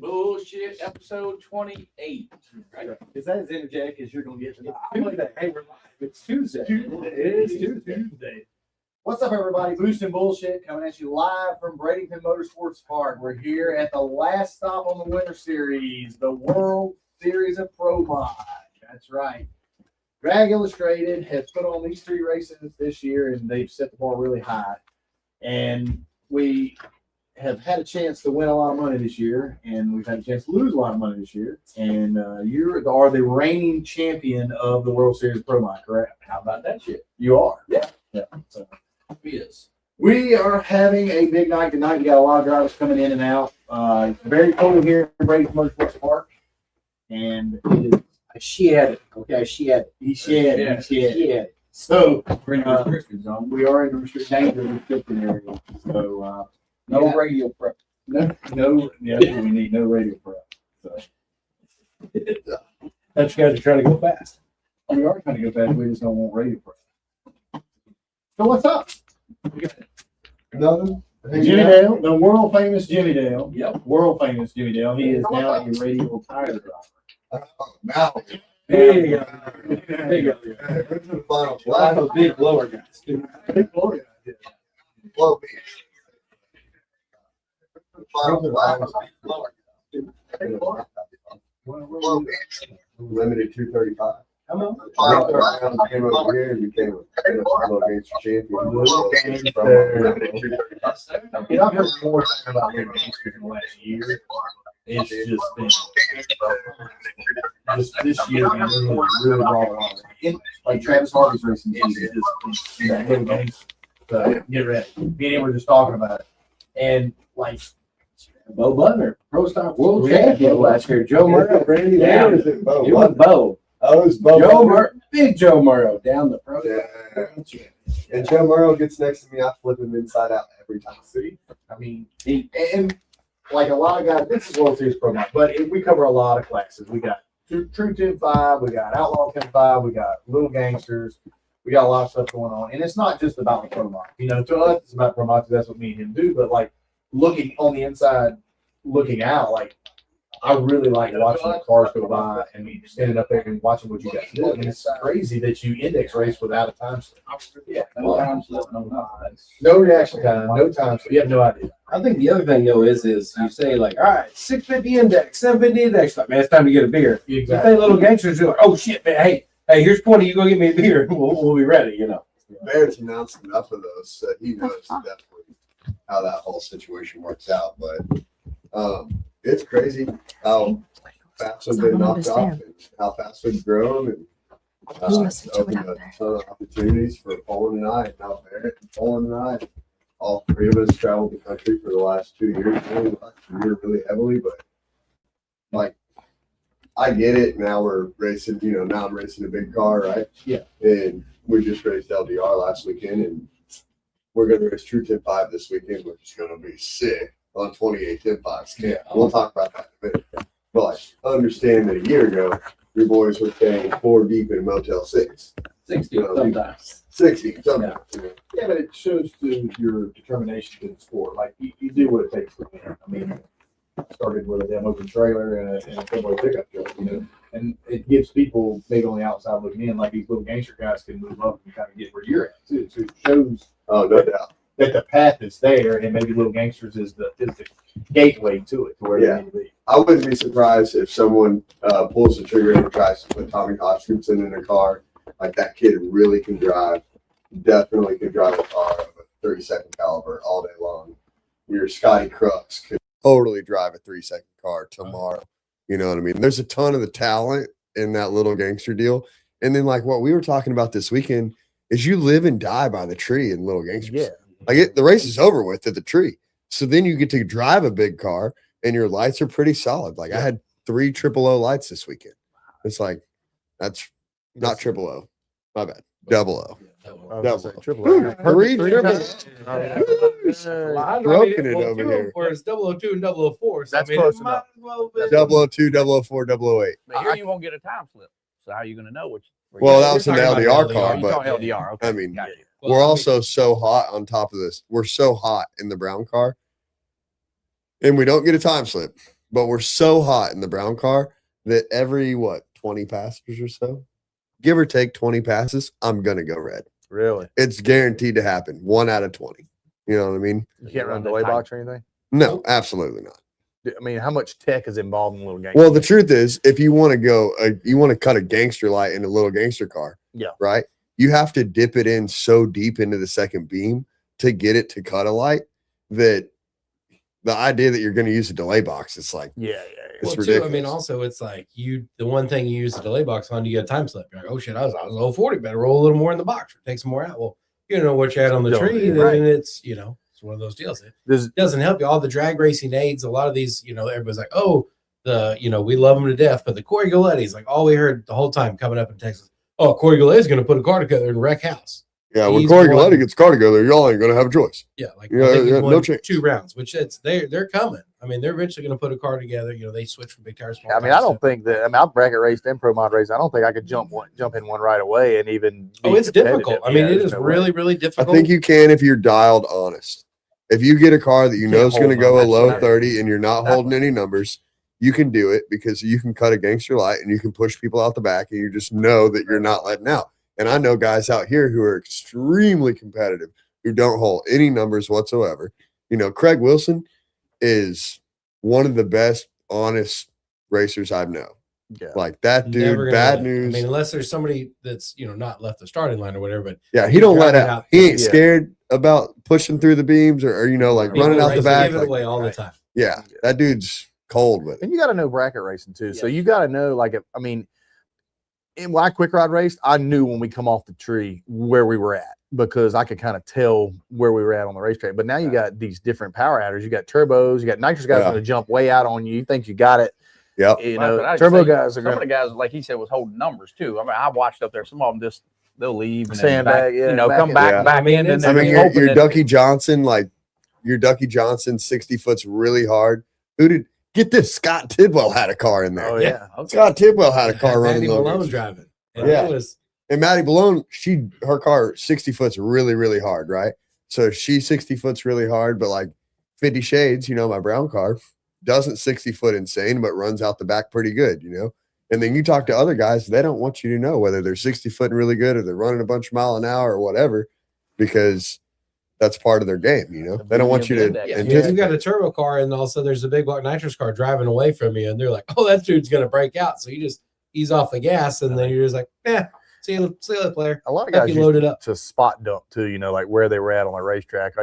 Bullshit, episode 28. Right? Is that as energetic as you're going to get tonight? Hey, we're live. It's Tuesday. It is Tuesday. What's up, everybody? Boost and Bullshit coming at you live from Bradenton Motorsports Park. We're here at the last stop on the Winter Series, the World Series of Pro Mod. That's right. Drag Illustrated has put on these 3 races this year, and they've set the bar really high. And we have had a chance to win a lot of money this year, and we've had a chance to lose a lot of money this year. And you are the reigning champion of the World Series of Pro Mod, correct? How about that shit? You are. Yeah. So, Yes. we are having a big night tonight. We got a lot of drivers coming in and out. It's very cold here in Bradenton Motorsports Park, and it is. She had it. Okay, she had it. He shed. So We're in the restricted zone. we are in the restricted area. So No radio prep. yeah, we need no radio prep. So That you guys are trying to go fast. we are trying to go fast. We just don't want radio prep. So what's up? Nothing. Jimmy Dale, the world famous Jimmy Dale. Yep. World famous Jimmy Dale. He is now a radio tire driver. Now, There you go. There you go. go to the final A lot of big blower guys. blow beach. Final blow beach. Limited 235. Come on. Final round came over here and became a blow beach champion. Limited 235. Yeah, I've heard more about him in the last year. It's just been just this year, man. It has really brought a lot. Like Travis Harvey's racing season is that heavy games. So get ready. Me and him were just talking about it, and like Bo Butler, pro stock world Yeah. champion last year. Joe Murrow, Brandy Yeah. down. It was Bo. Oh, it was Bo. Joe Murrow, big Joe Murrow down the pro. Yeah. And Joe Murrow gets next to me. I flip him inside out every time. see, I mean, and like a lot of guys, this is World Series Pro Mod, but we cover a lot of classes. We got True 10-5, we got Outlaw 10-5, we got Little Gangsters, we got a lot of stuff going on. And it's not just about the Pro Mod. You know, to us, it's about Pro Mod, that's what me and him do. But like looking on the inside, looking out, like I really like watching the cars go by and standing up there and watching what you guys do. I mean, it's crazy that you index race without a time slip. Yeah. No time slip, no nothing. No reaction time, no time slip. You have no idea. I think the other thing though is you say like, all right, 650 index, 750 index. Like, man, it's time to get a beer. You think little gangsters are like, oh shit, man, hey, here's 20. You go get me a beer. We'll be ready. You know. Barrett's announced enough of those that he knows definitely how that whole situation works out. But it's crazy how fast we've been knocked off and how fast we've grown, and opened a ton of opportunities for Poland and I, and now Barrett and Poland and I. All 3 of us traveled the country for the last 2 years. Really, last year really heavily, but like I get it. Now we're racing. You know, now I'm racing a big car, right? Yeah. And we just raced LDR last weekend, and we're gonna race True 10-5 this weekend, which is gonna be sick on 28 10-5s. Yeah, we'll talk about that in a minute. But like, understand that a year ago, your boys were staying 4 deep in a Motel 6. 60 You know, sometimes. 60 sometimes. Yeah, but it shows to your determination in the sport. Like you do what it takes to win. I mean, I started with a damn open trailer and a double pickup truck, you know, and it gives people maybe on the outside looking in, like these little gangster guys can move up and kind of get where you're at too. So it shows Oh, no doubt. that the path is there, and maybe Little Gangsters is the gateway to it, to where you need to be. I wouldn't be surprised if someone pulls the trigger and tries to put Tommy Hodgkinson in a car. Like, that kid really can drive. Definitely can drive a car of a 32nd caliber all day long. Your Scotty Crooks could totally drive a 3-second car tomorrow. You know what I mean? There's a ton of the talent in that Little Gangster deal. And then, like, what we were talking about this weekend is you live and die by the tree in Little Gangsters. Yeah. Like, the race is over with at the tree. So then you get to drive a big car and your lights are pretty solid. Like, I had 3 000 lights this weekend. It's like, that's not 000. My bad. 000. Triple Ooh, 3 triple. A. Broken it over here. Whereas 002 and 004. So That's I mean, close it might enough. as well be- 002, 004, 008. But here you won't get a time slip. So how are you going to know which? Well, that was an You're talking LDR about car, You but talk LDR. Okay. I mean, Got you. Well, we're I mean, also so hot on top of this. We're so hot in the brown car, and we don't get a time slip. but we're so hot in the brown car that every 20 passes or so, give or take 20 passes, I'm gonna go red. Really? It's guaranteed to happen. 1 out of 20. You know what I mean? You can't run delay box or anything? No, absolutely not. I mean, how much tech is involved in a little game? Well, the truth is, if you want to go, you want to cut a gangster light in a little gangster car, right? You have to dip it in so deep into the second beam to get it to cut a light that the idea that you're going to use a delay box, it's like, it's Well, ridiculous. too, I mean, also it's like the one thing you use the delay box on, you get a time slip. You're like, oh shit, I was low 40, better roll a little more in the box or take some more out. Well, you know what you had on the tree, Right. and it's it's one of those deals. It doesn't help you. All the drag racing aids, a lot of these, everybody's like, oh, we love them to death, but the Corey Galletti's like all we heard the whole time coming up in Texas. Oh, Corey Galletti's going to put a car together and wreck house. Yeah, when He's Corey one- Galletti gets car together, y'all ain't gonna have a choice. Yeah, like Yeah, I think he's yeah, won no chance. 2 rounds, which they're coming. I mean, they're eventually going to put a car together. They switch from big tires. Small I mean, tires, I don't think that. I mean, I've bracket raced and pro mod raced. I don't think I could jump in one right away and even. Oh, be it's difficult. competitive. I mean, Yeah, it there's is no way. really, really I difficult. think you can if you're dialed honest. If you get a car that you know is Can't going to hold go a on, low that's 30 and you're not holding any numbers, you can do it because you can cut a gangster light and you can push people out the back and you just know that you're not letting out. And I know guys out here who are extremely competitive who don't hold any numbers whatsoever. Craig Wilson is one of the best honest racers I know. Yeah. Like that dude, Never gonna bad let- news. I mean, unless there's somebody that's not left the starting line or whatever. But Yeah, he don't let driving out. out- He ain't Yeah. scared about pushing through the beams or like people running out the race back. give it Like, away all the time. yeah, that dude's cold with it. And you got to know bracket racing too. So Yes. you got to know, when I quick rod raced, I knew when we come off the tree where we were at because I could kind of tell where we were at on the racetrack. But now you got these different power adders. You got turbos. You got nitrous guys Yeah. going to jump way out on you. You think you got it. Yep. You Well, know, but I'd turbo say guys are Some going of the guys, like he said, was holding numbers too. I mean, I watched up there. Some of them they'll leave and then Sandbag, back, yeah, back come in. back, Yeah. back I mean, in, and it's- I then mean, open your it. Ducky Johnson, your Ducky Johnson 60 foot's really hard. Who did get this? Scott Tidwell had a car in there. Oh yeah. Okay. Scott Tidwell had a car running Maddie low. Malone gauge. driving. And Yeah. it was And Maddie Malone, her car 60 foot's really, really hard, right? So she 60 foot's really hard, but like 50 Shades, my brown car, doesn't 60 foot insane, but runs out the back pretty good, And then you talk to other guys, they don't want you to know whether they're 60 foot and really good or they're running a bunch of mile an hour or whatever, because that's part of their game, They don't want you to Yeah, you've got a turbo car, and also there's a big block nitrous car driving away from you, and they're like, "Oh, that dude's gonna break out." So you just ease off the gas, and then you're just like, see you later, player. A lot of Hope guys you loaded used up. to spot dump too, like where they were at on the racetrack.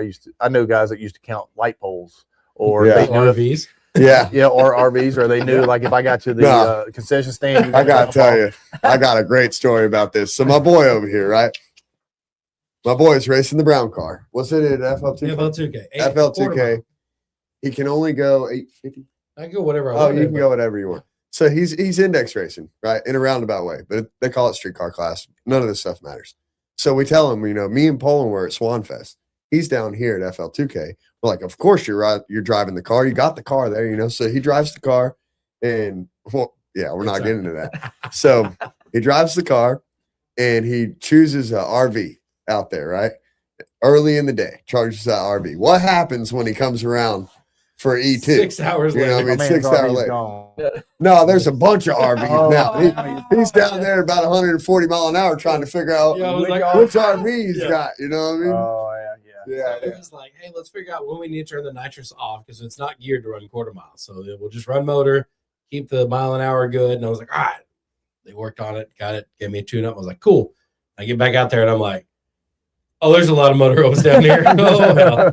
I know guys that used to count light poles or Yeah. they knew if, RVs. Yeah. or RVs, or they knew like if I got to the Nah. concession stand, you I gotta jump tell off. you, I got a great story about this. So my boy over here, right? My boy's racing the brown car. What's it at FL2? FL2K. FL2K. He can only go 850. I can go whatever I Oh, want. you can go whatever you want. So he's index racing, right? In a roundabout way, but they call it streetcar class. None of this stuff matters. So we tell him, me and Poland were at Swan Fest. He's down here at FL2K. We're like, of course you're right. You're driving the car. You got the car there, So he drives the car, and we're not getting into that. So he drives the car, and he chooses a RV out there, right? Early in the day, charges that RV. What happens when he comes around for E2? 6 hours You know later. what I mean? My 6 man's hours RV's later. gone. No, there's a bunch of RVs Oh, now. yeah. He's down there about 140 mile an hour trying to figure out Yeah, I was which, like, which RV he's yeah. got. You know what I mean? Oh yeah. Yeah, They're just like, hey, let's figure out when we need to turn the nitrous off because it's not geared to run quarter mile. So we'll just run motor, keep the mile an hour good. And I was like, all right. They worked on it, got it, gave me a tune up. I was like, cool. I get back out there and I'm like, oh, there's a lot of motor roads down here. Oh,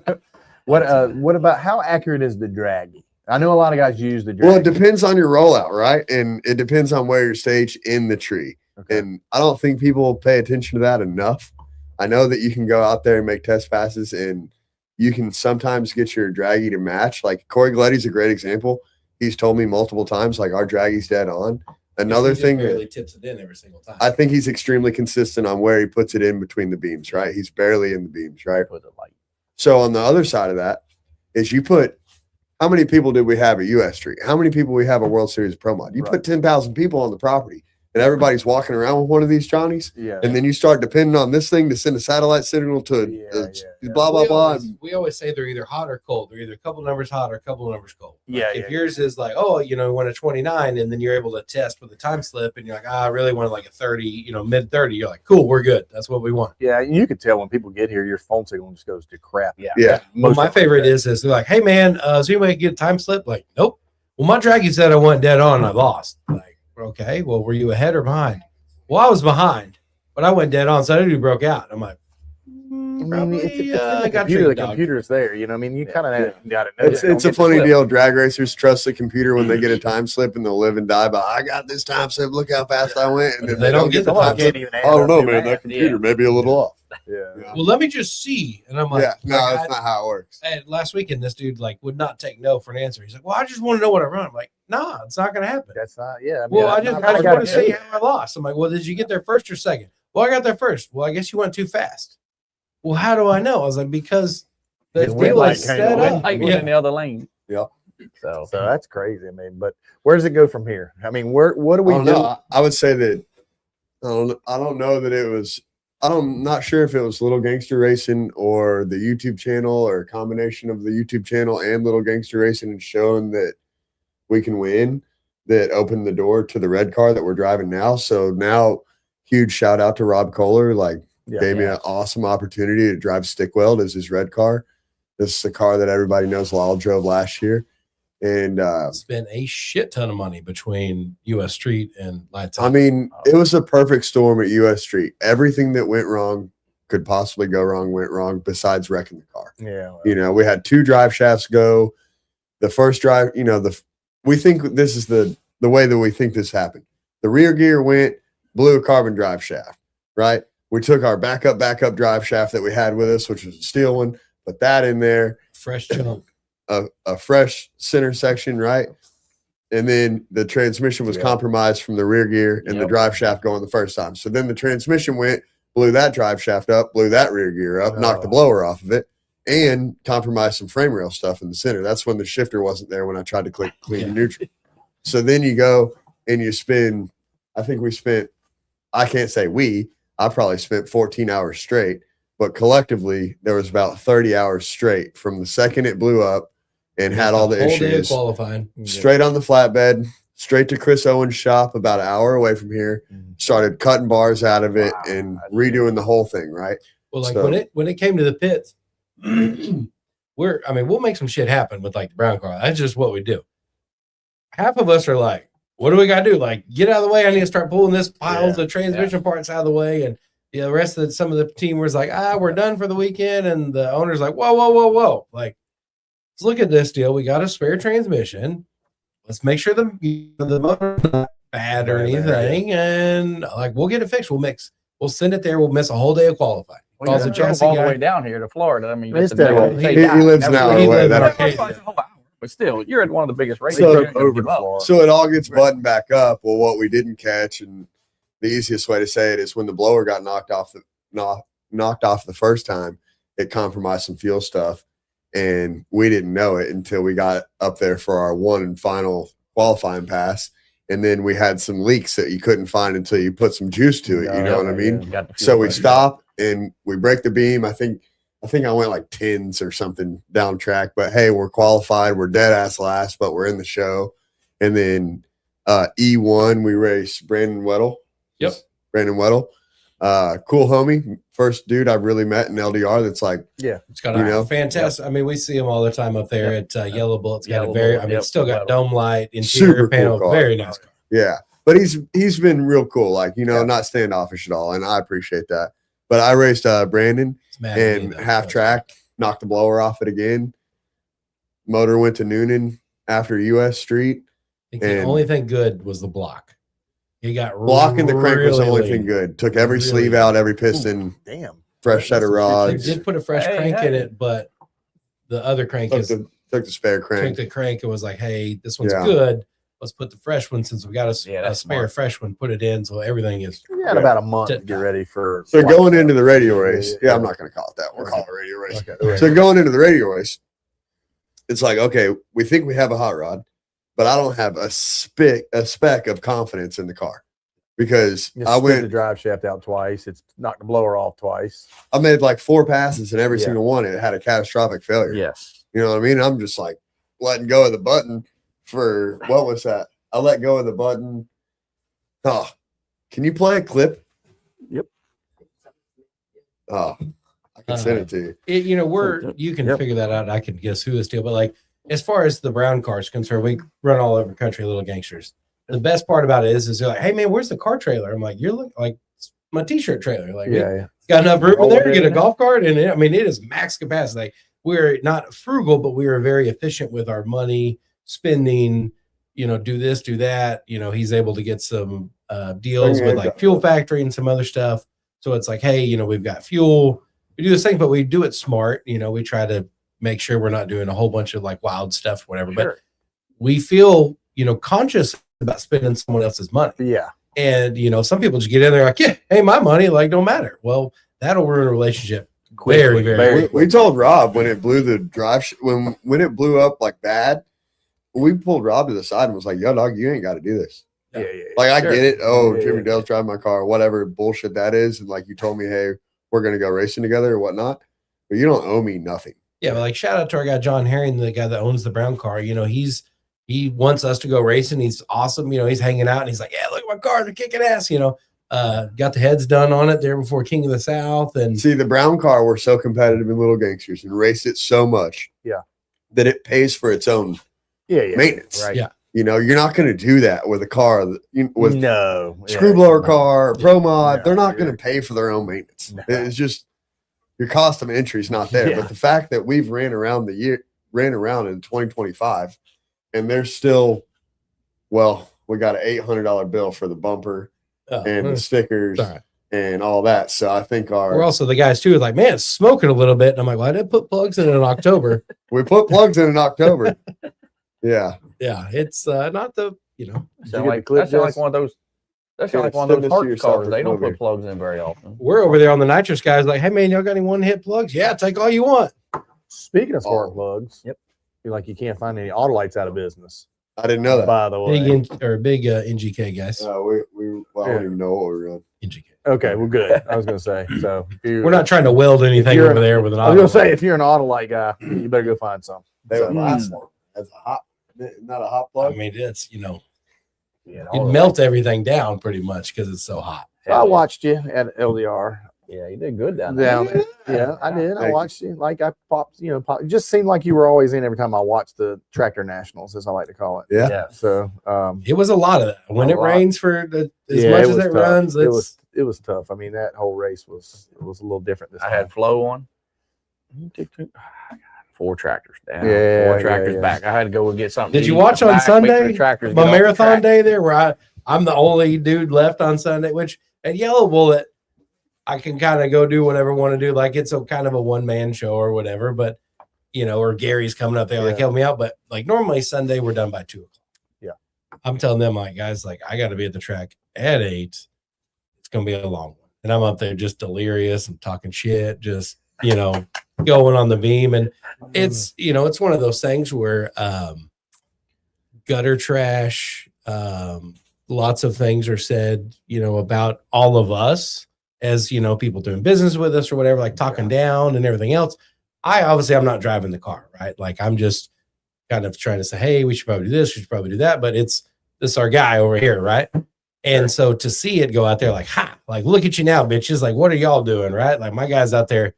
well. What about how accurate is the drag? I know a lot of guys use the drag. Well, it depends on your rollout, right? And it depends on where you're staged in the tree. Okay. And I don't think people pay attention to that enough. I know that you can go out there and make test passes, and you can sometimes get your draggy to match. Like Corey Gletty's a great example. He's told me multiple times, like, our draggy's dead on. Another He just thing, barely tips it in every single time. I think he's extremely consistent on where he puts it in between the beams, right? He's barely in the beams, right? With a light. So on the other side of that is you put, how many people did we have at US Street? How many people we have at World Series Pro Mod? You Right. put 10,000 people on the property, and everybody's walking around with one of these Johnnies, Yeah. and then you start depending on this thing to send a satellite signal to blah blah blah. We always say they're either hot or cold. They're either a couple numbers hot or a couple numbers cold. Like Yeah, if yours is like, oh, when a 29, and then you're able to test with a time slip, and you're like, I really want like a 30, mid 30. You're like, cool, we're good. That's what we want. Yeah, you can tell when people get here, your phone signal just goes to crap. Yeah. Well, my favorite is they're like, hey man, is anybody get a time slip? Like, nope. Well, my draggy said I went dead on and I lost. Like, okay, well, were you ahead or behind? Well, I was behind, but I went dead on, so I knew you broke out. I'm like, Probably, it's I the got computer. you, The dog. computer's there. I mean, you kind of got to know. It's a funny deal. Drag racers trust the computer when they get a time slip, and they'll live and die by, I got this time slip. Look how fast I went. And then They don't get the time slip. Even I don't know, man. That computer may be a little off. Yeah. well, let me just see. And I'm like, Yeah, no, like, that's not how it works. last weekend, this dude like would not take no for an answer. He's like, well, I just want to know what I run. I'm like, nah, it's not going to happen. That's not. Yeah. Well, I just kinda want gotta to see do it. how I lost. I'm like, well, did you get there first or second? Well, I got there first. Well, I guess you went too fast. Well, how do I know? I was like, because the Just deal went is like- set went up. like Yeah. in the other lane. Yep. So that's crazy. I mean, but where does it go from here? I mean, what do we I do? don't know. I would say that I don't know that it was. I'm not sure if it was Little Gangster Racing or the YouTube channel or a combination of the YouTube channel and Little Gangster Racing and showing that we can win that opened the door to the red car that we're driving now. So now, huge shout out to Rob Kohler. Like, gave me an awesome opportunity to drive stick weld as his red car. This is the car that everybody knows Lyle drove last year. And Spent a shit ton of money between US Street and Lights I Out. mean, it was a perfect storm at US Street. Everything that went wrong could possibly go wrong, went wrong, besides wrecking the car. Yeah. We had 2 drive shafts go. The first drive, we think this is the way that we think this happened. The rear gear went, blew a carbon drive shaft, right? We took our backup drive shaft that we had with us, which was a steel one, put that in there, Fresh junk. a fresh center section, right? And then the transmission was compromised from the rear gear and the drive shaft going the first time. So then the transmission went, blew that drive shaft up, blew that rear gear up, knocked the blower off of it, and compromised some frame rail stuff in the center. That's when the shifter wasn't there when I tried to clean the neutral. So then you go and you spend, I think we spent, I can't say I probably spent 14 hours straight, but collectively there was about 30 hours straight from the second it blew up and had all the whole day of issues. qualifying. Straight on the flatbed, straight to Chris Owens' shop about an hour away from here, started cutting bars out of it and redoing the whole thing, right? Well, like So- when it came to the pits, we'll make some shit happen with like the brown car. That's just what we do. Half of us are like, what do we got to do? Like, get out of the way. I need to start pulling this piles of transmission parts out of the way. And the rest of some of the team was like, we're done for the weekend. And the owner's like, whoa. Like, let's look at this deal. We got a spare transmission. Let's make sure the motor's not bad or anything. And like, we'll get it fixed. We'll send it there. We'll miss a whole day of qualifying. Well, Calls you the drove chassis all the guy. way down here to Florida. I mean, It's just a still- day. he lives an hour He away. lives That- in That's Arcadia. a whole hour. But still, you're at one of the biggest races. So- You're not gonna give up. So it all gets buttoned back up. Well, what we didn't catch, and the easiest way to say it is when the blower got knocked off the first time, it compromised some fuel stuff, and we didn't know it until we got up there for our one and final qualifying pass, and then we had some leaks that you couldn't find until you put some juice to it. You know what I mean? Got the fuel So we pressure. stop and we break the beam. I think I went like 10s or something down track, but hey, we're qualified. We're dead ass last, but we're in the show. And then E1, we race Brandon Weddle. Yep. Brandon Weddle. Cool homie. First dude I've really met in LDR that's like, It's got You a know? fantastic. I mean, we see him all the time up there at Yellow Bull. It's got Yellow a very. Bull, I mean, yep, it's still got Yellow. dome light, Super interior cool panel, car. very nice car. yeah. But he's been real cool, like, not standoffish at all. And I appreciate that. But I raced Brandon It's mad at me, and though. half track, knocked the blower off it again. Motor went to Noonan after US Street. I think the and- only thing good was the block. He got Blocking the crank was the really only thing lean. good. Took every Really sleeve lean. out, every piston, Damn. fresh set of They rods. did put a fresh Hey, crank hey. in it, but the other crank Took is the spare took crank. the crank and was like, "Hey, this one's Yeah. good. Let's put the fresh one since we got Yeah, a that's spare smart. fresh one. Put it in so everything is." We got about a month to get ready for. So going into the radio race, I'm not going to call it that. We'll call it a radio race. Okay. So going into the radio race, it's like, okay, we think we have a hot rod, but I don't have a speck of confidence in the car. because Just I spit the went, drive shaft out twice. It's knocked the blower off twice. I made like 4 passes and every Yeah. single one it had a catastrophic failure. Yes. You know what I mean? I'm just like letting go of the button for what was that? I let go of the button. Oh, can you play a clip? Yep. Oh, I can send it to you. You can Yep. figure that out. I can guess who is still, but like as far as the brown car is concerned, we run all over the country, little gangsters. The best part about it is they're like, hey man, where's the car trailer? I'm like, you're looking like my t-shirt trailer. Like, Yeah. it's got enough room in there to get a Yeah. golf cart. And it is max capacity. Like, we're not frugal, but we are very efficient with our money spending, do this, do that. He's able to get some deals with like Fuel Factory and some other stuff. So it's like, hey, we've got fuel. We do this thing, but we do it smart. We try to make sure we're not doing a whole bunch of like wild stuff or whatever. Sure. But we feel, conscious about spending someone else's money. Yeah. And, some people just get in there like, yeah, hey, my money, like, don't matter. Well, that'll ruin a relationship. Very, very. We told Rob when it blew the drive, when it blew up like bad, we pulled Rob to the side and was like, yo, dog, you ain't got to do this. Yeah. Like, I Sure. get it. Oh, Yeah, Jimmy yeah. Dale's driving my car, whatever bullshit that is. And like, you told me, hey, we're going to go racing together or whatnot. But you don't owe me nothing. Yeah, but like shout out to our guy John Herring, the guy that owns the brown car. He wants us to go racing. He's awesome. He's hanging out and he's like, yeah, look at my car, they're kicking ass. Got the heads done on it there before King of the South. And See, the brown car, we're so competitive in Little Gangsters and race it so much, that it pays for its own maintenance. Right. Yeah. You're not going to do that with a car with No screw blower car or pro mod. No, They're not yeah. going to pay for their own maintenance. No. It's just your cost of entry is not there. Yeah. But the fact that we've ran around in 2025, and there's still, we got an $800 bill for the bumper and the stickers all right. and all that. So I think We're also the guys too, like, man, it's smoking a little bit. And I'm like, well, I did put plugs in October. we put plugs in October. Yeah. Yeah, it's not the, Sound like one of those. That sounds like one of those hard cars. They don't put plugs in very often. we're over there on the nitrous guys like, hey man, y'all got any one hit plugs? Yeah, take all you want. Speaking of spark Oh. plugs, you can't find any auto lights out of business. I didn't know that. By the way. Big NGK guys. I don't even know what we're on. NGK. Okay, well, good. I was going to say. So We're not trying to weld anything you're- over there with an I was auto. going to say, if you're an auto light guy, you better go find some. They would So, last long. That's a hot, not a hot I plug. mean, it's yeah, you'd melt everything down pretty much because it's so hot. I watched you at LDR. Yeah, you did good down there. Down, yeah, I did. I Thank you. watched you. Like I popped, it just seemed like you were always in every time I watched the Tractor Nationals, as I like to call it. Yeah. Yeah. So, It was a lot of that. When A it lot. rains for as yeah, much as was it tough. runs, it was tough. I mean, that whole race was a little different this I time. had Flo on. 4 tractors down. Yeah, 4 tractors yeah. back. I had to go and get something. Did to you eat, watch come on back, wait for Sunday? the tractors to my get off the marathon track. day there where I'm the only dude left on Sunday, which at Yellow Bullet, I can kind of go do whatever I want to do. Like it's a kind of a one-man show or whatever, but or Gary's coming up there, like help me out. But like normally Sunday, we're done by 2:00. Yeah. I'm telling them, like, guys, like I got to be at the track at 8. It's going to be a long one. And I'm up there just delirious and talking shit, just, going on the beam. And it's, it's one of those things where gutter trash, lots of things are said, about all of us as, people doing business with us or whatever, like talking down and everything else. I'm not driving the car, right? Like I'm just kind of trying to say, hey, we should probably do this, we should probably do that, but this is our guy over here, right? And so to see it go out there like, like, look at you now, bitches. Like, what are y'all doing, right? Like my guy's out there,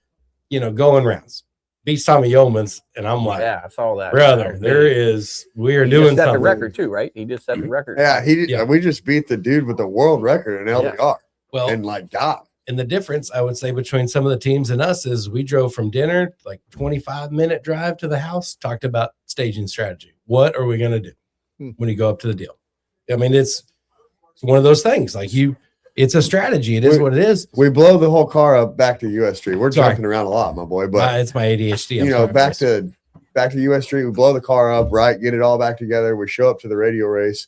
going rounds. Beats Tommy Yeoman's, and I'm like, Yeah, I saw that. brother, we are He doing just set something. the record too, right? He just set the record. Yeah, he did. Yeah. We just beat the dude with the world record in LDR Well, and like God. and the difference I would say between some of the teams and us is we drove from dinner, like 25-minute drive to the house, talked about staging strategy. What are we going to do when you go up to the deal? I mean, it's one of those things like it's a strategy. It is what it is. We blow the whole car up back to US Street. We're Sorry. jumping around a lot, my boy. But It's my ADHD. I'm sorry, back boys. to US Street. We blow the car up, right? Get it all back together. We show up to the radio race.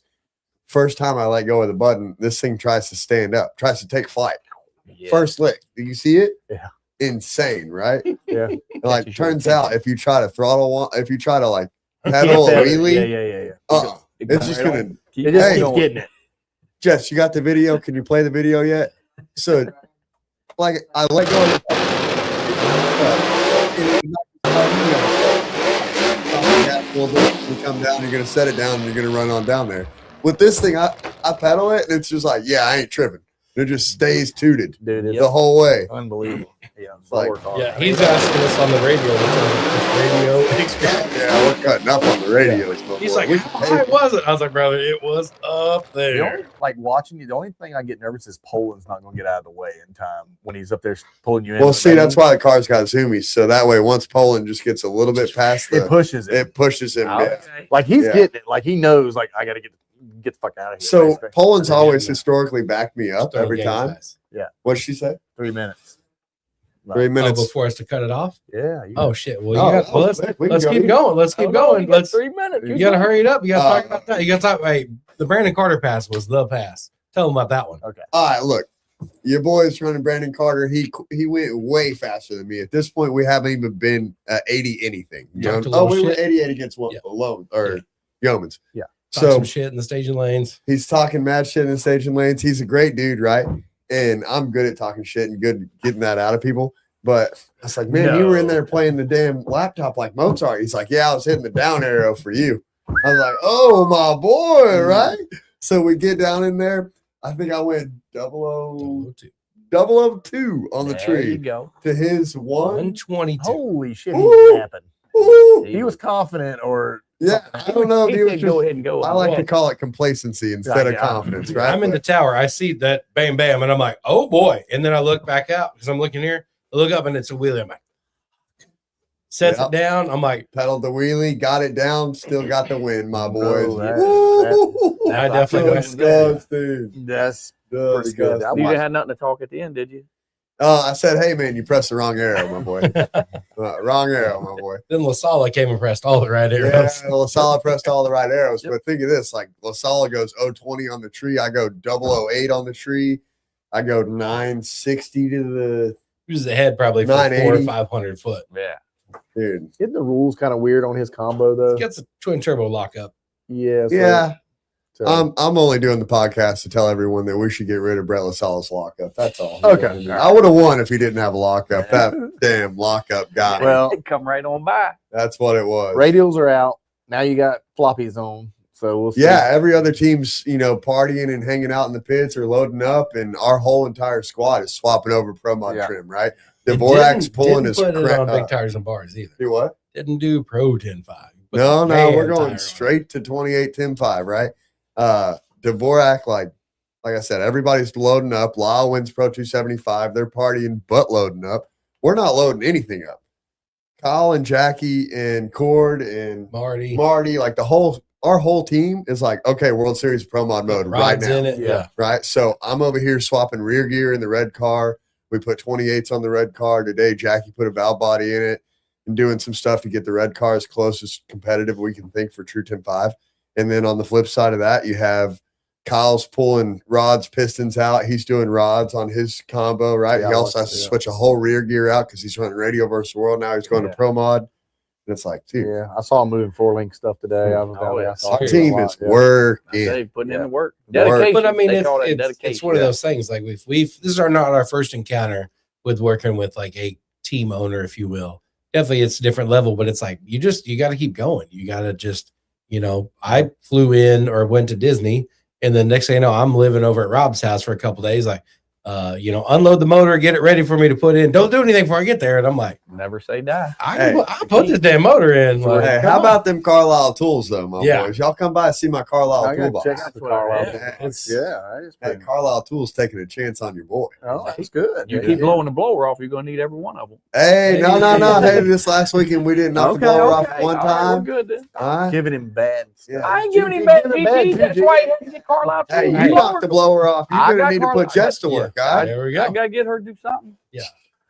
First time I let go of the button, this thing tries to stand up, tries to take flight. Yeah. First lick. Do you see it? Yeah. Insane, right? Yeah. And like you turns should. out if you try to throttle one, if you try to like pedal a wheelie, Yeah. it's just gonna It just Hey. keeps getting it. Jess, you got the video? Can you play the video yet? So, like, I let go of you come down, you're going to set it down, and you're going to run on down there. With this thing, I pedal it, and it's just like, yeah, I ain't tripping. It just stays tooted Dude, it's the whole way. unbelievable. Yeah, it's Like- work hard. Yeah, he's asking us on the radio what's radio experience. Yeah, we're cutting up on the radio. He's like, how high was it? I was like, brother, it was up The there. only, like watching you, the only thing I get nervous is Poland's not going to get out of the way in time when he's up there pulling you in. Well, see, that's why the car's got zoomies. So that way, once Poland just gets a little bit past it pushes it. it pushes him. Yeah. Okay. Like he's Yeah. getting it. Like he knows. Like I got to get the fuck out of here. So basically. Poland's Yeah. always historically backed me up Throwing every games time. guys. What'd she say? 3 minutes. 3 Oh, minutes. before us to cut it off? Yeah. You Oh, shit. Well, Oh, you got, well, let's we can go. keep going. Let's keep going. Let's. 3 minutes. You got to hurry it up. You got to talk Uh, about that. You got to talk. Hey, the Brandon Carter pass was the pass. Tell them about that one. All right, look, your boy's running Brandon Carter. He went way faster than me. At this point, we haven't even been 80 anything. Talked a Oh, little we were shit. 88 against what? Yeah. Alone or Yeomans. Yeah. Talk So some shit in the staging lanes. he's talking mad shit in the station lanes. He's a great dude, right? And I'm good at talking shit and good at getting that out of people. But I was like, man, you were in there playing the damn laptop like Mozart. He's like, yeah, I was hitting the down arrow for you. I was like, oh, my boy, right? So we get down in there. I think I went 002 on the There you tree go. to his one. 122. Holy shit! Ooh. He was snapping. Ooh. He was confident, or Yeah, I don't know if He he was said, just, go ahead and go. I like to call it complacency instead of Yeah. confidence, right? I'm in the tower. I see that bam, bam, and I'm like, oh boy. And then I look back out because I'm looking here. I look up and it's a wheelie. I'm like, sets Yeah. it down. I'm like, Pedaled the wheelie, got it down, still got the win, my boys. Oh, that- Woo! I definitely that's went Disgusting. that's pretty good. I You watched- didn't have nothing to talk at the end, did you? I said, hey, man, you pressed the wrong arrow, my boy. Wrong arrow, my boy. then LaSala came and pressed all the right Yeah, arrows. LaSala pressed all the right arrows. But think of this, like LaSala goes 020 on the tree. I go 008 on the tree. I go 960 to the He was ahead probably for 400 or 980. 500 foot. Yeah. dude. Isn't the rules kind of weird on his combo though? Gets a twin turbo lockup. Yeah. so- Yeah. so- I'm only doing the podcast to tell everyone that we should get rid of Brett LaSala's lockup. That's all. Okay. I would have won if he didn't have a lockup. That damn lockup got me. Well, It'd come right on by. That's what it was. radials are out. Now you got floppies on. So we'll see. Yeah, every other team's, partying and hanging out in the pits or loading up, and our whole entire squad is swapping over pro mod Yeah. trim, right? It Dvorak's didn't- pulling didn't his put it crap. on big tires and bars either. Do what? Didn't do Pro 10.5. Put No, the we're band tire going on. straight to 28 10.5, right? Dvorak, like I said, everybody's loading up. Lyle wins Pro 275. They're partying but loading up. We're not loading anything up. Kyle and Jackie and Cord and Marty. Marty, like our whole team is like, okay, World Series Pro Mod mode right Rod's now. in it. Yeah. Yeah. Right. So I'm over here swapping rear gear in the red car. We put 28s on the red car today. Jackie put a valve body in it and doing some stuff to get the red car as close as competitive we can think for True 10.5. And then on the flip side of that, you have Kyle's pulling rods, pistons out. He's doing rods on his combo, right? Yeah, he I also has watched to it, yeah. switch a whole rear gear out because he's running Radio versus World. Now he's going Yeah. to Pro Mod. And it's like, dude, Yeah, I saw him moving 4-link stuff today. I was Oh, down there. yeah. I saw our it a team lot, is yeah. working. They've putting in Yeah. the work. Work. Dedication. But I mean, They call that it's dedication. one of Yeah. those things. Like this is not our first encounter with working with like a team owner, if you will. Definitely, it's a different level, but it's like you got to keep going. You got to just, I flew in or went to Disney, and then next thing you know, I'm living over at Rob's house for a couple days. Like, unload the motor, get it ready for me to put in. Don't do anything before I get there. And I'm like, Never say die. I put this damn motor in. Like, Hey, come how on. about them Carlisle tools, though, my Yeah. boys? Y'all come by and see my Carlisle I gotta toolbox. check out the That's what I Carlisle. read. Yeah. It's- Yeah, it's Hey, pretty. Carlisle Tools taking a chance on your boy. Oh, that's good. You Yeah. keep blowing the blower off, you're going to need every one of them. Hey, no. Hey, this last weekend we didn't knock the blower off one All right, time. we're good then. All right. Giving him bad stuff. Yeah. I ain't giving him Give bad him bad GG. That's GG. why he had to get Carlisle Hey, too. you Hey, knocked the blower off. You're I going to got need to Carlisle. put Jess to work, all right? There we I go. got to get her to do something.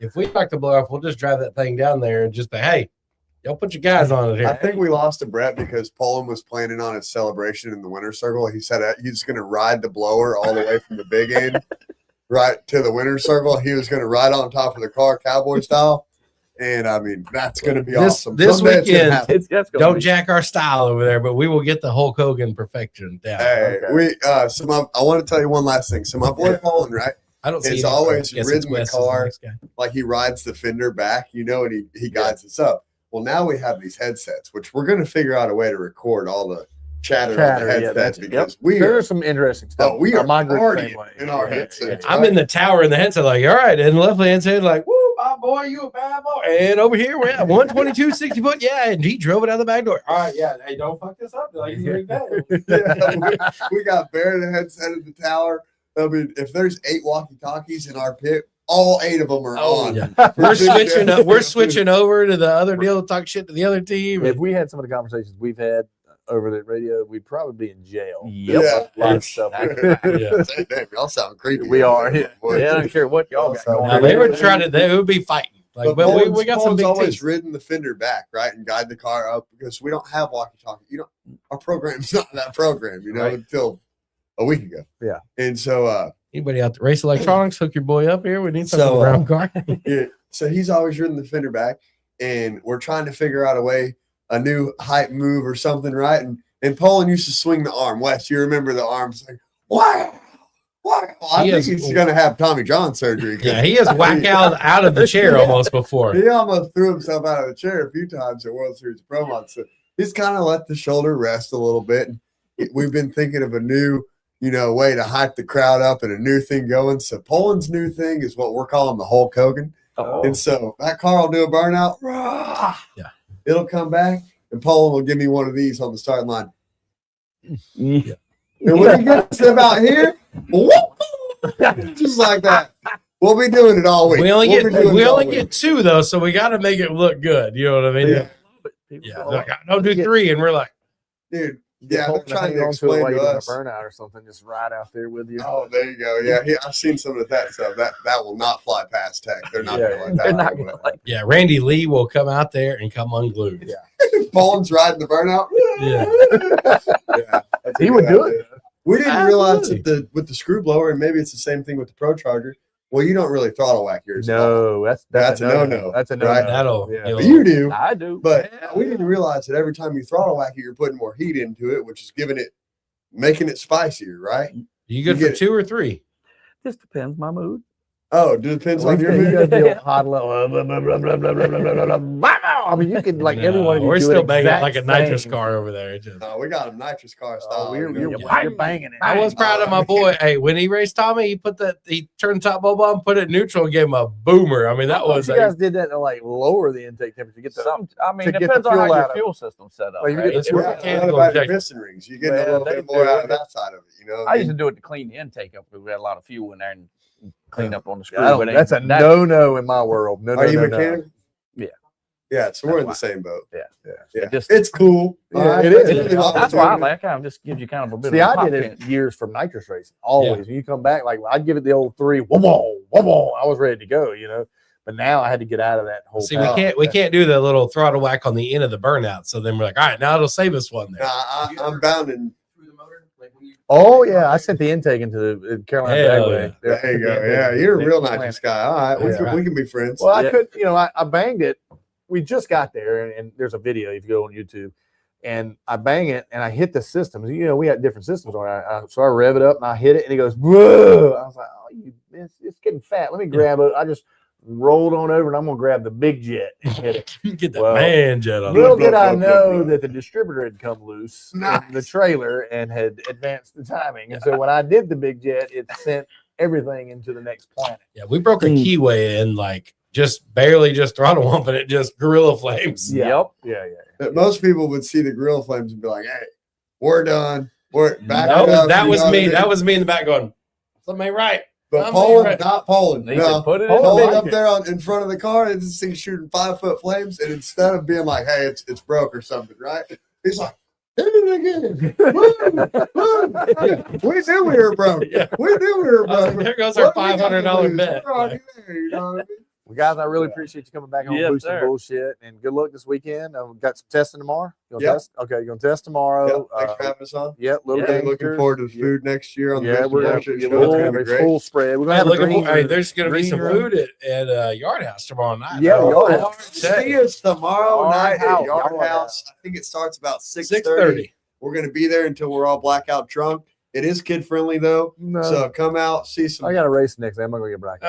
If we knock the blower off, we'll just drive that thing down there and just say, hey, y'all put your guys on it here. I think we lost to Brett because Poland was planning on his celebration in the winter circle. He said he's going to ride the blower all the way from the big end right to the winter circle. He was going to ride on top of the car cowboy style. And I mean, that's going to be This- awesome. this Someday it's gonna weekend, happen. That's gonna Don't be- jack our style over there, but we will get the Hulk Hogan perfection down. Hey, I want to tell you one last thing. So my boy Poland, right? I don't see It's any- always I guess ridden it's the Wes is car. next guy. Like he rides the fender back, and he guides us up. Well, now we have these headsets, which we're going to figure out a way to record all the chatter on Chatter, the yeah, headsets that's- because we are, There's some interesting stuff. we are My group partying same way. in our Yeah, headsets. I'm in the tower in the headset, like, all right, and the left hand said, like, woo, my boy, you a bad boy. And over here, we're at 122, 60 foot. Yeah, and he drove it out the back door. All right, yeah, hey, don't fuck this up. Like, you that. we got Bear in the headset at the tower. I mean, if there's 8 walkie-talkies in our pit, all 8 of them are on. Yeah. We're switching up. We're switching over to the other deal to talk shit to the other team. If we had some of the conversations we've had over the radio, we'd probably be in jail. Yep. A lot of stuff. Yeah. Say, damn, y'all sound creepy. We are, yeah. Boy. Yeah, I don't care what y'all got going Now, on. they would try to. They would be fighting. Like, but we got some Poland's big always teams. ridden the fender back, right, and guide the car up because we don't have walkie-talkie. Our program's not that program, Right. until a week ago. Yeah. And so, Anybody out there? Race Electronics, hook your boy up here. We need something So, for the brown car. so he's always ridden the fender back, and we're trying to figure out a new hype move or something, right? And Poland used to swing the arm. Wes, you remember the arms? Like, wow. I He think is- he's going to have Tommy John surgery. Yeah, he has whacked out of the chair almost before. He almost threw himself out of the chair a few times at World Series of Pro Mod. So he's kind of let the shoulder rest a little bit. We've been thinking of a new, way to hype the crowd up and a new thing going. So Poland's new thing is what we're calling the Hulk Hogan. Oh. And so that car will do a burnout. Rah! Yeah. It'll come back, and Poland will give me one of these on the starting line. Yeah. And when he gets to about here, just like that. We'll be doing it all week. We only We'll be doing get it all week. 2 though, so we got to make it look good. You know what I mean? Yeah. Yeah. Like, don't do 3, and we're like, Dude, yeah, they're Hoping trying hang to on to it explain while to you're doing a us. burnout or something. Just ride out there with you. Oh, there you go. Yeah, I've seen some of that stuff. That will not fly past tech. They're not Yeah, going to let that They're not happen. gonna like. yeah, Randy Lee will come out there and come unglued. Yeah. Poland's riding the burnout. Yeah. That's He a would good do idea. it. We didn't realize Absolutely. that with the screw blower, and maybe it's the same thing with the Pro Charger. Well, you don't really throttle whack yours. at all. No, that's a no-no, That's a no. right? That'll. Yeah. you know, But you do. I do. But we didn't realize that every time you throttle whack it, you're putting more heat into it, which is making it spicier, right? you good you for get- 2 or 3? Just depends my mood. Oh, it depends on your You mood. guys do hot level. I mean, you can like No, every one of you. we're do still an banging exact like a nitrous same. car over there. It just- No, we got them nitrous car style. Oh, you're Yeah. banging it. I was proud of my boy. Hey, when he raced Tommy, he turned the top bulb on, put it in neutral, and gave him a boomer. I mean, that was you guys did that to like lower the intake temperature. Get the I mean, to get depends the on how fuel your out of fuel system's set up. Well, you right? get the It's fuel real out. What mechanical about your injection. piston rings? You getting a Well, little they bit more do. out of that side of it, I used to do it to clean the intake up because we had a lot of fuel in there and clean up on the screw. I don't- but that's a no in my world. No, Are you no, mechanical? Yeah. Yeah, so we're in the same boat. Yeah. Yeah. It just- It's cool. Yeah, All right? it is. It's an That's why I opportunity. like. Kind of just gives you kind of a bit See, of a I pop did it in. years from nitrous racing. Always. When you come back, like I'd give it the old 3, whoa, I was ready to go, But now I had to get out of that whole. See, pattern. we can't do the little throttle whack on the end of the burnout. So then we're like, all right, now it'll save us one there. Nah, I'm bound in. Oh yeah, I sent the intake into the Carolina Hell Dragway. There you go. Yeah, you're a real nitrous guy. All right, Yeah. we can be friends. Well, I Yeah. could, I banged it. We just got there, and there's a video if you go on YouTube, and I bang it, and I hit the systems. We had different systems on it. So I rev it up, and I hit it, and it goes, whoa! I was like, oh, it's getting fat. Let me grab it. I just rolled on over, and I'm gonna grab the big jet and hit it. Get that Well, man jet on Little it. did I know that the distributor had come loose in the Nice. trailer and had advanced the timing. And so when I did the big jet, it sent everything into the next planet. Yeah, we broke a keyway in like just barely just throttle humping it, just gorilla flames. Yeah. Yep. Yeah. Most people would see the grill flames and be like, "Hey, we're done. We're back." That it was, up," that you was know what I me. mean? That was me in the back going, something ain't right. But I'm Poland, right. not Poland. They No, can put it in Poland the up there in front of the car, and this thing's shooting 5-foot flames, and instead of being like, "Hey, it's broke" or something, right? He's like, "Hit it again." We knew we were broke. Yeah. We knew we were I was broke. like, there goes our What do we got to $500 lose? bet. We're already there, you know what I mean? Well, guys, I really appreciate you coming back on Yes, Boosting sir. Bullshit, and good luck this weekend. We've got some testing tomorrow. You gonna Yep. test? Okay, you're gonna test tomorrow. Thanks for having us on. Little Really looking gangsters. forward to the food next year on the Yeah, Mr. we're gonna Bullshit get show. It's gonna be full, great. full spread. We're gonna Hey, have a green. there's going to be green some room. food at Yard House tomorrow night. Yeah, Oh, Yard Oh, see us tomorrow Yard night House. at Yard Yard House. I think it starts about 6:30. 6:30. We're going to be there until we're all blackout drunk. It is kid friendly though, No, so come out, see I some. got a race next day. I'm not gonna get black.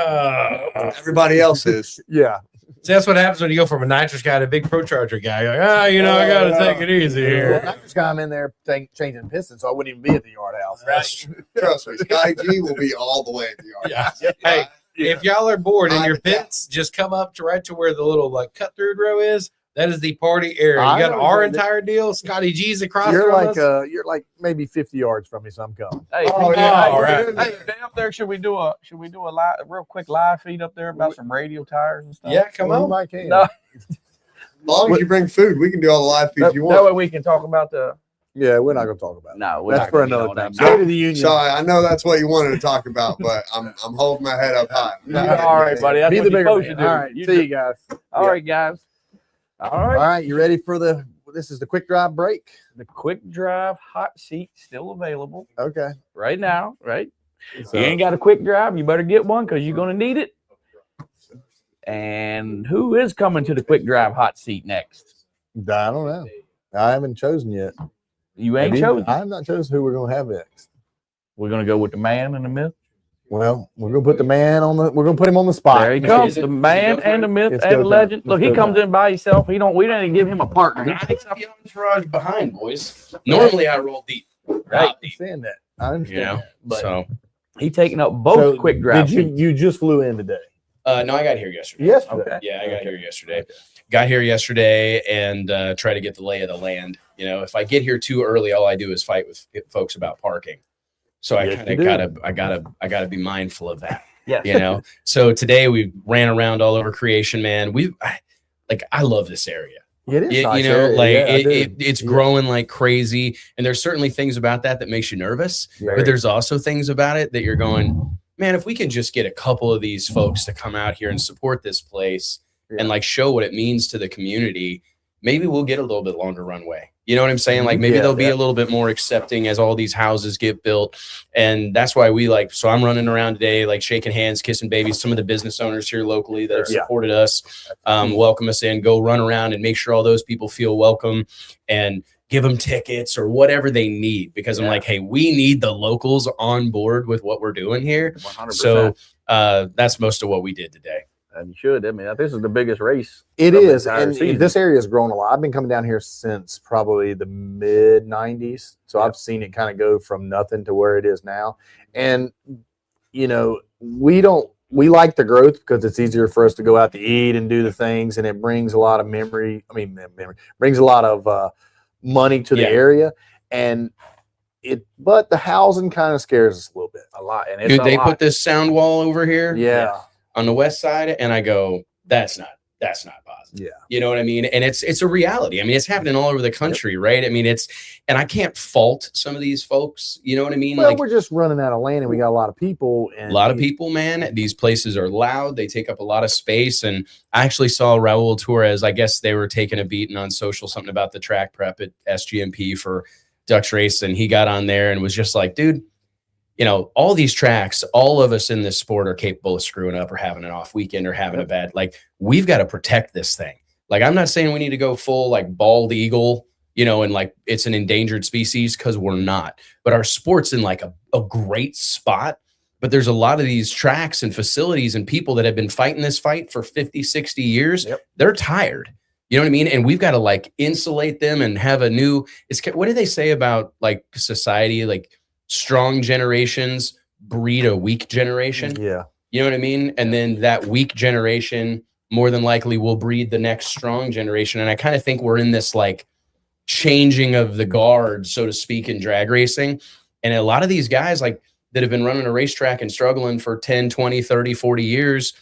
Everybody else is. Yeah, See, that's what happens when you go from a nitrous guy to a big pro charger guy. You're like, I got to take it easy well, here. next time I'm in there changing pistons, so I wouldn't even be at the Yard House. Right. Trust me, Sky G will be all the way at the Yard Yeah. House. Hey, if y'all are bored in I your like that. pits, just come up to right to where the little cut through row is. That is the party area. I You got know our that- entire deal. Scotty G's across You're from like us. you're like maybe 50 yards from me, so I'm coming. Hey, Oh, yeah. hey, All right. hey, stay up there. Should we do a real quick live feed up there about some radio tires and stuff? Yeah, come Well, on. who I can. No. As long as you bring food, we can do all the live feeds That, you that want. way we can talk about the. Yeah, we're not gonna talk about it. No, we're That's not for gonna get another on time. that. State of the Union. Sorry, I know that's what you wanted to talk about, but I'm holding my head up high. All right, buddy. That's Be what the you're bigger supposed man. to do. All right, You see do- you guys. All right, guys. All All right. right, you ready for this is the quick drive break? The quick drive hot seat still available Okay. right now, right? So, You ain't got a quick drive, you better get one because you're going to need it. And who is coming to the quick drive hot seat next? I don't know. I haven't chosen yet. You ain't Have you? chosen. I have not chosen who we're gonna have next. We're going to go with the man and the myth. Well, we're gonna put the man on the. We're gonna put him on the spot. There he comes, the man and the myth It's and the go legend. time. Look, It's he go comes in by himself. We didn't even give him a partner. He I takes got the entourage behind, boys. Normally I roll deep. Right. I understand that. I understand. You know, that. But so he taking up both So, quick drive Did seats. you just flew in today? no, I got here yesterday. Yesterday. Okay. Yeah, I got here yesterday. Got here yesterday and try to get the lay of the land. You know, if I get here too early, all I do is fight with folks about parking. So I Yes, kind you of do. I gotta be mindful of that. Yes. You know. So today we ran around all over Creation, man. I love this area. It is. You nice know, area. like Yeah, I do. it's Yeah. growing like crazy, and there's certainly things about that makes you nervous. Very. But there's also things about it that you're going, man, if we can just get a couple of these folks to come out here and support this place Yeah. and like show what it means to the community, maybe we'll get a little bit longer runway. You know what I'm saying? Like maybe Yeah, they'll be yeah. a little bit more accepting as all these houses get built. And that's why so I'm running around today, like shaking hands, kissing babies. Some of the business owners here locally that have Yeah. supported us, welcome us in, go run around and make sure all those people feel welcome and give them tickets or whatever they need. Because I'm Yeah. like, hey, we need the locals on board with what we're doing here. 100%. So that's most of what we did today. And you should. I mean, this is the biggest race. It of the is, entire and season. this area has grown a lot. I've been coming down here since probably the mid '90s, so I've seen it kind of go from nothing to where it is now. And you know, we like the growth because it's easier for us to go out to eat and do the things, and it brings a lot of memory. I mean, brings a lot of money to the Yeah. area, and but the housing kind of scares us a little bit. A lot. And it's Dude, a they lot. put this sound wall over here Yeah, on the west side, and I go, that's not positive. yeah. You know what I mean? And it's a reality. I mean, it's happening all over the country, right? I mean, and I can't fault some of these folks. You know what I mean? Well, Like we're just running out of land, and we got a lot of people. And a lot of people, man, these places are loud. They take up a lot of space. And I actually saw Raul Torres. I guess they were taking a beating on social, something about the track prep at SGMP for Ducks race. And he got on there and was just like, dude, you know, all these tracks, all of us in this sport are capable of screwing up or having an off weekend or having a bad, like we've got to protect this thing. Like, I'm not saying we need to go full like bald eagle, you know, and like it's an endangered species, because we're not, but our sport's in like a great spot. But there's a lot of these tracks and facilities and people that have been fighting this fight for 50, 60 years. Yep. They're tired. You know what I mean? And we've got to like insulate them and have a new, what do they say about like society? Like strong generations breed a weak generation. Yeah. You know what I mean? And then that weak generation more than likely will breed the next strong generation. And I kind of think we're in this like changing of the guard, so to speak, in drag racing. And a lot of these guys like that have been running a racetrack and struggling for 10, 20, 30, 40 years,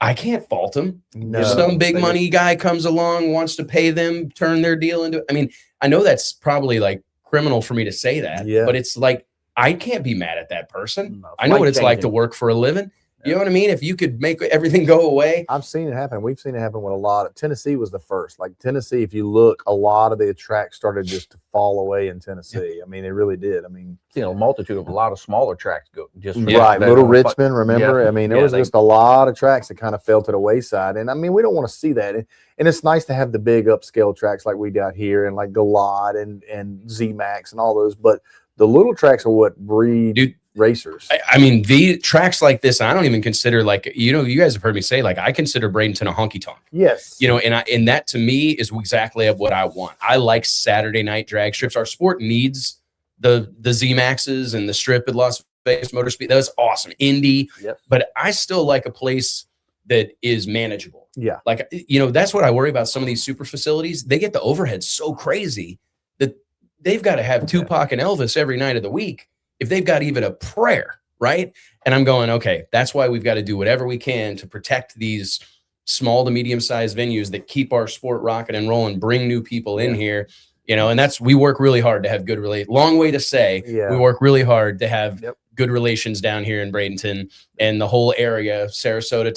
I can't fault them. No. If some big money guy comes along, wants to pay them, turn their deal into, I mean, I know that's probably like criminal for me to say that, Yeah. but it's like, I can't be mad at that person. No, I know what it's like to life-changing. work for a living. You know what I mean? If you could make everything go away. I've seen it happen. We've seen it happen with a lot of Tennessee was the first. Like Tennessee, if you look, a lot of the tracks started just to fall away in Tennessee. I mean, they really did. I mean, You know, a multitude of a lot of smaller tracks go just right. that- Little Richmond, remember? Yeah. I mean, there Yeah, was just a lot of tracks that kind of fell to the wayside. And I mean, we don't want to see that. And it's nice to have the big upscale tracks like we got here and like Galot and Z-Max and all those. But the little tracks are what breed racers. I mean, the tracks like this, I don't even consider like, you know, you guys have heard me say, like, I consider Bradenton a honky tonk. Yes. You know, and that to me is exactly what I want. I like Saturday night drag strips. Our sport needs the Z-Maxes and the strip at Las Vegas Motor Speed. That's awesome. Indy. Yep. But I still like a place that is manageable. Yeah. Like, you know, that's what I worry about some of these super facilities. They get the overhead so crazy that they've got to have Tupac and Elvis every night of the week if they've got even a prayer, right? And I'm going, okay, that's why we've got to do whatever we can to protect these small to medium-sized venues that keep our sport rocking and rolling, bring new people in here, you know, and we work really hard to have good relations. Long way to say, we work really hard to have good relations down here in Bradenton and the whole area, Sarasota,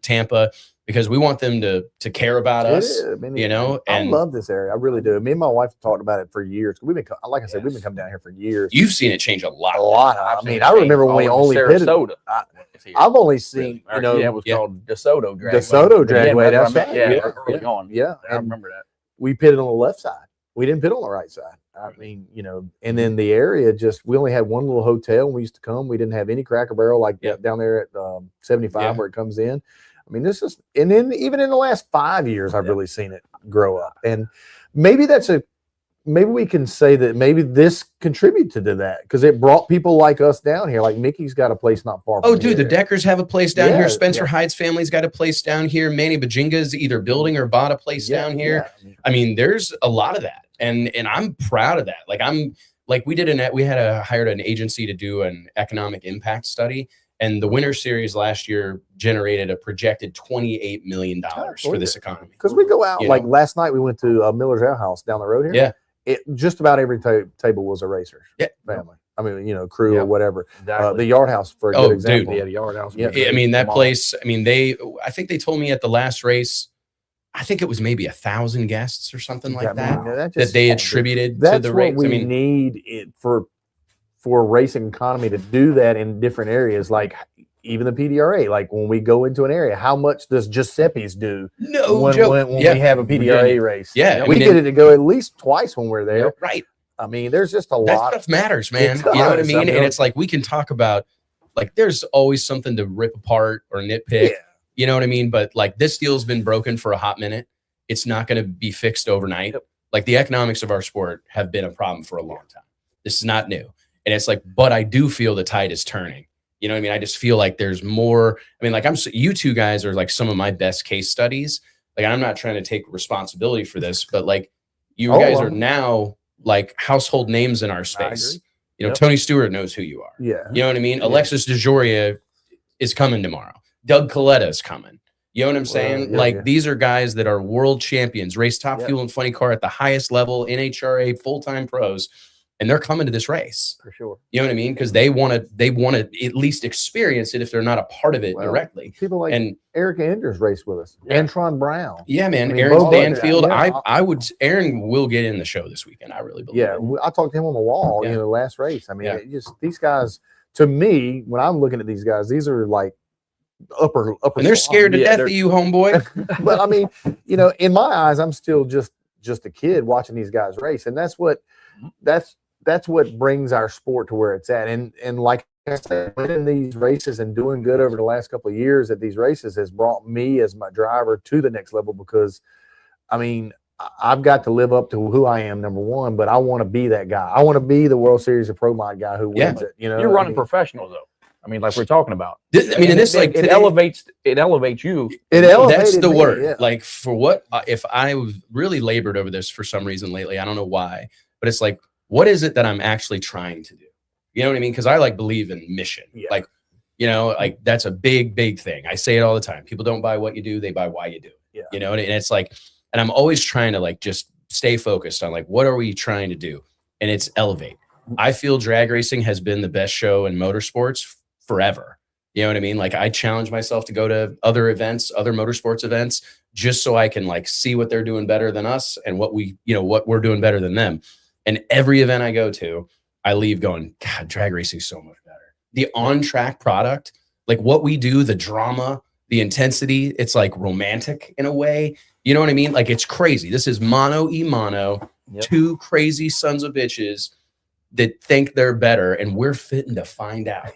Tampa, because we want them to care about us, you know. And I love this area. I really do. Me and my wife talked about it for years. We've been, like I said, we've been coming down here for years. You've seen it change a lot. I mean, I remember when we only pitted. I've only seen, you know, it was called DeSoto Dragway. DeSoto Dragway. That's right. Early on. Yeah, I remember that. We pitted on the left side. We didn't pit on the right side. I mean, you know, and then the area we only had one little hotel when we used to come. We didn't have any Cracker Barrel like down there at 75 where it comes in. I mean, and then even in the last 5 years, I've really seen it grow up. And maybe maybe we can say that maybe this contributed to that because it brought people like us down here. Like Mickey's got a place not far from Oh, dude, here. the Deckers have a place down here. Spencer Hyde's family's got a place down here. Manny Bajinga's either building or bought a place down here. I mean, there's a lot of that. And I'm proud of that. Like we hired an agency to do an economic impact study. And the Winter Series last year generated a projected $28 million for this economy. Because we go out, last night we went to Miller's Ale House down the road here. Yeah. Just about every table was a racer family. I mean, you know, crew or whatever. Exactly. The Yard House, for a good example. Dude, the Yard House. Yeah. I mean, that place, I mean, I think they told me at the last race, I think it was maybe 1,000 guests or something like that they attributed to the race. That's what we need for racing economy to do that in different areas, like even the PDRA. Like when we go into an area, how much does Giuseppe's do? When we have a PDRA race? Yeah, we get it to go at least twice when we're there. Right. I mean, there's just a lot. That stuff matters, man. You know what I mean? And it's like we can talk about, like, there's always something to rip apart or nitpick. Yeah. You know what I mean? But like this deal's been broken for a hot minute. It's not going to be fixed overnight. Yep. Like the economics of our sport have been a problem for a long time. This is not new. And it's like, but I do feel the tide is turning. You know what I mean? I just feel like there's more. I mean, like you two guys are like some of my best case studies. Like I'm not trying to take responsibility for this, but like you guys are now like household names in our space. You know, Tony Stewart knows who you are. Yeah. You know what I mean? Yeah. Alexis DeJoria is coming tomorrow. Doug Coletta is coming. You know what I'm saying? These are guys that are world champions, race top fuel and funny car at the highest level, NHRA, full-time pros, and they're coming to this race. For sure. You know what I mean? Because they want to at least experience it if they're not a part of it directly. People like Eric Anders raced with us. Antron Brown. Yeah, man. I mean, Aaron Banfield. Aaron will get in the show this weekend. I really believe it. I talked to him on the wall, you know, the last race. I mean, these guys, to me, when I'm looking at these guys, these are like upper and they're scared to death of you, homeboy. But I mean, you know, in my eyes, I'm still just a kid watching these guys race, and that's what brings our sport to where it's at. And like I said, winning these races and doing good over the last couple of years at these races has brought me as my driver to the next level, because I mean, I've got to live up to who I am, number one, but I want to be that guy. I want to be the World Series of Pro Mod guy who wins it. You know, you're running professional though. I mean, like we're talking about. I mean, it elevates you. That's the word. Yeah. Like for what if I've really labored over this for some reason lately? I don't know why, but it's like, what is it that I'm actually trying to do? You know what I mean? Because I like believe in mission. Yeah. Like, you know, like that's a big thing. I say it all the time. People don't buy what you do; they buy why you do. Yeah. You know, and it's like, and I'm always trying to like just stay focused on like, what are we trying to do? And it's elevate. I feel drag racing has been the best show in motorsports forever. You know what I mean? Like I challenge myself to go to other events, other motorsports events, just so I can like see what they're doing better than us and what we're doing better than them. And every event I go to, I leave going, God, drag racing is so much better. The on-track product, like what we do, the drama, the intensity, it's like romantic in a way. You know what I mean? Like it's crazy. This is mono e mono, two crazy sons of bitches that think they're better, and we're fitting to find out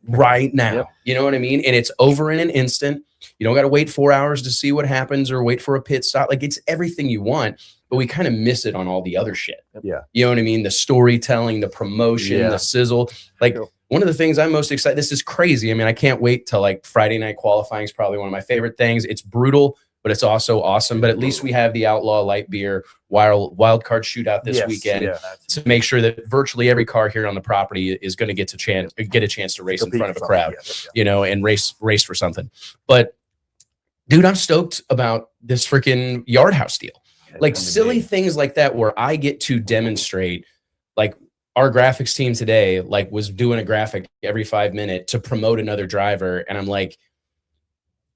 right now. You know what I mean? And it's over in an instant. You don't got to wait 4 hours to see what happens or wait for a pit stop. Like it's everything you want, but we kind of miss it on all the other shit. Yeah. You know what I mean? The storytelling, the promotion, the sizzle. Like one of the things I'm most excited, this is crazy. I mean, I can't wait till like Friday night qualifying is probably one of my favorite things. It's brutal, but it's also awesome. But at least we have the Outlaw Light Beer wild card shootout this weekend to make sure that virtually every car here on the property is going to get a chance to race in front of a crowd, you know, and race for something. But dude, I'm stoked about this freaking Yard House deal. Like silly things like that where I get to demonstrate, like our graphics team today, like was doing a graphic every 5 minutes to promote another driver. And I'm like,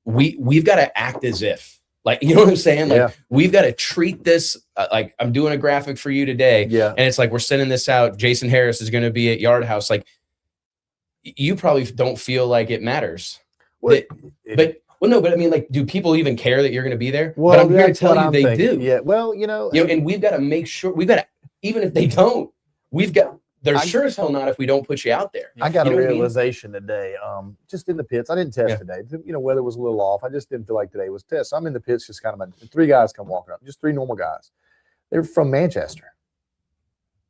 we've got to act as if, like, you know what I'm saying? Like we've got to treat this like I'm doing a graphic for you today. And it's like, we're sending this out. Jason Harris is going to be at Yard House. Like you probably don't feel like it matters. Well, but I mean, like, do people even care that you're going to be there? Well, but I'm here to tell you they do. Yeah. Well, you know, and we've got to make sure even if they don't, they're sure as hell not if we don't put you out there. I got a realization today. Just in the pits, I didn't test today. You know, weather was a little off. I just didn't feel like today was test. So I'm in the pits, just kind of 3 guys come walking up, just 3 normal guys. They're from Manchester.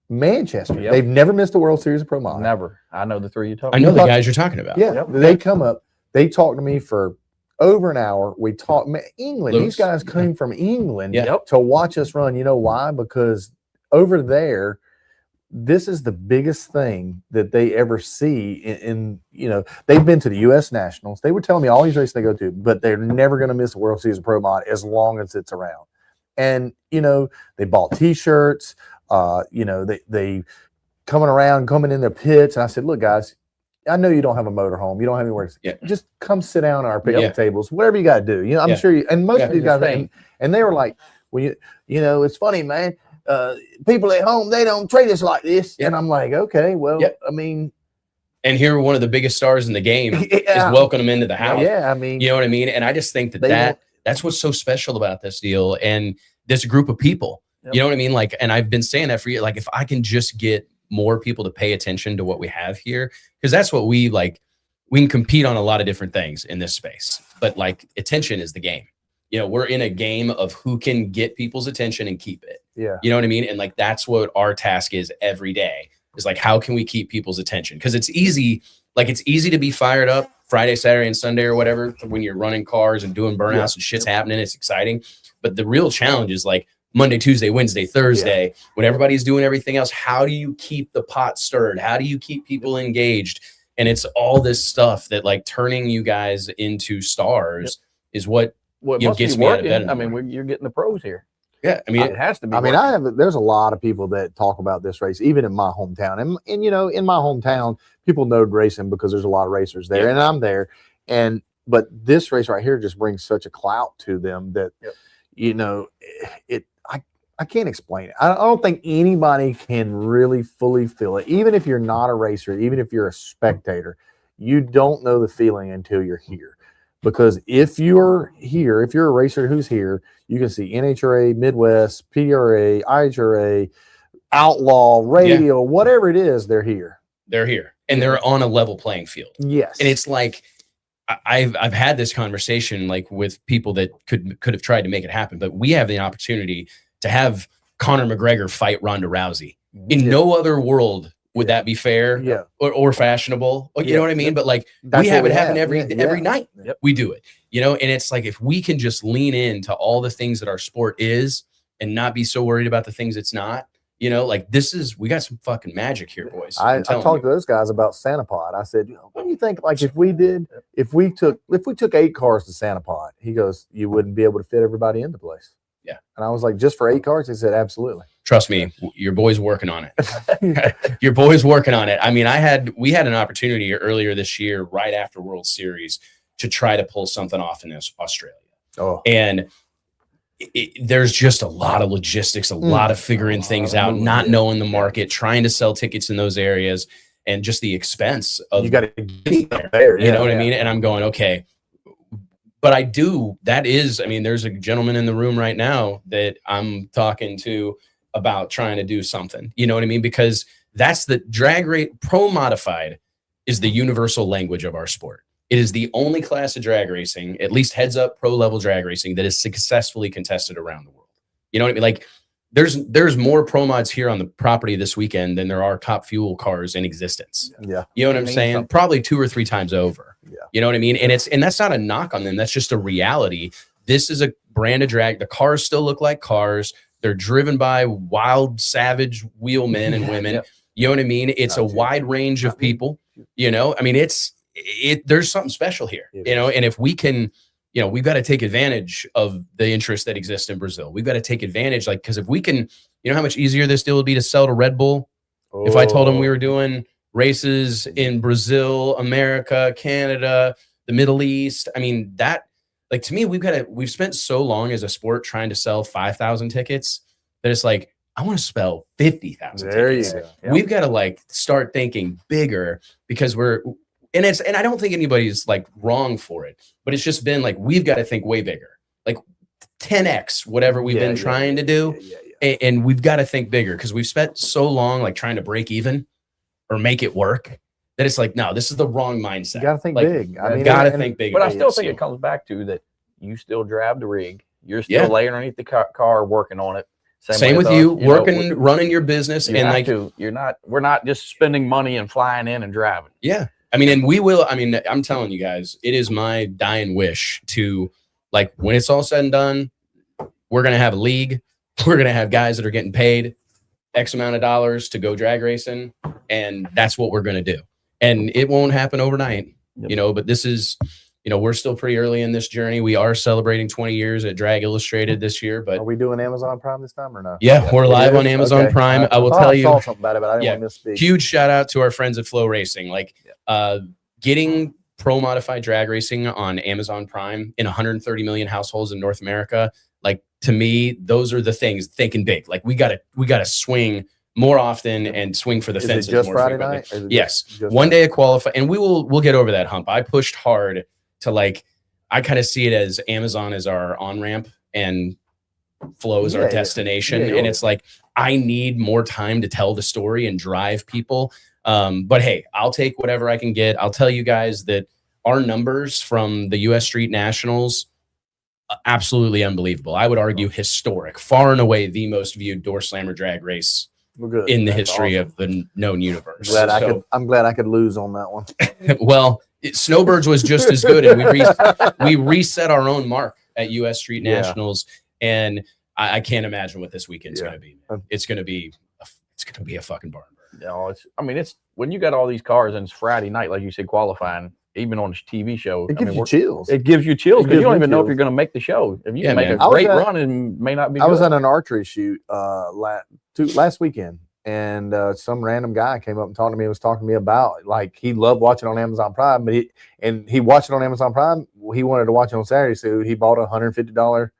They've never missed a World Series of Pro Mod. Never. I know the 3 you're talking. I know the guys you're talking about. Yeah, they come up. They talk to me for over an hour. We talk England. These guys came from England to watch us run. You know why? Because over there, this is the biggest thing that they ever see in you know, they've been to the U.S. Nationals. They were telling me all these races they go to, but they're never going to miss a World Series of Pro Mod as long as it's around. And, you know, they bought T-shirts. You know, they coming in their pits. And I said, look, guys, I know you don't have a motorhome. You don't have anywhere to just come sit down on our picnic tables, whatever you got to do. You know, I'm sure you, and most of these guys, and they were like, well, you know, it's funny, man. People at home, they don't treat us like this. And I'm like, okay, well, I mean. And here, one of the biggest stars in the game is welcoming them into the house. Yeah, I mean. You know what I mean? And I just think that's what's so special about this deal and this group of people. You know what I mean? Like, and I've been saying that for years. Like, if I can just get more people to pay attention to what we have here, because that's what we like. We can compete on a lot of different things in this space, but like attention is the game. You know, we're in a game of who can get people's attention and keep it. Yeah. You know what I mean? And like, that's what our task is every day, is like, how can we keep people's attention? Because it's easy to be fired up Friday, Saturday, and Sunday or whatever when you're running cars and doing burnouts and shit's happening. It's exciting. But the real challenge is like Monday, Tuesday, Wednesday, Thursday, when everybody's doing everything else. How do you keep the pot stirred? How do you keep people engaged? And it's all this stuff that like turning you guys into stars is what gets me out of bed. I mean, you're getting the pros here. Yeah, I mean, it has to be. I mean, there's a lot of people that talk about this race, even in my hometown. And you know, in my hometown, people know racing because there's a lot of racers there, and I'm there. But this race right here just brings such a clout to them that, you know, I can't explain it. I don't think anybody can really fully feel it. Even if you're not a racer, even if you're a spectator, you don't know the feeling until you're here. Because if you're here, if you're a racer who's here, you can see NHRA, Midwest, PRA, IHRA, Outlaw, Radio, whatever it is, they're here. They're here. And they're on a level playing field. Yes. And it's like, I've had this conversation like with people that could have tried to make it happen, but we have the opportunity to have Conor McGregor fight Ronda Rousey. In no other world would that be fair or fashionable. You know what I mean? But like, we have it happen every night. We do it, you know? And it's like, if we can just lean into all the things that our sport is and not be so worried about the things it's not, you know, like we got some fucking magic here, boys. I talked to those guys about Santa Pod. I said, what do you think? Like if we took 8 cars to Santa Pod, he goes, you wouldn't be able to fit everybody into place. Yeah. And I was like, just for 8 cars? He said, absolutely. Trust me, your boy's working on it. Your boy's working on it. I mean, we had an opportunity earlier this year, right after World Series, to try to pull something off in Australia. Oh, And there's just a lot of logistics, a lot of figuring things out, not knowing the market, trying to sell tickets in those areas, and just the expense of you got to get there. you know what I mean? And I'm going, okay. But I mean, there's a gentleman in the room right now that I'm talking to about trying to do something, you know what I mean? Because that's the drag rate. Pro modified is the universal language of our sport. It is the only class of drag racing, at least heads up pro level drag racing, that is successfully contested around the world. You know what I mean? Like there's more pro mods here on the property this weekend than there are Top Fuel cars in existence. Yeah. You know what I'm saying? Probably 2 or 3 times over. Yeah. You know what I mean? And that's not a knock on them. That's just a reality. This is a brand of drag. The cars still look like cars. They're driven by wild, savage wheelmen and women. You know what I mean? It's a wide range of people. You know, I mean, there's something special here. You know, and if we can, you know, we've got to take advantage of the interest that exists in Brazil. We've got to take advantage, like, because if we can, you know, how much easier this deal would be to sell to Red Bull if I told them we were doing races in Brazil, America, Canada, the Middle East. I mean, that. Like, to me, we've spent so long as a sport trying to sell 5,000 tickets that it's like, I want to spell 50,000 tickets. There you go. We've got to like start thinking bigger because and I don't think anybody's like wrong for it, but it's just been like, we've got to think way bigger, like 10x, whatever we've been trying to do. And we've got to think bigger because we've spent so long like trying to break even or make it work. That it's like, no, this is the wrong mindset. You got to think like, big. I mean, got to think big. But I still think it comes back to that you still drive the rig. You're still laying underneath the car working on it. Same with you, working, running your business. And like, we're not just spending money and flying in and driving. Yeah. I mean, and we will, I mean, I'm telling you guys, it is my dying wish to, like, when it's all said and done, we're going to have a league. We're going to have guys that are getting paid X amount of dollars to go drag racing. And that's what we're going to do. And it won't happen overnight, you know, but this is, you know, we're still pretty early in this journey. We are celebrating 20 years at Drag Illustrated this year, but are we doing Amazon Prime this time or not? Yeah, we're live on Amazon Prime. I will tell you, I saw something about it, but I didn't want to misspeak. Huge shout out to our friends at Flow Racing. Like, getting pro modified drag racing on Amazon Prime in 130 million households in North America. Like, to me, those are the things, thinking big. Like, we gotta swing more often and swing for the fences. Just more Friday frequently. night? Yes. One day of qualify, and we'll get over that hump. I pushed hard to, like, I kind of see it as Amazon as our on-ramp and Flow is our destination. And it's like, I need more time to tell the story and drive people. But hey, I'll take whatever I can get. I'll tell you guys that our numbers from the US Street Nationals, absolutely unbelievable. I would argue historic, far and away the most viewed door slammer drag race in the history of the known universe. I'm glad I could lose on that one. Well, Snowbirds was just as good, and we reset our own mark at US Street Nationals, and I can't imagine what this weekend's going to be. It's going to be a fucking barn burner. No, it's when you got all these cars and it's Friday night, like you said, qualifying. Even on a TV show, it gives you chills. It gives you chills because you don't even know if you're going to make the show. If you can make a great run and may not be. I was at an archery shoot last weekend, and some random guy came up and talked to me. And was talking to me about, like, he loved watching on Amazon Prime, but he watched it on Amazon Prime. He wanted to watch it on Saturday, so he bought a $150.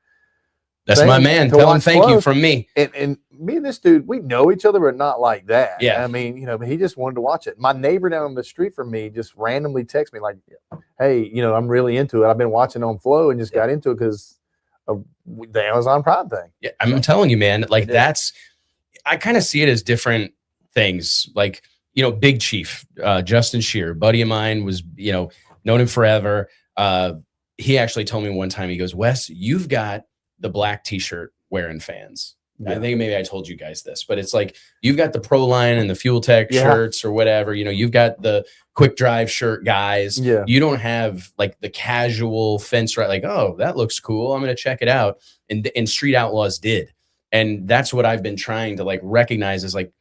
That's my man. Tell him thank you from me. And me and this dude, we know each other, but not like that. Yeah. I mean, you know, but he just wanted to watch it. My neighbor down the street from me just randomly texted me like, hey, you know, I'm really into it. I've been watching on Flow and just got into it because of the Amazon Prime thing. Yeah, I'm telling you, man, like, I kind of see it as different things. Like, you know, Big Chief, Justin Shear, buddy of mine, was, you know, known him forever. He actually told me one time, he goes, Wes, you've got the black t-shirt wearing fans. I think maybe I told you guys this, but it's like, you've got the Pro Line and the Fuel Tech shirts or whatever, you know, you've got the Quick Drive shirt guys. You don't have like the casual fence, right? Like, oh, that looks cool, I'm going to check it out. And Street Outlaws did. And that's what I've been trying to, like, recognize is, like,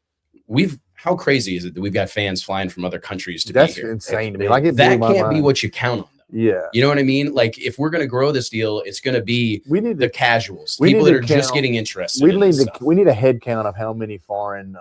how crazy is it that we've got fans flying from other countries to be here? That's insane to me. Like, that can't be what you count on, though. though. Yeah. You know what I mean? Like if we're going to grow this deal, it's going to be We need the to casuals, we people need that to are just count- getting interested. we in need this to stuff. we need a head count of how many foreign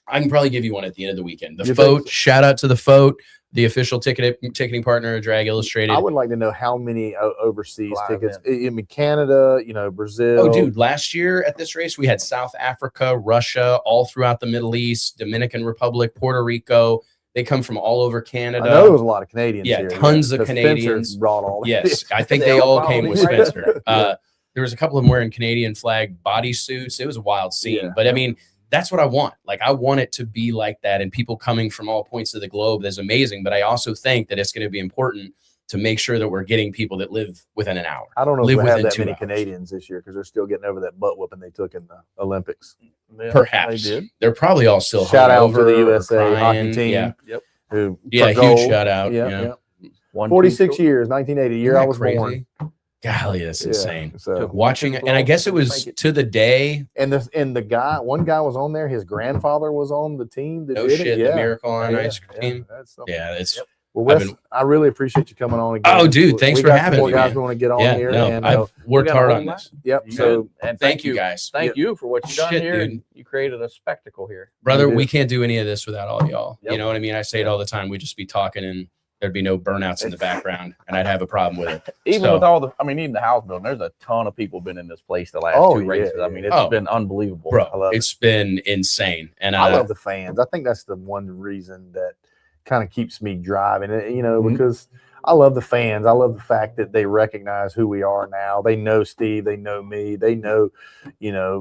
I can probably give you one at the end of the weekend. The You FOAT, think so? shout out to the FOAT, the official ticketing partner of Drag Illustrated. I would like to know how many overseas Flies tickets. I mean, Canada, Brazil. Oh, dude, last year at this race, we had South Africa, Russia, all throughout the Middle East, Dominican Republic, Puerto Rico. They come from all over I Canada. know there was a lot of Canadians. Yeah, here, tons of 'cause Canadians. Spencer brought all. Yes, I think They they all all came followed with me. Spencer. There was a couple of them wearing Canadian flag bodysuits. It was a wild scene. Yeah. But I mean, that's what I want. Like, I want it to be like that. And people coming from all points of the globe is amazing. But I also think that it's going to be important to make sure that we're getting people that live within an hour. I don't know Live if we have within that 2 many hours. Canadians this year because they're still getting over that butt whooping they took in the Olympics. Yeah, Perhaps. they did. They're probably all still Shout out to hungover the or USA hockey crying. team. Yeah, Who yeah, for huge gold. shout out. Yeah, Yeah. yeah. 46 46 years, 1980, year Isn't I that was born. Golly, that's Yeah, insane. So Watching it, and I guess it was to the day. and one guy was on there. His grandfather was on the team that No did shit, it. Yeah. the Miracle on Yeah, Ice yeah, Cream. that's something. Yeah, it's Well, I've Wes, been- I really appreciate you coming on again. Oh, dude, thanks We for got some having more me, guys man. we want to get on yeah. here. No, and I've worked got a hard whole on lot. this. yep. You So good? And Thank you guys, Thank you for what you've done Shit, here. dude. And you created a spectacle here. brother. did. We can't do any of this without all y'all. Yep. You know what I mean? I say it all the time. We'd just be talking and there'd be no burnouts in the background, and I'd have a problem with it. Even So- with all the, even the house building, there's a ton of people been in this place the last Oh, two yeah, races. I yeah. mean, it's Oh. been unbelievable. Bro, I love it's been insane. And I love the fans. I think that's the one reason that kind of keeps me driving. Mhm. Because I love the fans. I love the fact that they recognize who we are now. They know Steve. They know me. They know,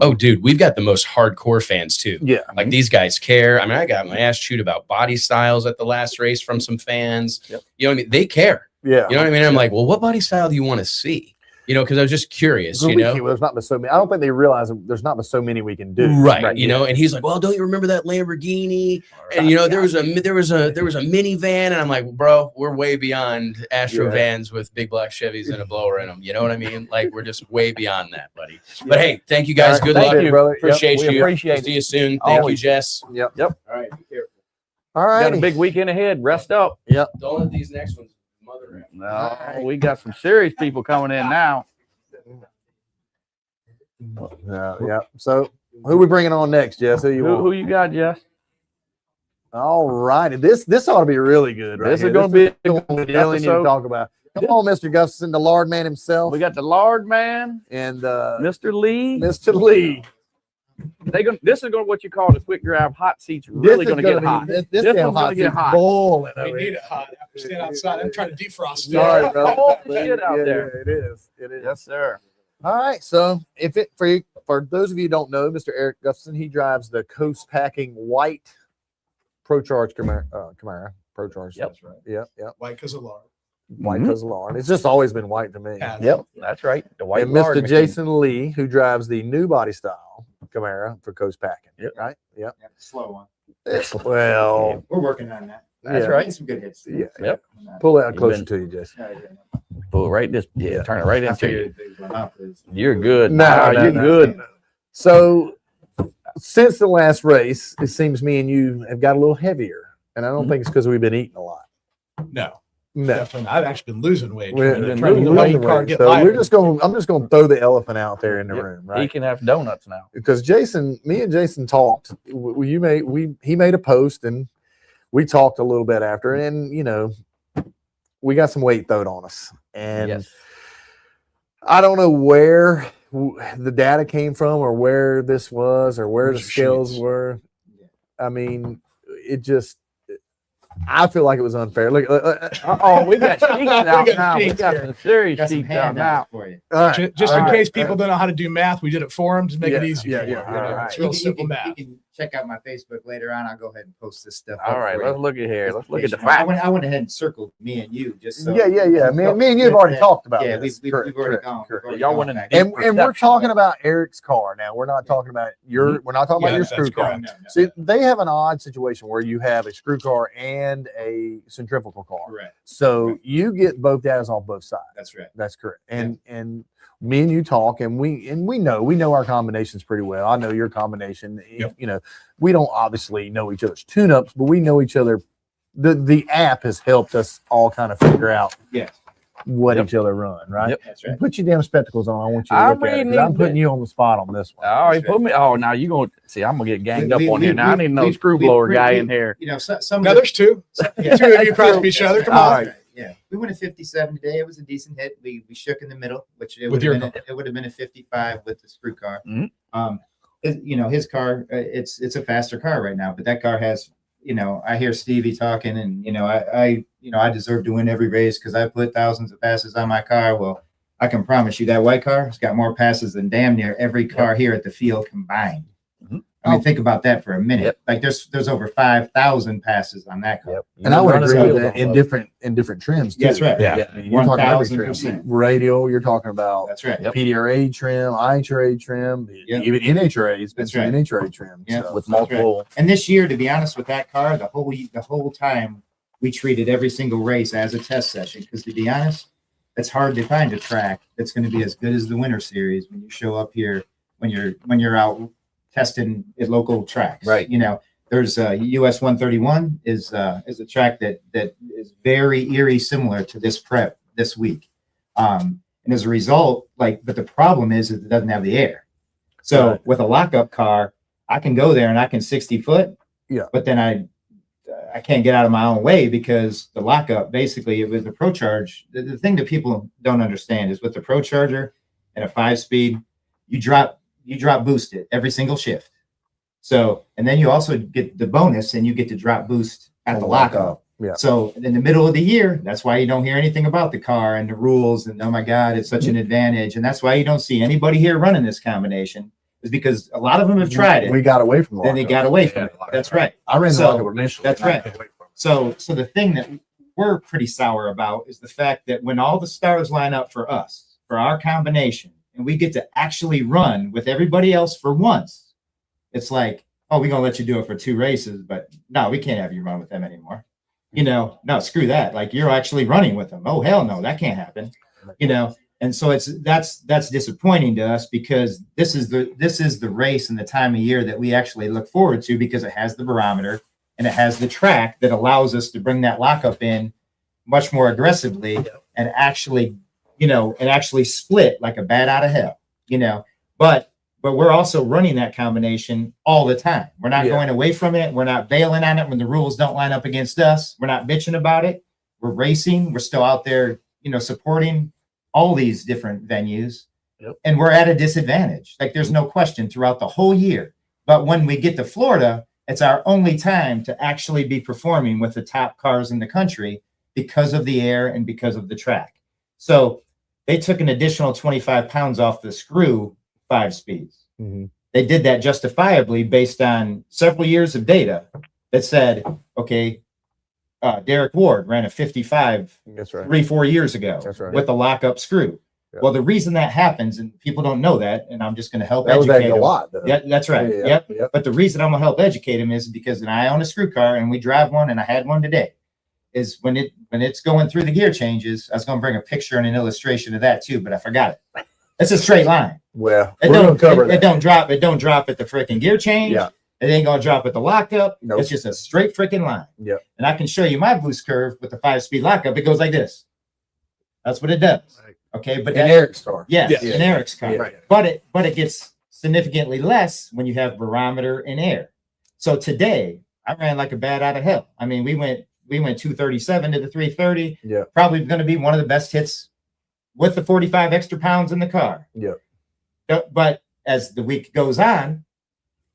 oh, dude, we've got the most hardcore fans too. yeah. Like these guys care. I mean, I got my ass chewed about body styles at the last race from some fans. Yep. You know what I mean? They care. Yeah. You know what I mean? I'm like, well, what body style do you want to see? Because I was just curious, So you we know? can- there's not been so many. I don't think they realize there's not been so many we can do. Right. And he's like, well, don't you remember that Lamborghini? And there was a minivan, and I'm like, bro, we're way beyond Astro Yeah. vans with big black Chevys and a blower in them. You know what I mean? Like, we're just way beyond that, buddy. But hey, thank you guys. All right, Good thank luck. you, brother. Yep. Appreciate we you. appreciate See it. you soon. Thank Always. you, Jess. Yep. All right, be careful. All right. Got a big weekend ahead. Rest up. Don't let these next ones mother No, we got some serious people coming in now. Yeah. So who we bringing on next, Jess? Who you Who want? you got, Jess? All right. This ought to be really good. Right This here. is going to be a what we good really need to episode. talk about. Come on, Mr. Gustafson, the Lord man himself, We got the Lord man, and Mr. Lee. Mr. Lee. This is going to what you call the quick drive hot seats. Really going to get hot. This This damn one's gonna hot get seat's hot. boiling We over need here. it hot. I have to stand outside. I'm trying to defrost. Sorry, brother. Cold shit out Yeah, there. it is. It is. Yes, sir. All right. So for those of you who don't know, Mr. Eric Gustafson, he drives the Coast Packing white Pro Charge Camaro. Pro Charge. Yep. That's right. Yep. White because of Laura. White Mhm. Cozalard. It's just always been white to me. Yeah. Yep, that's right. The white And Lord Mr. machine. Jason Lee, who drives the new body style Camaro for Coast Packing. Yep. Right? Yep. Yeah, slow one. Well, We're working on that. That's yeah. right. Getting some good hits. yeah. Yep. Pull that You've closer been- to you, Jason. Yeah, yeah. Pull it right this. Yeah, turn it right I into you. figured they went up is- You're good. No, you're no. good. So since the last race, it seems me and you have got a little heavier. And I don't think it's because we've been eating a lot. No, No. definitely. I've actually been losing weight. We're, trying to- been trying to losing help the weight. car get So lighter. I'm just gonna throw the elephant out there in the Yep. room, He right? can have donuts now. Because me and Jason talked. He made a post and we talked a little bit after, and we got some weight thrown on us, and Yes. I don't know where the data came from, or where this was, or where Where's the your scales sheets? were. I mean, I feel like it was unfair. Look, Oh, we got sheets out got now. We sheets got here. some serious Got some sheets out now. handouts for you. all right, Just all in right, case people don't know how to do math, we did it for them to make it Yeah, easy yeah, for yeah, them. all You know, right. It's real simple You math. can check out my Facebook later on. I'll go ahead and post this stuff. All up right, for let's you. look at here. Let's look at the I facts. went ahead and circled me and you just so. Yeah. Me and you have already talked about Yeah, this. we've Correct, already correct, gone. correct. we've already Y'all gone went in back. deep. And we're Perception. talking about Eric's car now. We're not talking about we're not talking Yeah, about your that's screw car. correct. No, no, See, they have an odd situation where you have a screw car and a centrifugal car. Correct. So you get both data off both sides. That's right. That's correct. And me and you talk, and we know our combinations pretty well. I know your combination. Yep. We don't obviously know each other's tune-ups, but we know each other. The app has helped us all kind of figure out Yes. what Yep. each other run, right? Yep. That's right. Put your damn spectacles on. I want you to I'm look at it, reading 'cause I'm these putting you on the spot on this one. Oh, he put me. Oh, now you gonna see? I'm gonna get ganged up on here. Now I need another screw blower guy in here. You know, some Now of the, there's two. Two of you cross each other. Come All on. right. yeah, we went a 57 today. It was a decent hit. We shook in the middle, which it With would have your been it would have been a 55 with the screw car. Mhm. His car, it's a faster car right now, but that car has, I hear Stevie talking, and I deserve to win every race because I put thousands of passes on my car. Well, I can promise you that white car has got more passes than damn near every car here at the field combined. Mhm. I mean, think about that for a minute. Yep. Like there's over 5,000 passes on that car. Yep. And I would Run his agree with wheels that off in of. different trims too. That's right. Yeah. I mean, you're talking every trim. 1000%. Radio, you're talking about That's right. Yep. PDRA trim, IHRA trim, Yep. even NHRA. It's been That's some right. NHRA trim. Yeah. So. With multiple. And this year, to be honest with that car, the whole time we treated every single race as a test session. Because to be honest, it's hard to find a track that's going to be as good as the Winter Series when you show up here when you're out testing at local tracks. Right. There's US 131 is a track that is very eerie similar to this prep this week. And as a result, but the problem is that it doesn't have the air. So Right. with a lockup car, I can go there and I can 60 foot. Yeah. But then I can't get out of my own way because the lockup basically with the Pro Charge, the thing that people don't understand is with the Pro Charger and a 5-speed, you drop boost it every single shift. So, and then you also get the bonus and you get to drop boost at the lockup. Yeah. So in the middle of the year, that's why you don't hear anything about the car and the rules and, oh my God, it's such an advantage. And that's why you don't see anybody here running this combination, is because a lot of them have tried it. We got away from the Then they lockup. got away from it. That's right. I ran the So, lockup initially. that's and I right. got away from it. So the thing that we're pretty sour about is the fact that when all the stars line up for us, for our combination, and we get to actually run with everybody else for once, it's like, oh, we're going to let you do it for 2 races, but no, we can't have you run with them anymore. No, screw that. Like, you're actually running with them. Oh, hell no, that can't happen. And so that's disappointing to us because this is the race and the time of year that we actually look forward to because it has the barometer and it has the track that allows us to bring that lockup in much more aggressively and actually split like a bat out of hell, but we're also running that combination all the time. We're not going away from it. We're not bailing on it when the rules don't line up against us. We're not bitching about it. We're racing. We're still out there, supporting all these different venues. Yep. And we're at a disadvantage. Like, there's no question throughout the whole year. But when we get to Florida, it's our only time to actually be performing with the top cars in the country because of the air and because of the track. So they took an additional 25 pounds off the screw 5 speeds. Mhm. They did that justifiably based on several years of data that said, okay, Derek Ward ran a 55 That's right. 3-4 years ago That's right. with a lockup screw. Yeah. Well, the reason that happens, and people don't know that, and I'm just going to help That was educate a them. lot, though. Yeah, that's right. Yeah, Yep. But the reason I'm going to help educate him is because I own a screw car and we drive one, and I had one today. Is when it's going through the gear changes, I was going to bring a picture and an illustration of that too, but I forgot it. It's a straight line. Well, It we're don't gonna cover it that. don't drop. It don't drop at the freaking gear change. Yeah. It ain't gonna drop at the lockup. Nope. It's just a straight freaking line. Yep. And I can show you my boost curve with the 5-speed lockup. It goes like this. That's what it does. Right. Okay, but And that, Eric's car. yes, Yeah. an Eric's car. Yeah. Right. But it gets significantly less when you have barometer and air. So today I ran like a bat out of hell. I mean, we went 237 to the 330. Yeah. Probably going to be one of the best hits with the 45 extra pounds in the car. Yeah. But as the week goes on,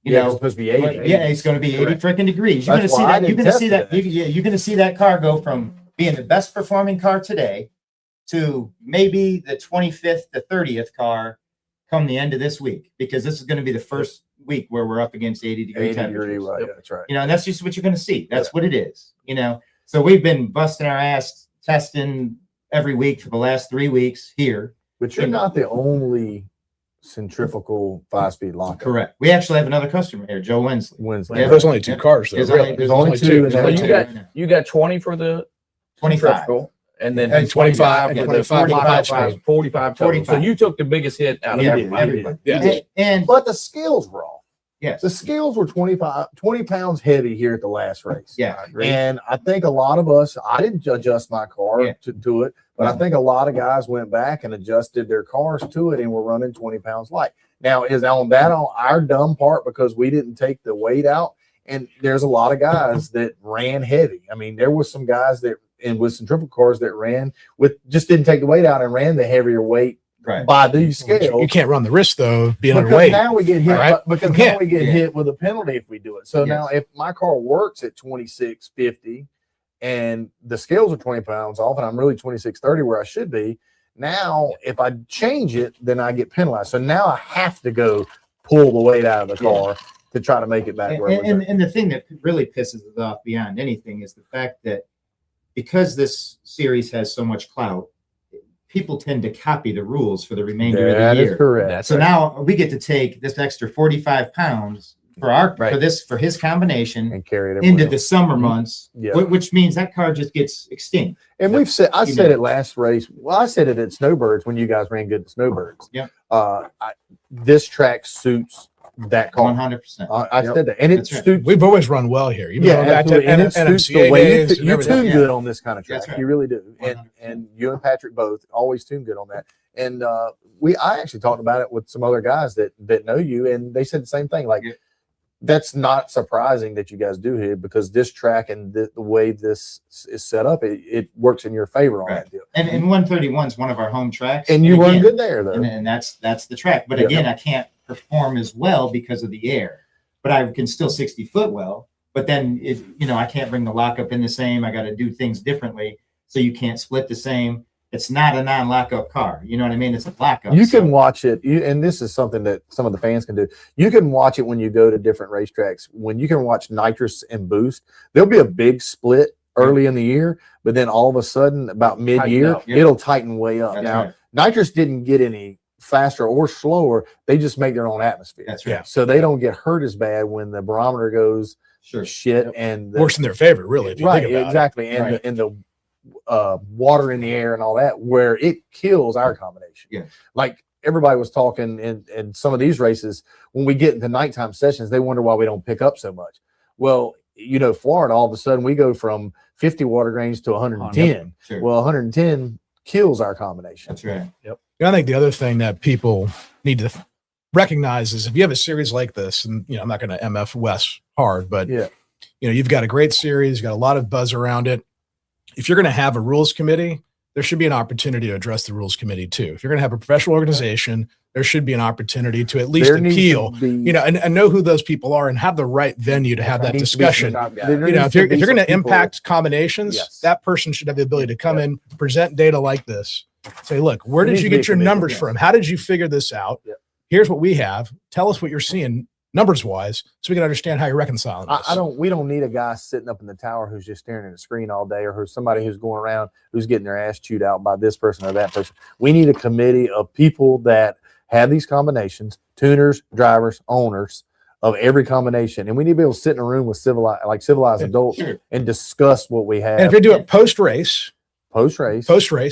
you It's know, supposed to be 80. yeah, it's going to be 80 Correct. freaking degrees. You're going That's to see why I that. You're didn't going to see test that. it. You're going to see that car go from being the best performing car today to maybe the 25th to 30th car come the end of this week, because this is going to be the first week where we're up against 80-degree 80 temperatures. degree, right? That's right. You know, and that's just what you're going to see. That's what it is. You know, so we've been busting our ass testing every week for the last 3 weeks here. But you're not the only centrifugal 5-speed lockup. Correct. We actually have another customer here, Joe Wensley. Wednesday. Yeah. There's only 2 cars, though. There's really. only- There's only two, and So then you got you got 20 for the 25. centrifugal, and then And 25 and the 45 45. 45 total. So 45. you took the biggest hit out of Yeah, everybody. everybody. Yeah. And But the skills were off. Yes. The scales were 20 pounds heavy here at the last race. Yeah. And I think a lot of us, I didn't adjust my car to it, but I think a lot of guys went back and adjusted their cars to it and were running 20 pounds light. Now, is on our dumb part because we didn't take the weight out? And there's a lot of guys that ran heavy. I mean, there was some guys that with centrifugal cars that ran with just didn't take the weight out and ran the heavier weight by these scales. You can't run the risk though of being because underweight. now we get hit right? because now we get hit with a penalty if we do it. So now if my car works at 2650 and the scales are 20 pounds off and I'm really 2630 where I should be, now if I change it, then I get penalized. So now I have to go pull the weight out of the car to try to make it back. And the thing that really pisses us off beyond anything is the fact that because this series has so much clout, people tend to copy the rules for the remainder of the year. That is correct. So now we get to take this extra 45 pounds for his combination and carry it into the summer months, Yeah. which means that car just gets extinct. And we've said, I said it last race. Well, I said it at Snowbirds when you guys ran good at Snowbirds. Yeah. This track suits that car. 100%. I said that, and it suits. We've always run well here. Even Yeah, going back to absolutely. And it suits the NMCA way days and you everything. tune good on this kind of track. That's right. You really do. 100%. And you and Patrick both always tune good on that. And I actually talked about it with some other guys that know you, and they said the same thing. Like, that's not surprising that you guys do here because this track and the way this is set up, it works in your favor on that deal. And 131 is one of our home tracks. And you run good there, though. And that's the track. But again, I can't perform as well because of the air. But I can still 60 foot well. But then, I can't bring the lockup in the same. I got to do things differently. So you can't split the same. It's not a non-lockup car. You know what I mean? It's a lockup. You can watch it, and this is something that some of the fans can do. You can watch it when you go to different racetracks. When you can watch nitrous and boost, there'll be a big split early in the year, but then all of a sudden, about mid-year, it'll tighten way up. That's now, right. nitrous didn't get any faster or slower. They just make their own atmosphere. That's right. So they don't get hurt as bad when the barometer goes shit Yep. and Works in their favor, really. If you think about exactly. it. And the water in the air and all that, where it kills our combination. Yeah. Like everybody was talking in some of these races, when we get into nighttime sessions, they wonder why we don't pick up so much. Well, Florida, all of a sudden we go from 50 water grains to 110. Sure. Well, 110 kills our combination. That's right. I think the other thing that people need to recognize is if you have a series like this, and I'm not going to MF Wes hard, but you've got a great series, you've got a lot of buzz around it. If you're going to have a rules committee, there should be an opportunity to address the rules committee too. If you're going to have a professional organization, there should be an opportunity to at least appeal, and know who those people are and have the right venue to have that discussion. If you're going to impact combinations, that person should have the ability to come in, present data like this, say, look, where did you get your numbers from? How did you figure this out? Here's what we have. Tell us what you're seeing numbers wise, so we can understand how you're reconciling this. We don't need a guy sitting up in the tower who's just staring at a screen all day, or who's somebody who's going around who's getting their ass chewed out by this person or that person. We need a committee of people that have these combinations, tuners, drivers, owners of every combination. And we need to be able to sit in a room with civilized adults and discuss what we have. And if you do it post-race,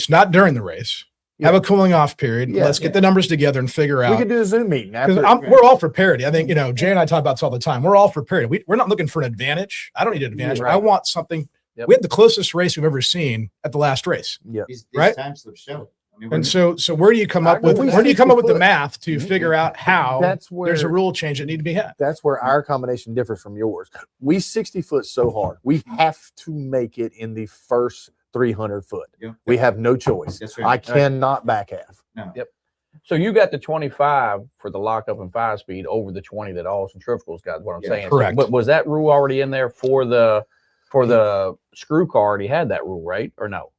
not during the race, have a cooling off period. Let's get the numbers together and figure out. We could do a Zoom meeting. We're all for parity. I think, Jay and I talk about this all the time. We're all for parity. We're not looking for an advantage. I don't need an advantage. I want something. We had the closest race we've ever seen at the last race. These right? time slips show. And so where do you come up with the math to figure out how there's a rule change that need to be had? That's where our combination differs from yours. We 60 foot so hard. We have to make it in the first 300 foot. We have no choice. That's right. I cannot back half. No. So you got the 25 for the lockup and 5-speed over the 20 that all centrifugals got. What I'm saying, correct. But was that rule already in there for the screw car? Already had that rule, right? Or no?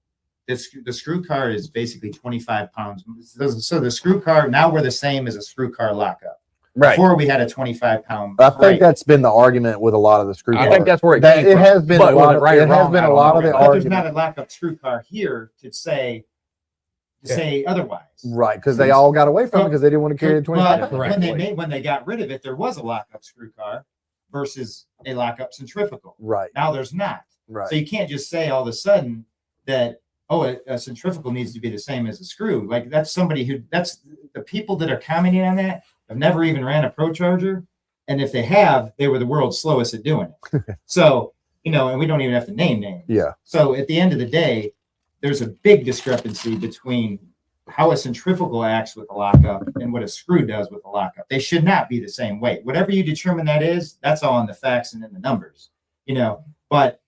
The screw car is basically 25 pounds. So the screw car, now we're the same as a screw car lockup. Right. Before we had a 25 pound. I think that's been the argument with a lot of the screw cars. I think that's where it came from. It has been But a lot of right or wrong, of the But there's not argument. a lockup screw car here to say otherwise. Right, because they all got away from it because they didn't want to carry the 25. Well, when they got rid of it, there was a lockup screw car versus a lockup centrifugal. Right. Now there's not. Right. So you can't just say all of a sudden that, a centrifugal needs to be the same as a screw. Like that's the people that are commenting on that have never even ran a Pro Charger And if they have, they were the world's slowest at doing it. So, and we don't even have to name names. Yeah. So at the end of the day, there's a big discrepancy between how a centrifugal acts with a lockup and what a screw does with a lockup. They should not be the same weight. Whatever you determine that is, that's all in the facts and in the numbers, but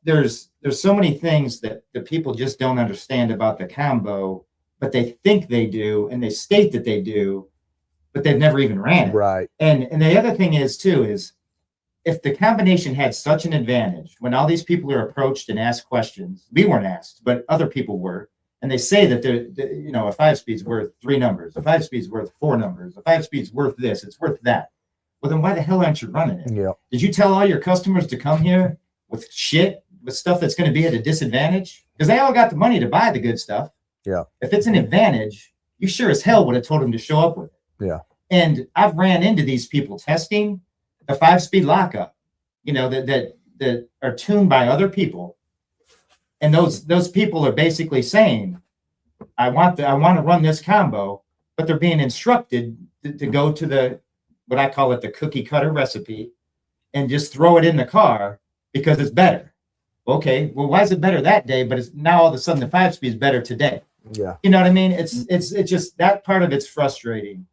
there's so many things that the people just don't understand about the combo, but they think they do, and they state that they do, but they've never even ran it. Right. And the other thing is if the combination had such an advantage, when all these people are approached and asked questions, we weren't asked, but other people were, and they say that a 5-speed's worth 3 numbers, a 5-speed's worth 4 numbers, a 5-speed's worth this, it's worth that. Well, then why the hell aren't you running it? Yeah. Did you tell all your customers to come here with stuff that's going to be at a disadvantage? Because they all got the money to buy the good stuff. Yeah. If it's an advantage, you sure as hell would have told them to show up with it. Yeah. And I've ran into these people testing a 5-speed lockup, that are tuned by other people. And those people are basically saying, I want to run this combo, but they're being instructed to go to what I call it the cookie cutter recipe and just throw it in the car because it's better. Okay, well, why is it better that day? But it's now all of a sudden the 5-speed is better today. Yeah. You know what I mean? It's just that part of it's frustrating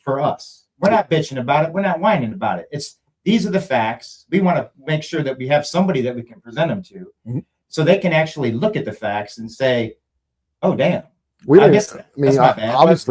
for us. We're not bitching about it. We're not whining about it. These are the facts. We want to make sure that we have somebody that we can present them to, so they can actually look at the facts and say, "Oh, damn." Obviously,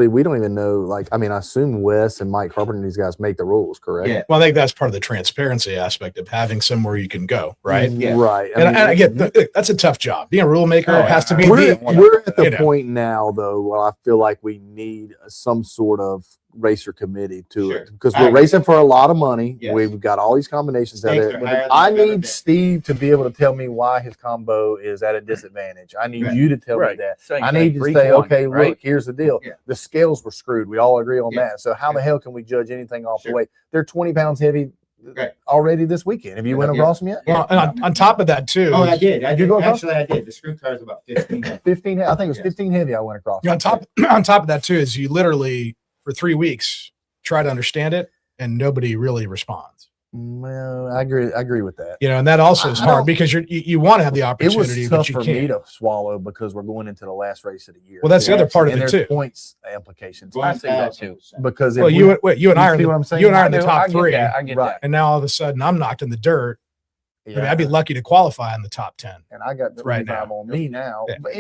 we don't even know. I assume Wes and Mike Carpenter and these guys make the rules, correct? Yeah. Well, I think that's part of the transparency aspect of having somewhere you can go, right? Yeah. Right. And I get that's a tough job. Being a rule maker has to be. We're at the point now, though, where I feel like we need some sort of racer committee to it, because we're racing for a lot of money. Yes. We've got all these combinations out Stakes there. are higher than I they've ever need been. Steve to be able to tell me why his combo is at a disadvantage. I need you to tell me that. I need to say, okay, look, here's the deal. Yeah. The scales were screwed. We all agree on Yeah. that. So how the hell can we judge anything off the Sure. weight? They're 20 pounds heavy Right. already this weekend. Have you went Yeah. across them yet? Well, and on top of that too. Oh, I did. Did you go across? Actually, I did. The screw car is about 15. 15. I think it was Yes. 15 heavy. I went across. On top of that too is you literally for 3 weeks try to understand it and nobody really responds. Well, I agree with that. And that also is I hard don't- because you want to have the It opportunity, was but tough you for me can't. to swallow because we're going into the last race of the year. Well, that's the other part of and it there's too. points implications. I see that too. Because if Well, you and I you are see in what I'm the, saying? you and I are in the I top get 3, that. I get Right. that. and now all of a sudden I'm knocked in the dirt. I mean, yeah, I'd be lucky to qualify in the top 10. and I got 25 right now. on me now. Yeah. But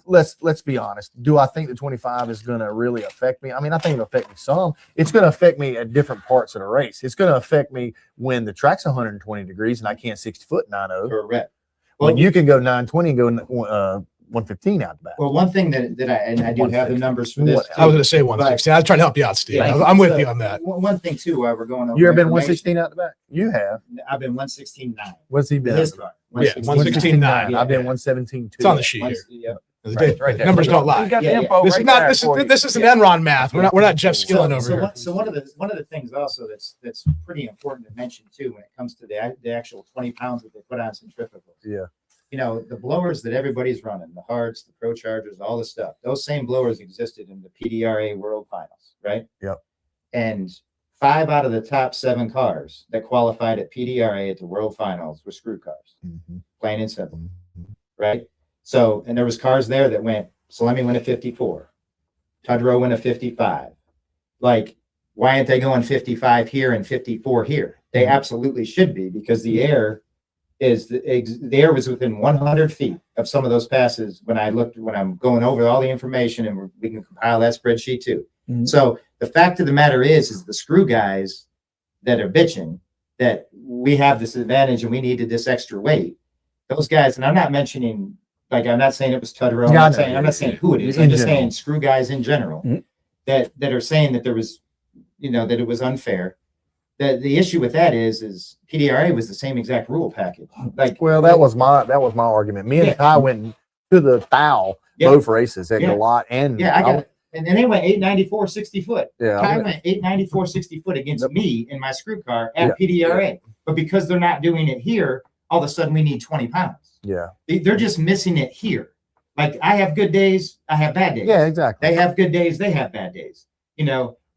let's be honest. Do I think the 25 is going to really affect me? I mean, I think it'll affect me some. It's going to affect me at different parts of the race. It's going to affect me when the track's 120 degrees and I can't 60 foot 90. For a rep. When you can go 920 and go 115 out the back. Well, one thing that I do have the numbers for this. I was going to say 116. I was trying to help you out, Steve. Yeah. I'm with So, you on that. One thing too, while we're going over. You ever been information, 116 out the back? You have. I've been 116.9. What's he been? His car. Yeah, 116.9. I've been 117 too. It's on the sheet here. Yeah. Right there. Numbers don't lie. You got Yeah, the yeah. info This right is not there this for is you. this is an Enron math. We're not Jeff Skillen over here. So one of the things also that's pretty important to mention too when it comes to the actual 20 pounds that they put on centrifugals. Yeah. The blowers that everybody's running, the Harts, the Pro Chargers, all the stuff, those same blowers existed in the PDRA World Finals, right? Yep. And 5 out of the top 7 cars that qualified at PDRA at the World Finals were screw cars, plain and simple, right? So, and there was cars there that went, Salemi went a 54, Tudrow went a 55. Like, why aren't they going 55 here and 54 here? They absolutely should be, because the air was within 100 feet of some of those passes when I'm going over all the information, and we can compile that spreadsheet too. So the fact of the matter is the screw guys that are bitching that we have this advantage and we needed this extra weight. Those guys, and I'm not mentioning, I'm not saying it was Tudrow. I'm not saying who it is. I'm just saying screw guys in general that are saying that there was, that it was unfair. The issue with that is PDRA was the same exact rule package. Well, that was my argument. Me and Ty went to the foul both races at Galot and I got it. And then they went 894 60 foot. Yeah, Ty went 894 60 foot against me in my screw car at PDRA. But because they're not doing it here, all of a sudden we need 20 pounds. Yeah. They're just missing it here. Like, I have good days, I have bad days. Yeah, exactly. They have good days, they have bad days.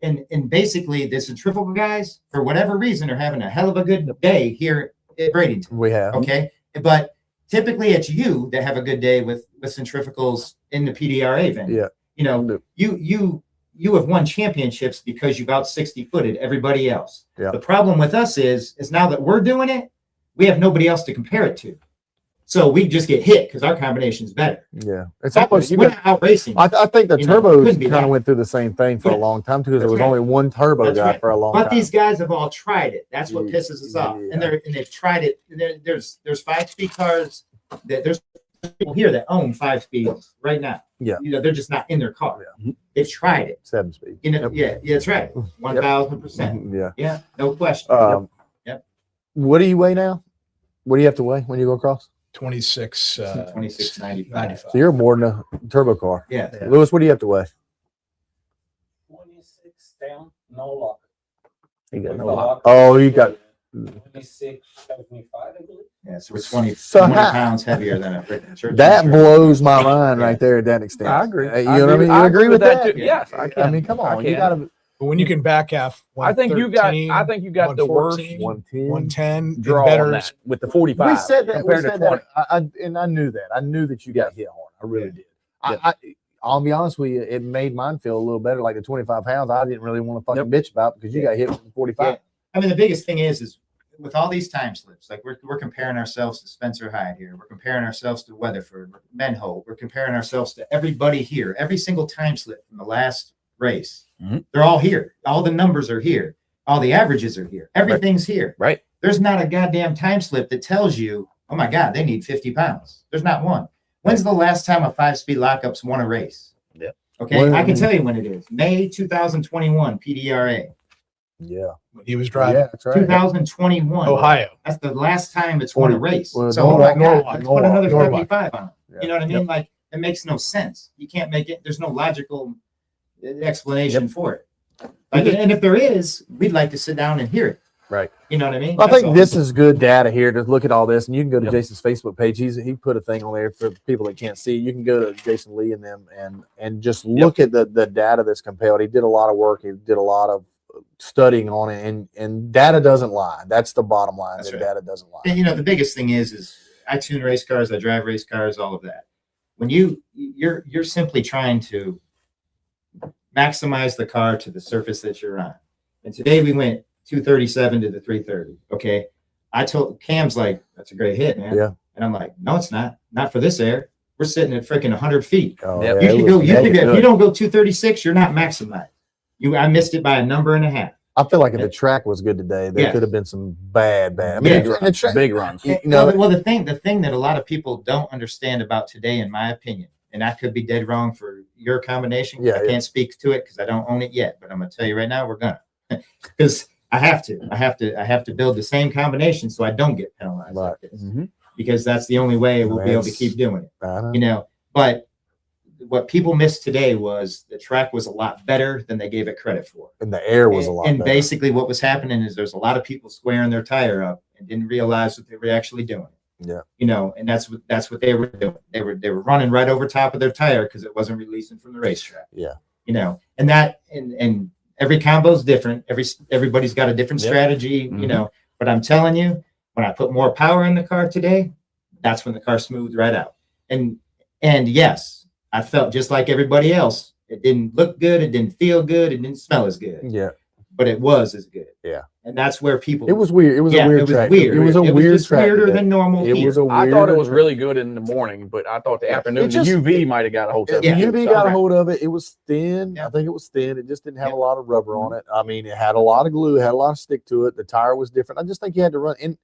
and basically the centrifugal guys, for whatever reason, are having a hell of a good day here at Bradenton. We have. Okay. But typically it's you that have a good day with centrifugals in the PDRA event. Yeah. You know, you have won championships because you've out 60 footed everybody else. Yeah. The problem with us is now that we're doing it, we have nobody else to compare it to. So we just get hit because our combination is better. Yeah. It's almost, we're not out racing. I think the You know, turbos couldn't be kind of that. went through the same thing for a long time because there That's was right. only one turbo That's guy right. for a long But time. these guys have all tried it. That's what pisses us off. Yeah. And they've tried it. And there's 5-speed cars that there's people here that own 5 speeds right now. Yeah. You know, they're just not in their car. Yeah. They've tried it. 7-speed. You know, Yep. yeah, that's right. 1000%. Yeah. Yeah, no question. Yep. What do you weigh now? What do you have to weigh when you go across? 26, 26.95. 95. So you're more than a turbo car. Yeah. Lewis, what do you have to weigh? 26 down, no lock. You got With no the lock. lock, Oh, you got 26, 75, I believe. Yeah, so we're 20, So 20 how- pounds heavier than a freaking church. that shirt. blows my mind right there at that extent. I agree. You know what I mean? You agree with that? too. Yes, I can. I mean, come on. You can. got to But when you can back half, I think you got the worst 114, 110. 110 draw better. on that with the 45. We said that. We compared to said 20. that. I knew that. I knew that you got hit hard. I really did. I'll be honest with you. It made mine feel a little better. Like the 25 pounds, I didn't really want to fucking bitch about because you got hit with the 45. Yeah. I mean, the biggest thing is with all these time slips, like we're comparing ourselves to Spencer Hyde here. We're comparing ourselves to Weatherford, Menho. We're comparing ourselves to everybody here. Every single time slip from the last race, they're all here. All the numbers are here. All the averages are here. Everything's here. Right. There's not a goddamn time slip that tells you, oh my God, they need 50 pounds. There's not one. When's the last time a 5-speed lockups won a race? Yeah. Okay. I can tell you when it is. May 2021 PDRA. Yeah. He was driving. Yeah, that's right. 2021. Ohio. That's the last time it's won a race. Well, So, oh my God, Norwalk, let's put another Norwalk. 75 on it. Yeah. You know what I mean? Like, it makes no sense. You can't make it. There's no logical explanation for it. Like, and if there is, we'd like to sit down and hear it. Right. You know what I mean? I That's think all. this is good data here to look at all this, and you can go to Jason's Facebook page. He put a thing on there for people that can't see. You can go to Jason Lee and them and just look at the data that's compiled. He did a lot of work. He did a lot of studying on it, and data doesn't lie. That's the bottom line. That's That right. data doesn't lie. And you know, the biggest thing is I tune race cars, I drive race cars, all of that. When you're simply trying to maximize the car to the surface that you're on. And today we went 237 to the 330. Okay. I told Cam's like, that's a great hit, man. Yeah. And I'm like, no, it's not. Not for this air. We're sitting at freaking 100 feet. Oh, Yep. yeah, You it can was go, you negative. can, if you don't go 236, you're not maximized. I missed it by a number and a half. I feel like if the track was good today, there Yeah. could have been some bad. I mean, Yeah. the track, Big runs. you know, Well, the thing that a lot of people don't understand about today, in my opinion, and I could be dead wrong for your combination. Yeah, I yeah. can't speak to it because I don't own it yet, but I'm gonna tell you right now, we're gonna, because I have to build the same combination so I don't get penalized Right. like this, Mhm. because that's the only way we'll be able to That's- keep doing it. I know. You know, but what people missed today was the track was a lot better than they gave it credit for. And the air was a lot And better. basically what was happening is there's a lot of people squaring their tire up and didn't realize what they were actually doing. Yeah. You know, and that's what they were doing. They were running right over top of their tire because it wasn't releasing from the racetrack. Yeah. You know, and that and every combo is different. Everybody's got a different Yep. strategy, you know. But I'm telling you, when I put more power in the car today, that's when the car smoothed right out. And yes, I felt just like everybody else. It didn't look good, it didn't feel good, it didn't smell as good. Yeah. But it was as good. Yeah. And that's where people It was weird. It was a weird track. weird. It was a weird just track. weirder today. than normal. It here. was a I weird. thought it was really good in the morning, but I thought the afternoon, It just- the UV might have got a hold of The it. UV got a hold of it. It was thin. Yeah. I think it was thin. It just didn't have Yeah. a lot of rubber on it. I mean, it had a lot of glue, it had a lot of stick to it. The tire was different. I just think you had to run. And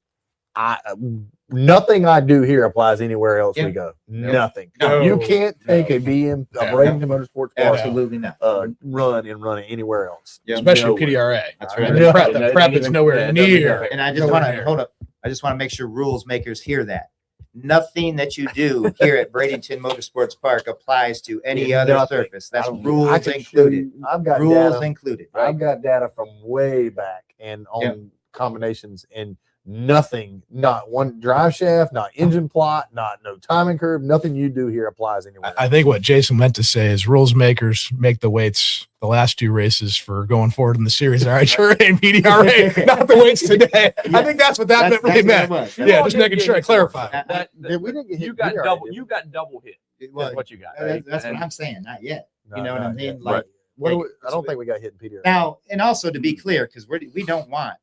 nothing I do here applies anywhere else Yeah. we go. No. Nothing. No. You can't take a BM, a No. Bradenton Motorsports car, Absolutely not. run anywhere else. Yeah. Especially No way. PDRA. That's right. The Yeah. prep, the prep is nowhere near. And I just Nowhere want to near. hold up. I just want to make sure rules makers hear that. Nothing that you do here at Bradenton Motorsports Park applies to any other Nothing. surface. That's I rules can show included. you- I've got Rules data. included. I've Right? got data from way back and on Yep. combinations, and Nothing, not one drive shaft, not engine plot, no timing curve, nothing you do here applies anywhere. I think what Jason meant to say is rules makers make the weights the last 2 races for going forward in the series. RHRA and PDRA, not the weights today. I think that's what that really meant. Yeah, just making sure I clarify. We didn't get hit. You got PDRA, double. did we? You got double hit. Well, What you got? that's And- what I'm saying. Not yet. No, You know what no, I mean? yeah. Like, Right. What do we- I don't think we got hit in PDRA. now, and also to be clear, because we don't want,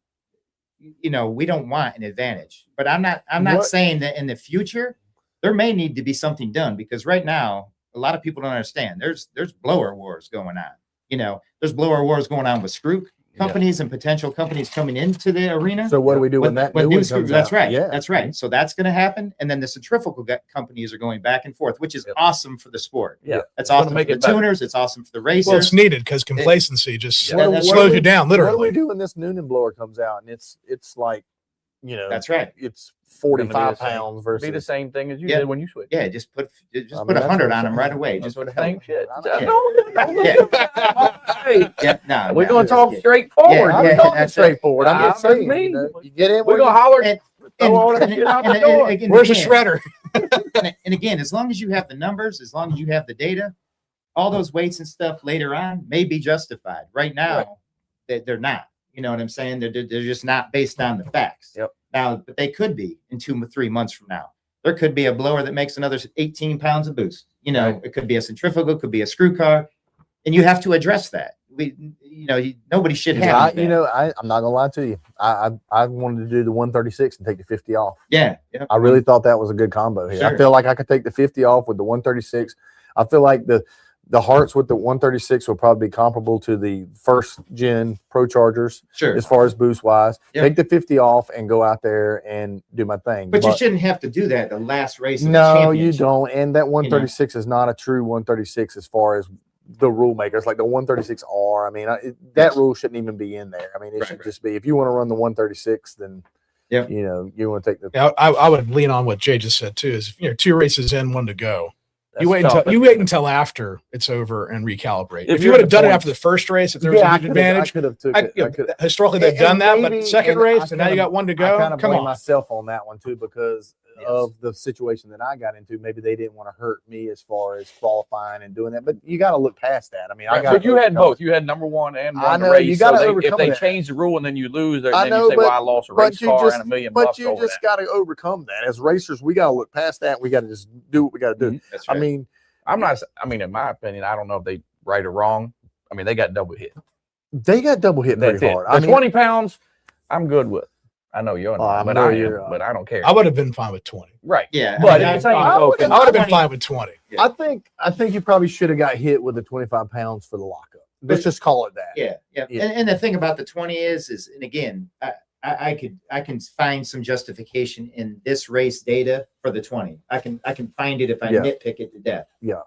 we don't want an advantage. But I'm not What- saying that in the future there may need to be something done, because right now a lot of people don't understand. There's blower wars going on. There's blower wars going on with screw companies and potential companies coming into the arena. So what do we do when that new one comes That's out? right. Yeah. That's right. So that's going to happen. And then the centrifugal companies are going back and forth, which is awesome for the sport. Yeah. That's gonna awesome make for the it better. tuners. It's awesome for the racers. Well, it's needed because complacency just Yeah, that's slows right. you down, What do we literally. do when this Noonan blower comes out and it's like, That's right. it's Gonna be 45 the same. pounds Be the versus same thing as you Yeah. did when you switched. Yeah, just put I mean, 100 that's on them what I'm right away. saying. Just That's put the a same shit. Yeah. Hey, Yeah, we're gonna talk straightforward. Yeah, We're yeah, talking that's straightforward. I'm just That's saying, me. you get in We're where gonna you- holler. And- Throw all that shit out the door. Where's the shredder? And again, as long as you have the numbers, as long as you have the data, all those weights and stuff later on may be justified. Right now, they're not. You know what I'm saying? They're just not based on the facts. Yep. Now, but they could be in 2 or 3 months from now. There could be a blower that makes another 18 pounds of boost. It could be a centrifugal, could be a screw car, and you have to address that. Nobody should have. I'm not gonna lie to you. I wanted to do the 136 and take the 50 off. Yeah. I really thought that was a good combo here. I Sure. feel like I could take the 50 off with the 136. I feel like the hearts with the 136 will probably be comparable to the first gen Pro Chargers Sure. as far as boost wise. Yep. Take the 50 off and go out there and do my thing. But you shouldn't have to do that the last race of the No, you championship. don't. And that 136 is not a true 136 as far as the rule makers, like the 136R. I mean, that rule shouldn't even be in there. I mean, it Right, should right. just be, if you want to run the 136, then Yep. you want to take the. Yeah, I would lean on what Jay just said too. Is 2 races in, 1 to go. That's You wait tough. until after it's over and recalibrate. If If you you're would at have the done it point- after the first race, if there was a huge advantage, I could have took I, it. you I know, could- historically they've and done that, but maybe- second and race, I and now you kinda- got 1 to I go. kind of Come blame on. myself on that one too because Yes. of the situation that I got into. Maybe they didn't want to hurt me as far as qualifying and doing that. But you got to look past that. I mean, I got. But you had both. You had number one and I one to know, race. you gotta so if overcome they that. change the rule and then you lose, then I you know, say, but- "Well, I lost a but race you car just- and $1 million But bucks you over just that." got to overcome that. As racers, we got to look past that. We got to just do what we got to do. That's I right. mean, I'm not. I mean, in my opinion, I don't know if they right or wrong. I mean, they got double hit. they got double hit That's pretty it. hard. The I mean, 20 pounds, I'm good with. I know you're Oh, I not, but know I you're, am. But I don't care. I would have been fine with 20. Right. Yeah. But I it's saying, I would I would have been 20 fine with 20. Yeah. I think you probably should have got hit with the 25 pounds for the lockup. Let's just call it that. Yeah. Yeah. And the thing about the 20 is, and again, I can find some justification in this race data for the 20. I can find it if I Yeah. nitpick it to death. Yeah.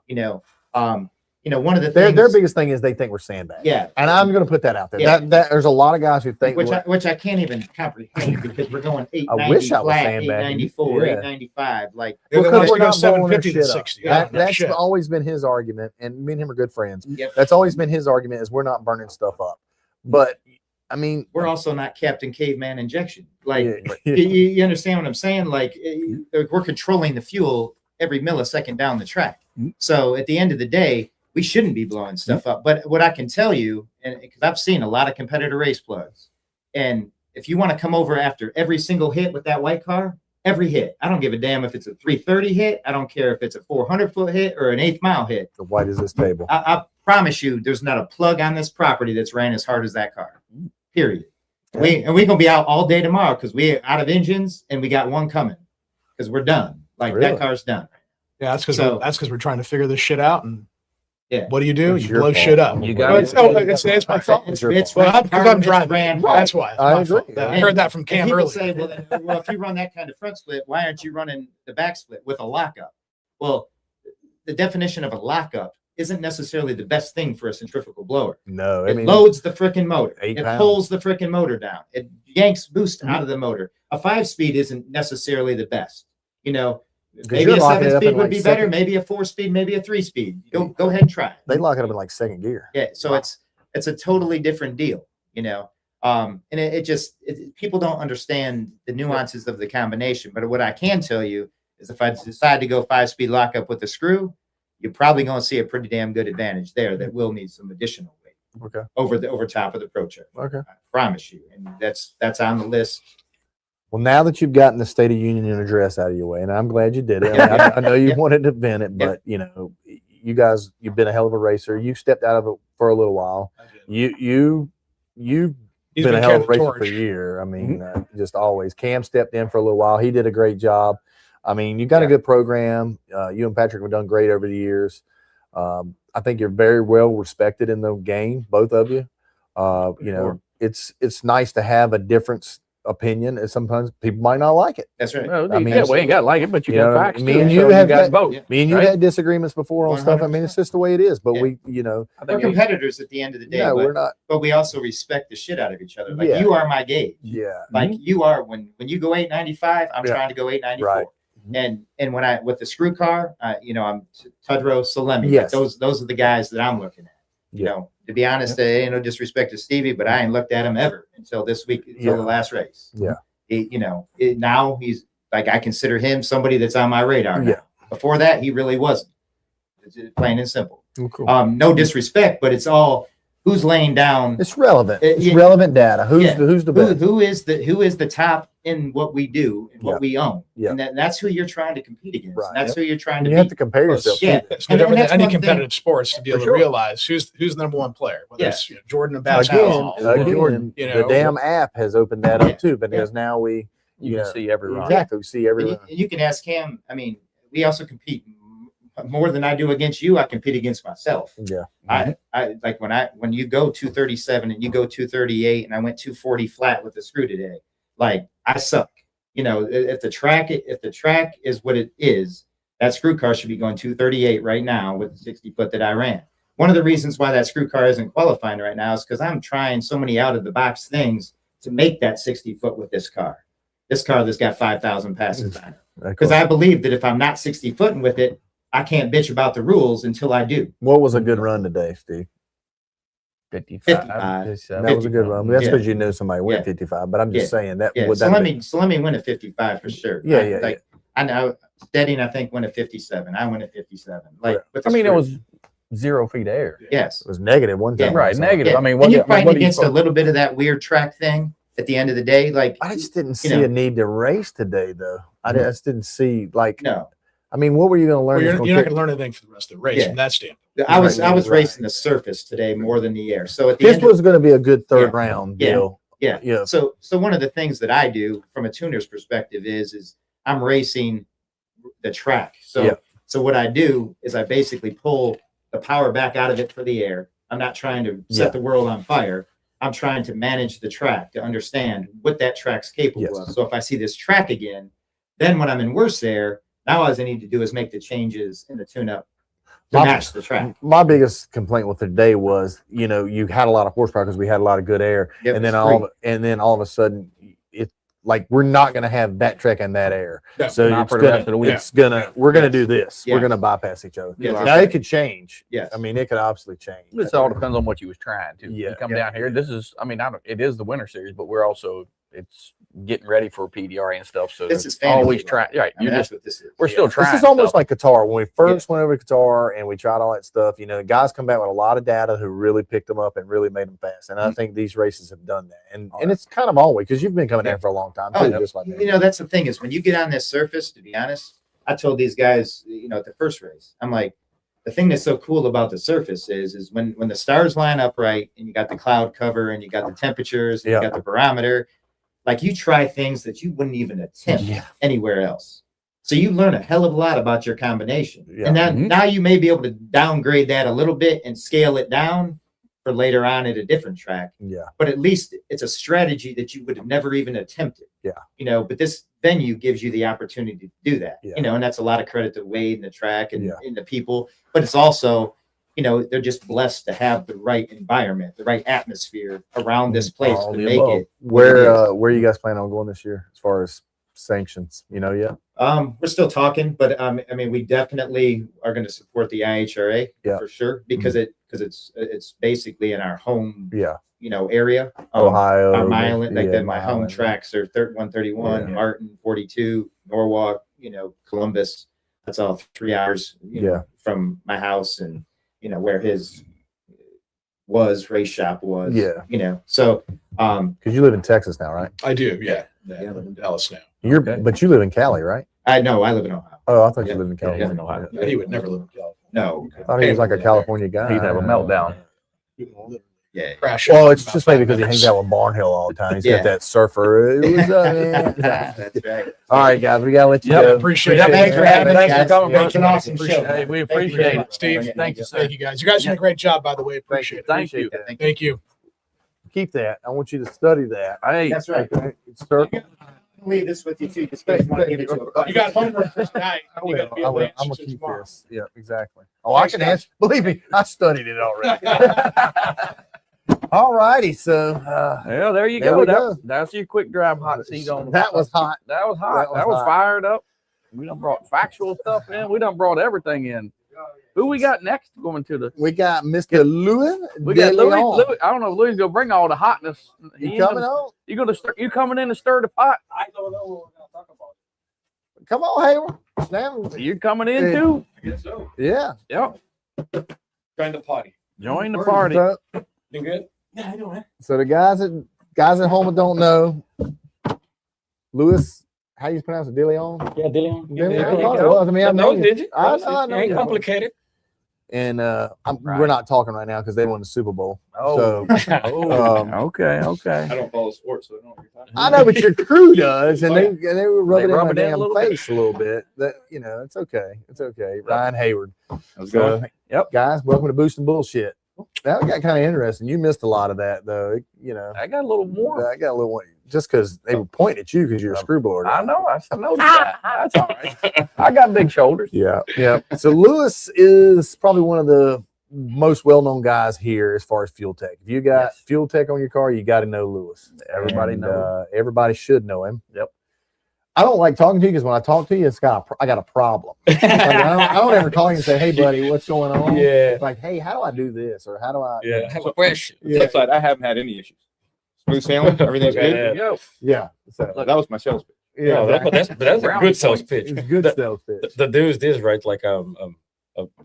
One of the Their things. biggest thing is they think we're sandbags. Yeah. And I'm going to put that out there. Yeah. That there's a lot of guys who think Which I can't even comprehend because we're going 890 wish I was flat, sandbagging. 894, Yeah. 895. Like, They're the Because ones we're to go not blowing their 750 to shit up. 60. Yeah, no That's shit. always been his argument, and me and him are good friends. Yep. That's always been his argument is we're not burning stuff up. But I mean, we're also not Captain Caveman injection. Like, yeah. you understand what I'm saying? Like, we're controlling the fuel every millisecond down the track. So at the end of the day, we shouldn't be blowing stuff up. But what I can tell you, and because I've seen a lot of competitor race plugs, and if you want to come over after every single hit with that white car, every hit, I don't give a damn if it's a 330 hit. I don't care if it's a 400-foot hit or an 8th mile hit. The white is this table. I promise you, there's not a plug on this property that's ran as hard as that car. Period. We're gonna be out all day tomorrow because we're out of engines and we got one coming because we're done. Like Really? that car's done. Yeah, that's because So- we're trying to figure this shit out. And Yeah. what do? It's You your blow fault. shit up. You Well, got it's my fault. It's your It's fault. Well, because I'm driving. ran. That's why. It's I my agree. fault. I heard that from And Cam people earlier. say, well, if you run that kind of front split, why aren't you running the back split with a lockup? Well, the definition of a lockup isn't necessarily the best thing for a centrifugal blower. No, I It mean, loads the freaking motor. 8 It pounds. pulls the freaking motor down. It yanks boost out of the motor. A 5-speed isn't necessarily the best. Maybe you're a locking it up 7-speed in would like be better. second- Maybe a 4-speed, maybe a 3-speed. Go ahead and try it. they lock it up in like second gear. Yeah, so it's a totally different deal. And people don't understand the nuances of the combination. But what I can tell you is if I decide to go 5-speed lockup with a screw, you're probably going to see a pretty damn good advantage there that will need some additional weight over top of the Pro Check. Okay. I promise you. And that's on the list. Well, now that you've gotten the State of Union address out of your way, and I'm glad you did it. I know you wanted to vent it, but you know, you guys, you've been a hell of a racer. You stepped out of it for a little while. You've been a hell of a racer for a year. I mean, just always. Cam stepped in for a little while. He did a great job. I mean, you got a good program. You and Patrick have done great over the years. I think you're very well respected in the game, both of you. You know, it's nice to have a different opinion, and sometimes people might not like it. That's right. Well, I mean, we ain't got to like it, but you got facts. me too, and so you have got had- both. Me and you Right. had disagreements before on stuff. I mean, it's just the way it is. But we, you know, I We're think competitors at the end of the day, no, we're not. but we also respect the shit out of each other. Like Yeah. you are my gauge. Yeah. Like you are when you go 895, I'm Yeah. trying to go 894. Right. And when I with the screw car, you know, I'm Tudrow, Salemi. Yes. Those are the guys that I'm looking at. You know, to be honest, ain't no disrespect to Stevie, but I ain't looked at him ever until this week, until the last race. Yeah. Now he's like, I consider him somebody that's on my radar. Now. Yeah. Before that, he really wasn't. It's plain and simple. Oh, cool. No disrespect, but it's all who's laying down. It's relevant. It's yeah. relevant data. Who's Yeah. the best? Who is the top in what we do and what we own? Yeah. And that's who you're trying to compete against. Right. That's who you're trying to You have beat. to compare yourself. Yeah. to. It's good And with that's any one thing. competitive sports to be able For to sure. realize who's the number one player, whether Yeah. it's Jordan and Bass Again, House, or again, Jordan, you know, the damn app has opened that Yeah. up too, because now we you can see every run. exactly we see every And run. you can ask Cam. I mean, we also compete more than I do against you. I compete against myself. Yeah. I like when you go 237 and you go 238 and I went 240 flat with the screw today. Like I suck. You know, if the track is what it is, that screw car should be going 238 right now with the 60 foot that I ran. One of the reasons why that screw car isn't qualifying right now is because I'm trying so many out of the box things to make that 60 foot with this car. This car that's got 5,000 passes on it. Because I believe that if I'm not 60 footing with it, I can't bitch about the rules until I do. What was a good run today, Steve? 55. That was a good run. That's Yeah. because you knew somebody went Yeah. 55. But I'm just saying that. Yeah, would so that let be- me win a 55 for sure. Yeah, I know Steading, I think, went a 57. I went a 57. Like, with I the mean, it screw. was 0 feet of air. Yes. It was negative one time. Yeah. Right, So- negative. Yeah. I mean, And what you're do fighting you against a little bit of that weird track thing at the end of the day. Like, I just didn't You see know. a need to race today, though. I just didn't see like. no, I mean, what were you going to learn? well, you're that's not gonna going kick- to learn anything for the rest of the race Yeah. from that standpoint. I was Right. racing the surface today more than the air. So at the This end, was going to be a good third Yeah. round Yeah. deal. yeah. Yeah. So one of the things that I do from a tuner's perspective is I'm racing the track. So Yeah. so what I do is I basically pull the power back out of it for the air. I'm not trying to set Yeah. the world on fire. I'm trying to manage the track to understand what that track's capable Yes. of. So if I see this track again, then when I'm in worse air, now all I need to do is make the changes in the tune-up to My- match the track. My biggest complaint with today was, you know, you had a lot of horsepower because we had a lot of good air, Yep, and then it's all of a sudden, it's like we're not going to have that track and that air. Yeah. So Not it's for the rest of the gonna, week. we're going to Yes. do this. Yes. We're going to bypass each other. Yes, Now that's it could change. Yes. I mean, it could obviously change. This all depends on what you was trying to. Yeah, You come yeah. down here. This is, I mean, it is the winter series, but we're also, it's getting ready for PDRA and stuff. So This is always fantasy, trying. Right. I mean, You're that's just, what this is. we're still Yeah. trying. This is almost stuff. like Qatar. When we first went over to Qatar and we tried all that stuff, you know, the guys come back with a lot of data who really picked them up and really made them fast. And I think these races have done that. And it's kind of always because you've been coming down for a long time too, Oh, no. just like me. You know, that's the thing is when you get on this surface, to be honest, I told these guys, you know, at the first race, I'm like, the thing that's so cool about the surface is when the stars line up right and you got the cloud cover and you got the temperatures and Yeah. you got the barometer, like you try things that you wouldn't even attempt Yeah. anywhere else. So you learn a hell of a lot about your combination. Yeah. And then Mhm. now you may be able to downgrade that a little bit and scale it down for later on at a different track. Yeah. But at least it's a strategy that you would have never even attempted. Yeah. You know, but this venue gives you the opportunity to do that. Yeah. You know, and that's a lot of credit to Wade and the track and, Yeah. and the people. But it's also, you know, they're just blessed to have the right environment, the right atmosphere around this place All to the make above. it. what it is. Where you guys plan on going this year as far as sanctions? You know, yeah. We're still talking, but I mean, we definitely are going to support the IHRA Yeah. for sure because it's basically in our home Yeah. area. Ohio, On my island, like yeah, my my home island. tracks are 131, Yeah. Martin 42, Norwalk, Columbus. That's all 3 hours, from my house and where his race shop was. Yeah. So Because you live in Texas now, right? I do. Yeah. I live in Dallas now. But you live in Cali, right? I live in Ohio. Oh, I thought Yeah. you lived in Yeah, California. he's in Ohio. Yeah, he would never live in California. No. I thought he was like a California guy. He'd have a meltdown. Yeah. Crash. Well, it's just maybe because he hangs out with Barnhill all the time. He's Yeah. got that surfer. That's right. All right, guys, we gotta let you Yep, go. appreciate Yeah, it. thanks for having us, Thanks for guys. coming, Yeah, bro. it's an awesome show. Hey, we appreciate it. Steve, Thank you, sir. thank you guys. You guys did a great job, by the way. Appreciate it. Thank you. Thank you. Keep that. I want you to study that. Hey, That's right. Okay? Circle. Leave this with you too. Just in case you want to give it to a You got homework for tonight. I You gotta will. be I able to will. answer I'm gonna to keep tomorrow. this. Yeah, exactly. Oh, I can answer. Believe me, I studied it already. All righty. So well, there you There go. we go. That's your quick drive hot seat on. that was hot. That was hot. That was hot. fired up. We done brought factual stuff in. We done brought everything in. Who we got next going to the? We got Mr. Louis. We got De Louis. Leon. Louis. I don't know if Louis gonna bring all the hotness. You coming on? You gonna start? You coming in to stir the pot? I don't know what we're gonna talk about. Come on, Hayward. Now, You coming in too? I guess so. yeah. Yep. Join the party. Join the party. So, Been good? Yeah, I know, man. so the guys at home that don't know, Louis, how you pronounce it? De Leon. Yeah, Dillion. De Leon? Well, I mean, I know did you? I know. Ain't you. complicated. And we're Right. not talking right now because they won the Super Bowl. Oh. So Okay. Okay. don't follow sports, so I don't know what you're talking I know, but your crew does, and they were rubbing They it in rub my it in a damn little bit. face a little bit. That it's okay. It's okay. Ryan Hayward. Let's So, Yep. guys, welcome to Boosting Bullshit. That got kind of interesting. You missed a lot of that, though. I got a little more. I got a little one just because they were pointing at you because you're a screwboard. I know. I noticed that. That's all right. I got big shoulders. Yeah, yeah. So Lewis is probably one of the most well-known guys here as far as fuel tech. If you got Yes. fuel tech on your car, you got to know Lewis. Everybody And, knows. Everybody should know him. Yep. I don't like talking to you because when I talk to you, I got a problem. Like, I don't ever call you and say, "Hey, buddy, what's going on?" Yeah. It's like, "Hey, how do I do this?" Or "How do I?" Yeah, I have a question. Yeah. Flip side, I haven't had any issues. Smooth sailing, everything's Okay. good. There you go. Yeah. So, That was my sales pitch. yeah. No, that's a Brownie good sales points. pitch. It's good The- sales pitch. The deal is this, right? Like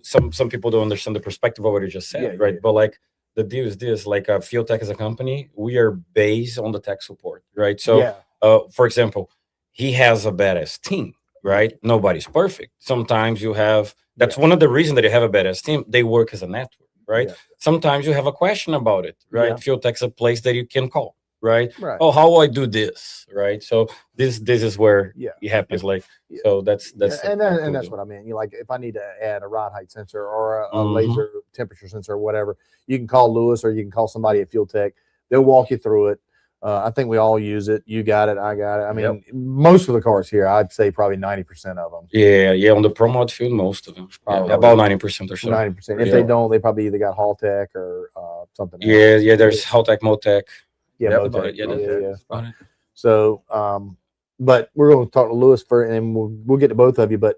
some people don't understand the perspective of what you just said, Yeah, right? yeah. But like the deal is this, like Fuel Tech as a company, we are based on the tech support, right? So yeah. for example, he has a badass team, right? Nobody's perfect. Sometimes you have, that's one of the reasons that you have a badass team. They work as a network, right? Yeah. Sometimes you have a question about it, right? Yeah. Fuel Tech's a place that you can call, right? Right. Oh, how do I do this, right? So this is where Yeah. it happens. Like, Yeah. so that's Yeah, and cool that's deal. what I mean. You like if I need to add a rod height sensor or a Mhm. laser temperature sensor or whatever, you can call Lewis or you can call somebody at Fuel Tech. They'll walk you through it. I think we all use it. You got it. I got it. I mean, most of the cars here, I'd say probably 90% of them. Yeah, on the pro mod field, most of them, Probably. about 90% or so. 90%. If Yeah. they don't, they probably either got Hall Tech or something. else. Yeah, there's Haltech, Motec. Yeah, Yep, Motec. about it. Yeah, yeah. that's about it. So, but we're going to talk to Lewis first, and we'll get to both of you. But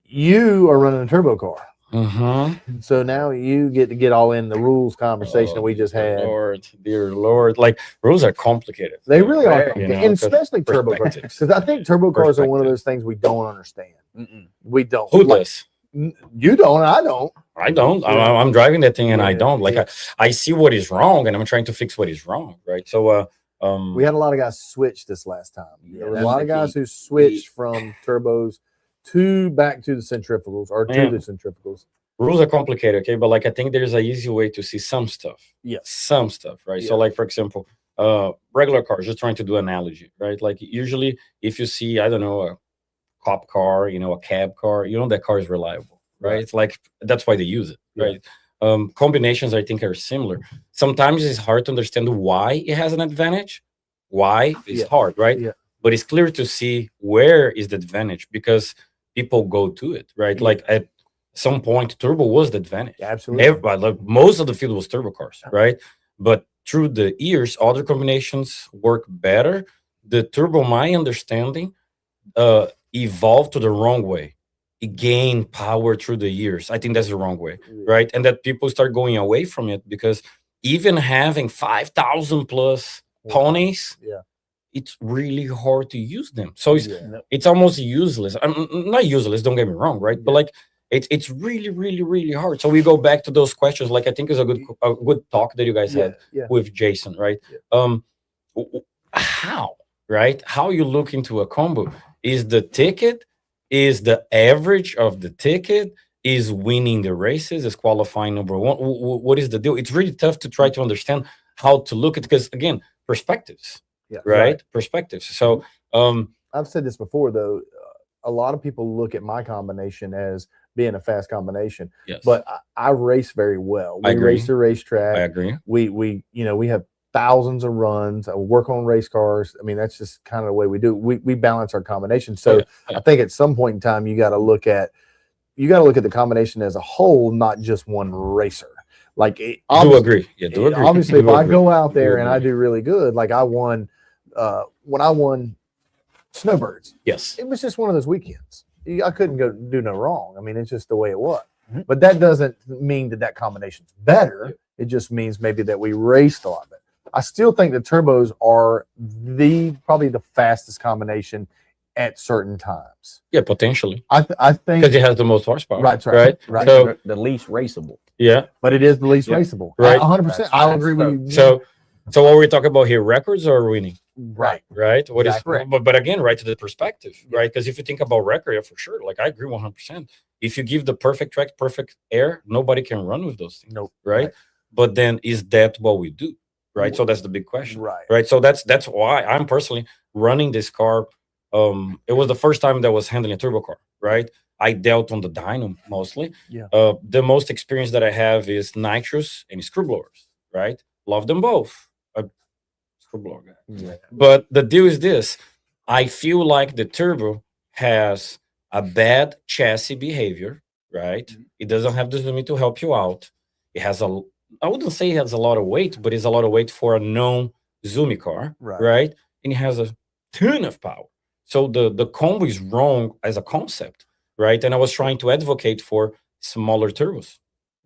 you are running a turbo car, Mm-hmm. so now you get all in the rules conversation that we just had. Dear Lord, like rules are complicated. They really are, Right, complicated, you know, and especially turbo cars. perspectives. Because I think turbo cars are one of Perspective. those things we don't understand. Mm-mm. We don't. Who Like, does? you don't. And I don't. I don't. Yeah. I'm driving that thing and I Yeah, don't. Like yeah. I see what is wrong and I'm trying to fix what is wrong, right? So We had a lot of guys switch this last time. There was a that's lot the of guys key. who switched from turbos back to the centrifugals or to Yeah. the centrifugals. rules are complicated, okay? But like I think there's a easy way to see some stuff. Yes. Some stuff, right? Yeah. So like for example, regular cars, just trying to do analogy, right? Like usually if you see, I don't know, a cop car, a cab car, that car is reliable, right? It's like that's why they use it, Yeah. right? Combinations I think are similar. Sometimes it's hard to understand why it has an advantage. Why is Yeah. hard, right? Yeah. But it's clear to see where is the advantage because people go to it, right? Yeah. Like at some point, turbo was the advantage. Absolutely. Everybody, like most of the field was turbo cars, right? But through the years, other combinations work better. The turbo, my understanding, evolved to the wrong way. It gained power through the years. I think that's the wrong way, right? And that people start going away from it because even having 5,000 plus ponies, it's really hard to use them. So it's almost useless. I'm not useless, don't get me wrong, right? But like it's really, really, really hard. So we go back to those questions. Like I think it's a good talk that you guys had with Jason, right? How, right? How you look into a combo? Is the ticket? Is the average of the ticket? Is winning the races? Is qualifying number one? What is the deal? It's really tough to try to understand how to look at, because again, perspectives, right? Perspectives. So I've said this before though. A lot of people look at my combination as being a fast combination, but I race very well. We race the racetrack. I agree. We have thousands of runs. I work on race cars. I mean, that's just kind of the way we do. We balance our combination. So I think at some point in time, you got to look at the combination as a whole, not just one racer. Like, do agree. Yeah, do agree. Obviously, if I go out there and I do really good, like I won when I won Snowbirds. Yes, it was just one of those weekends. I couldn't go do no wrong. I mean, it's just the way it was. But that doesn't mean that combination's better. It just means maybe that we raced a lot better. I still think the turbos are probably the fastest combination at certain times. Yeah, potentially. I think because it has the most horsepower. Right. So the least raceable. Yeah, but it is the least raceable. Right. 100%. I'll agree with you. So what we're talking about here, records or winning? Right. What is but again, right to the perspective, right? Because if you think about record, for sure, like I agree 100%. If you give the perfect track, perfect air, nobody can run with those things. Nope. Right? But then is that what we do? Right. So that's the big question. Right. So that's why I'm personally running this car. It was the first time that I was handling a turbo car, right? I dealt on the dyno mostly. Yeah. The most experience that I have is nitrous and screw blowers, right? Love them both. Screw blower guy. Yeah. But the deal is this: I feel like the turbo has a bad chassis behavior, right? It doesn't have the zoom to help you out. It has I wouldn't say it has a lot of weight, but it's a lot of weight for a non-zoomy car, right? And it has a ton of power. So the combo is wrong as a concept, right? And I was trying to advocate for smaller turbos,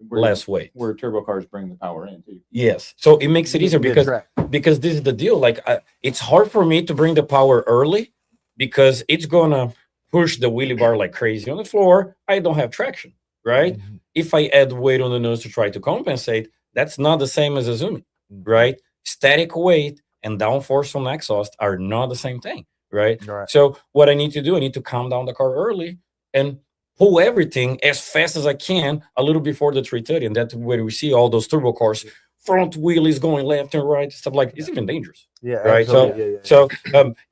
less weight. Where turbo cars bring the power in too. Yes. So it makes it easier because this is the deal. Like it's hard for me to bring the power early because it's gonna push the wheelie bar like crazy on the floor. I don't have traction, right? If I add weight on the nose to try to compensate, that's not the same as a zooming, right? Static weight and downforce on exhaust are not the same thing, right? So what I need to do, I need to calm down the car early and pull everything as fast as I can a little before the 330. And that's where we see all those turbo cars, front wheelies going left and right, stuff like it's even dangerous. Right. So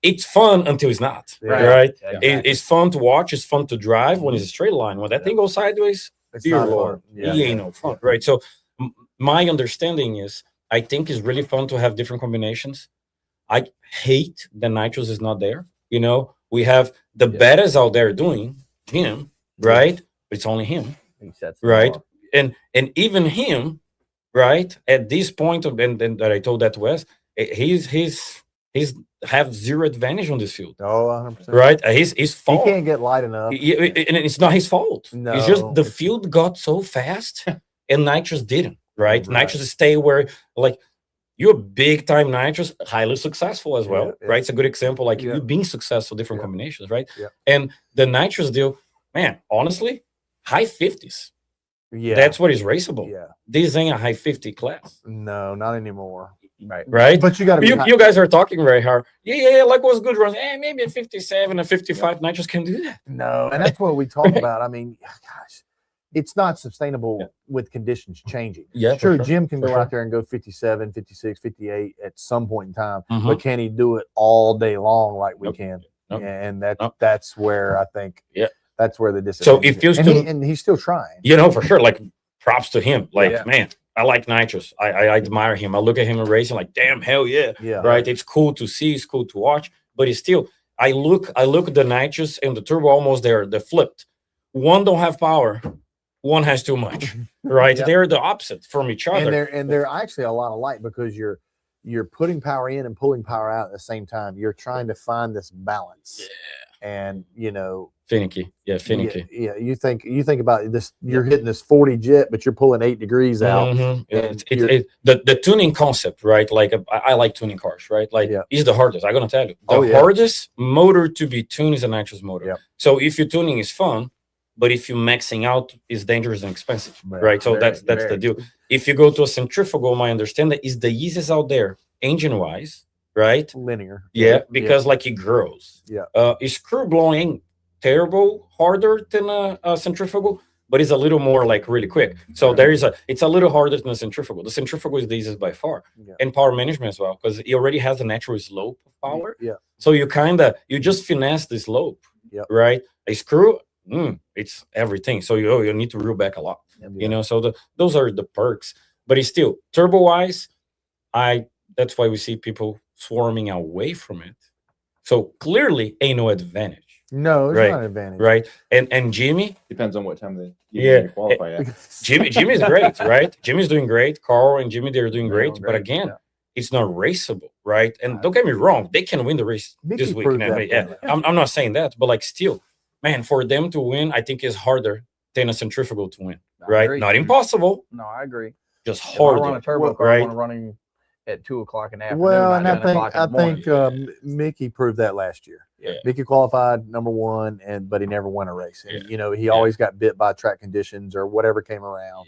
it's fun until it's not. Right. It's fun to watch, it's fun to drive when it's a straight line. When that thing goes sideways, dear Lord, it ain't no fun. Right. So my understanding is I think it's really fun to have different combinations. I hate that nitrous is not there. You know, we have the betas out there doing him, right? But it's only him, right? And even him, right? At this point of and that I told that to Wes, he's have zero advantage on this field. Oh, 100%. Right? His fault. He can't get light enough. And it's not his fault. No. It's just the field got so fast and nitrous didn't. Right? Nitrous stay where like you're big time nitrous, highly successful as well, right? It's a good example, like you being successful, different combinations, right? And the nitrous deal, man, honestly, high 50s. Yeah, that's what is raceable. Yeah, this ain't a high 50 class. No, not anymore. Right. But you got to. You guys are talking very hard. Yeah. Like what's good runs? Maybe a 57, a 55. Nitrous can do that. No, and that's what we talk about. I mean, gosh. It's not sustainable with conditions changing. Yeah, sure, Jim can go out there and go 57, 56, 58 at some point in time, but can he do it all day long like we can? And that's where I think that's where the disadvantage. So if you and he's still trying. You know, for sure. Like props to him. Like man, I like nitrous. I admire him. I look at him in racing like, damn, hell yeah. Right. It's cool to see. It's cool to watch. But it's still, I look at the nitrous and the turbo almost they're flipped. One don't have power. One has too much, right? They're the opposite from each other. And they're actually a lot alike because you're putting power in and pulling power out at the same time. You're trying to find this balance. and you know, Finicky. Yeah, finicky. Yeah, you think about this. You're hitting this 40 jet, but you're pulling 8 degrees out. Mhm. Yeah, and the tuning concept, right? Like I like tuning cars, right? Like it's the hardest. I'm gonna tell you, the hardest motor to be tuned is a nitrous motor. Yep. So if you're tuning is fun, but if you're maxing out, it's dangerous and expensive, right? So that's the deal. If you go to a centrifugal, my understanding is the easiest out there, engine wise, right? Linear. Yeah, because like it grows. Yeah. Screw blowing ain't terrible harder than a centrifugal, but it's a little more like really quick. So it's a little harder than a centrifugal. The centrifugal is the easiest by far, and power management as well, because it already has a natural slope of power. Yeah. So you just finesse the slope, right? A screw, it's everything. So you need to reel back a lot, you know. So those are the perks, but it's still turbo wise. That's why we see people swarming away from it. So clearly, ain't no advantage. No, it's right, not an advantage. Right. And Jimmy depends on what time of the you qualify at. Jimmy's great, right? Jimmy's doing great. Carl and Jimmy, they're doing great. But again, it's not raceable, right? And don't get me wrong, they can win the race this week. I'm not saying that, but like still, man, for them to win, I think is harder than a centrifugal to win, right? Not impossible. No, I agree. Just harder. If I run a turbo car, I want to run him at 2:00 in the afternoon. Well, and not 10 o'clock in the I think morning. Mickey proved that last year. Yeah. Mickey qualified #1, but he never won a race. And, you know, he always got bit by track conditions or whatever came around.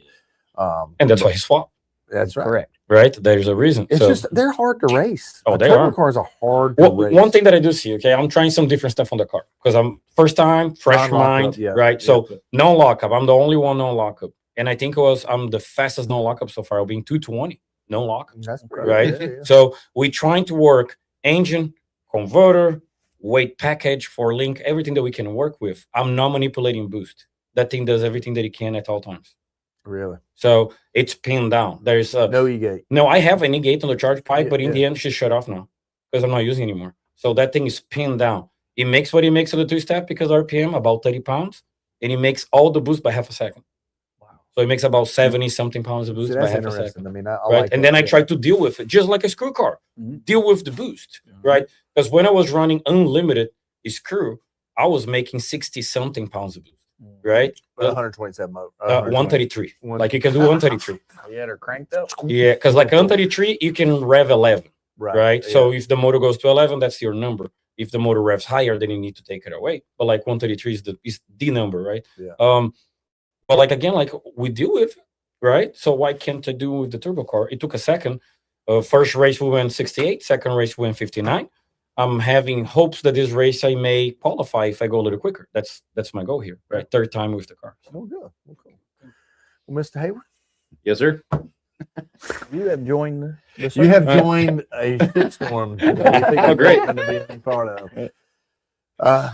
And that's why he swapped. That's right. Correct. Right? There's a reason. It's just they're hard to race. Oh, they turbo are. cars are hard to race. One thing that I do see, okay, I'm trying some different stuff on the car because I'm first time, fresh mind, right? So no lockup. I'm the only one no lockup. And I think I'm the fastest no lockup so far. I'll be in 220. No lockups. That's right. Yeah. So we're trying to work engine, converter, weight package for link, everything that we can work with. I'm not manipulating boost. That thing does everything that it can at all times. Really? So it's pinned down. There's no E-gate. No, I have an E-gate on the charge pipe, but in the end, she's shut off now because I'm not using it anymore. So that thing is pinned down. It makes what it makes on the two-step because RPM about 30 pounds, and it makes all the boost by half a second. So it makes about 70 something pounds of boost by half a second. I mean, right? like and then I try to deal with it just like a screw car. Deal with the boost, right? Because when I was running unlimited screw, I was making 60 something pounds of boost, right? 127 mode. 133. Like you can do 133. Yeah, they're cranked up. Yeah, because like 133, you can rev 11, right? Yeah. So if the motor goes to 11, that's your number. If the motor revs higher, then you need to take it away. But like 133 is the number, right? Yeah. But like again, like we deal with, right? So why can't I do with the turbo car? It took a second. First race we went 68. Second race we went 59. I'm having hopes that this race I may qualify if I go a little quicker. That's my goal here, right? Third time with the car. Oh, good. Okay. Well, Mr. Hayward, Yes, sir. You have joined this. you have joined a shitstorm. Oh, great. To be a part of.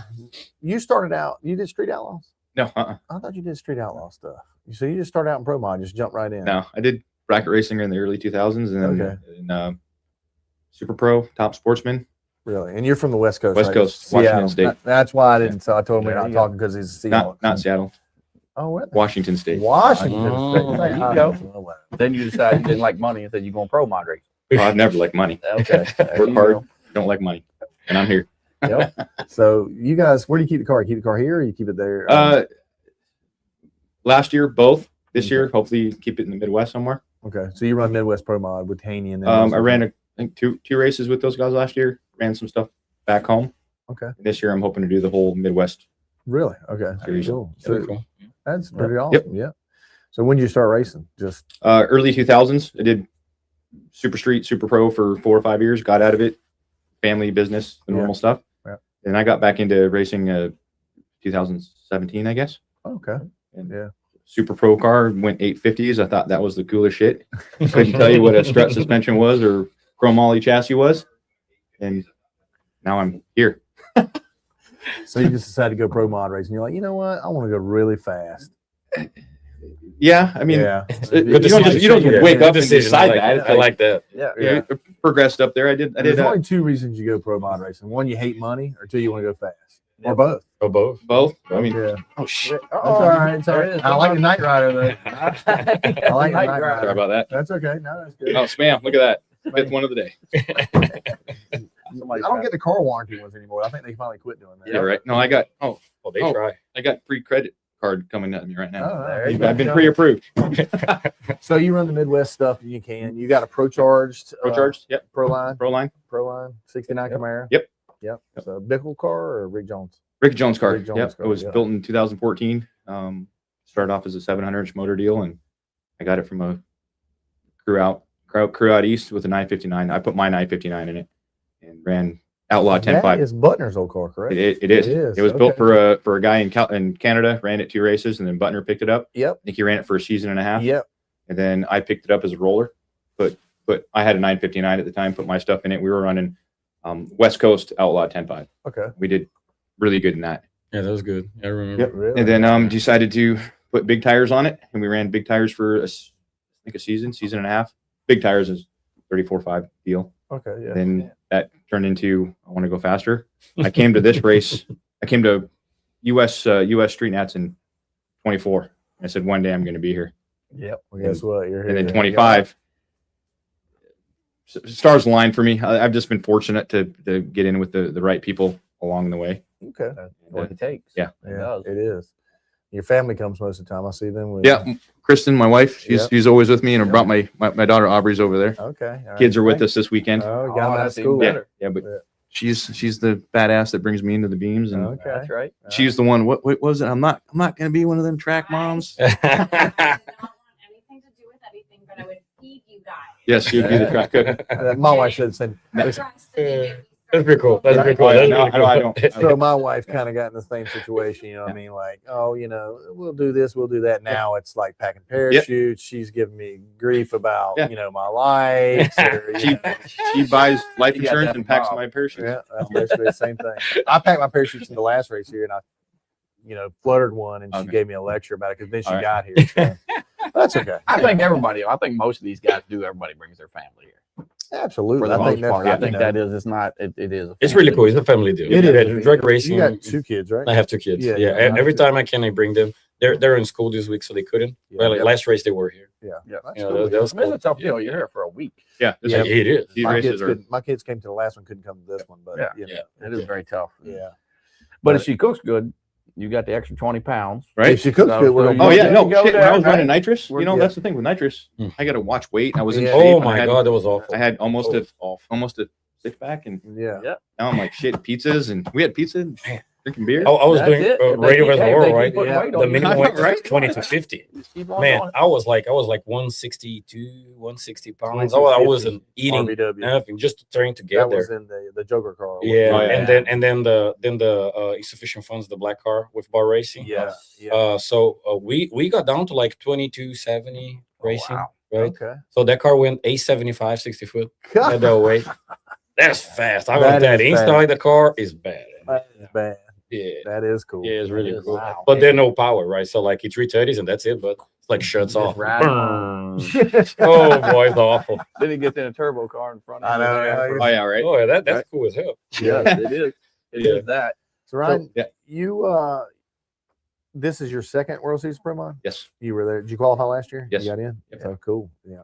You started out. You did Street Outlaws. No, I thought you did Street Outlaw stuff. So you just started out in Pro Mod, just jumped right in. no. I did bracket racing in the early 2000s, and then in, Super Pro, Top Sportsman. Really? And you're from the West Coast, West right? Coast, Seattle. Washington State. That's why I didn't. So I told him we're There not you talking because he's Seattle. Not Seattle, Oh, what? Washington State. Washington. Oh, State. there you go. Then you decided you didn't like money and said you're going pro mod race. Oh, I've never liked money. Okay. Work hard, don't like money, and I'm here. Yep. So you guys, where do you keep the car? Keep the car here, or you keep it there? Last year, both. This year, hopefully, keep it in the Midwest somewhere. Okay. So you run Midwest Pro Mod with Haney, and then I ran I think two races with those guys last year. Ran some stuff back home. Okay. This year, I'm hoping to do the whole Midwest. Really? Okay. Series. Cool. Very So cool. that's pretty awesome. Yeah. So when did you start racing? Just Early 2000s. I did Super Street, Super Pro for 4 or 5 years. Got out of it. Family, business, the normal stuff. Yeah. And I got back into racing 2017, I guess. okay. And Yeah. Super Pro car went 850s. I thought that was the coolest shit. Couldn't tell you what a strut suspension was or chrome ollie chassis was. And now I'm here. So you just decided to go Pro Mod racing. You're like, you know what? I want to go really fast. Yeah, I mean, Yeah. you don't just wake up and decide that. It's I like that. Yeah. Yeah. it progressed up there. I did. There's only two reasons you go Pro Mod racing. One, you hate money, or two, you want to go fast, or both. Oh, both. both. I mean, Yeah. Oh shit. That's all right. It's all right. I like the Night Rider though. I like the Night sorry Rider. about that. That's okay. No, that's good. Oh, spam! Look at that. Fifth one of the day. don't get the car warranty ones anymore. I think they finally quit doing that. Yeah, right. No, I got Well, they Oh. try. I got free credit card coming at me right now. Oh, There you I've been go. pre-approved. So you run the Midwest stuff, you can. You got a pro charged, Pro charged. Yep. pro line, Pro line. 69 Yep. Camaro. Yep. Yep. So Bickle car or Rick Jones? Rick Jones car. Rick Jones Yep. car, It was yeah. built in 2014. Started off as a 700-inch motor deal, and I got it from a crew out east with a 959. I put my 959 in it and ran Outlaw 10.5. That is Butner's old car, correct? It is. It is, It was built okay. for a guy in Canada. Ran it 2 races, and then Butner picked it up. Yep. I think he ran it for a season and a half. Yep. And then I picked it up as a roller. But I had a 959 at the time. Put my stuff in it. We were running West Coast Outlaw 10.5. Okay. We did really good in that. Yeah, that was good. I remember. Yep. Really? And then decided to put big tires on it, and we ran big tires for I think a season and a half. Big tires is 34.5 deal. Okay. Yeah. Then that turned into I want to go faster. I came to this race. I came to US Street Nats in 24. I said one day I'm going to be here. Yep. Well, guess what? You're here. And then 25. Stars aligned for me. I've just been fortunate to get in with the right people along the way. Okay. That's what it takes. Yeah. Yeah, does. it is. Your family comes most of the time. I see them with. Yeah, Kristen, my wife, Yep. she's always with me, and I brought my daughter Aubrey's over there. Okay. all right. Kids are with us this weekend. Oh, Oh, got them out of that's even school. better. Yeah, but Yeah. she's the badass that brings me into the beams, and Okay. That's right. she's the one. What was it? I'm not going to be one of them track moms. I don't want anything to do with anything, but I would feed you guys. Yes, she'd be the track cook. My wife said the same. That's pretty cool. That's pretty cool. That's No, really cool. I don't. So my wife kind of got in the same situation, you know what I mean? Like, oh, we'll do this, we'll do that. Now it's like packing parachutes. She's giving me grief about, Yeah. my lights. Or, She buys life You got insurance that and packs from my parachutes. yeah, that's basically the same thing. I packed my parachutes in the last race here and I, fluttered one and she Okay. gave me a lecture about it because then she All right. got here. So that's okay. I think most of these guys do. Everybody brings their family here. Absolutely. For the I most think that's, part, I think you know, that is. It's not. It is. a It's really family. cool. It's a family deal. It is. Yeah, drag racing. You got 2 kids, right? I have 2 kids. Yeah, Yeah. yeah. Every time I can, I bring them. They're in school this week, so they couldn't. Yeah. Well, like, last race they were here. Yeah. Yeah. That's Yeah, cool. that was I mean, cool. it's a tough deal. You're here for a week. Yeah, this Yeah, is- it is. these My races kids, are. my kids came to the last one, couldn't come to this one, but Yeah. you know, It is very tough. yeah. But if she cooks good, you got the extra 20 pounds. Right. If she cooks So- good, we're so gonna Oh you yeah, no go shit. When there, I was right? running nitrous, Yeah. that's the thing with nitrous. Hmm. I got to watch weight. I was in Yeah. shape. Oh and my God, that was awful. I had almost That a was awful. almost a 6-pack, and Yeah. now I'm like shit. Pizzas, and we had pizza, and drinking beer. I was That's doing it. If they radio keep- as hey, if well, they keep right? putting Yeah. weight on The you, minimum know, weight right? is 20 to 50. just keep on Man, going. I was like 162, 160 pounds. I wasn't eating RBW. nothing, just trying to get That there. was in the Joker car. Yeah, Oh, yeah. and then the insufficient funds, the black car with bar racing. Yeah. Yeah. So we got down to like 2270 racing, wow. right? Okay. So that car went 875, 60 foot at that weight. That's fast. I That want that. is Inside the car is bad. That is bad. Yeah, That is cool. yeah, it's really It is. cool. Wow. But there's no power, right? So like it's 330s and that's it. But it's like shuts Just off. riding Oh boy, it's awful. Then he gets in a turbo car in front of I you know, there. Oh yeah, right. Oh yeah, that's cool as hell. Yes, it is. It Yeah. is that. So Ryan, yeah. you this is your second World Series Pro-Mon? Yes. You were there. Did you qualify last year? Yes. You got in? Yep. So cool. Yeah.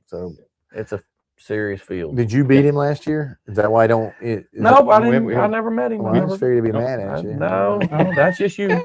So It's a serious field. did you beat him last year? Is that why I don't Nope, I we- didn't. we- I never met him. Well, I just figured he'd be mad at you. No, that's just you.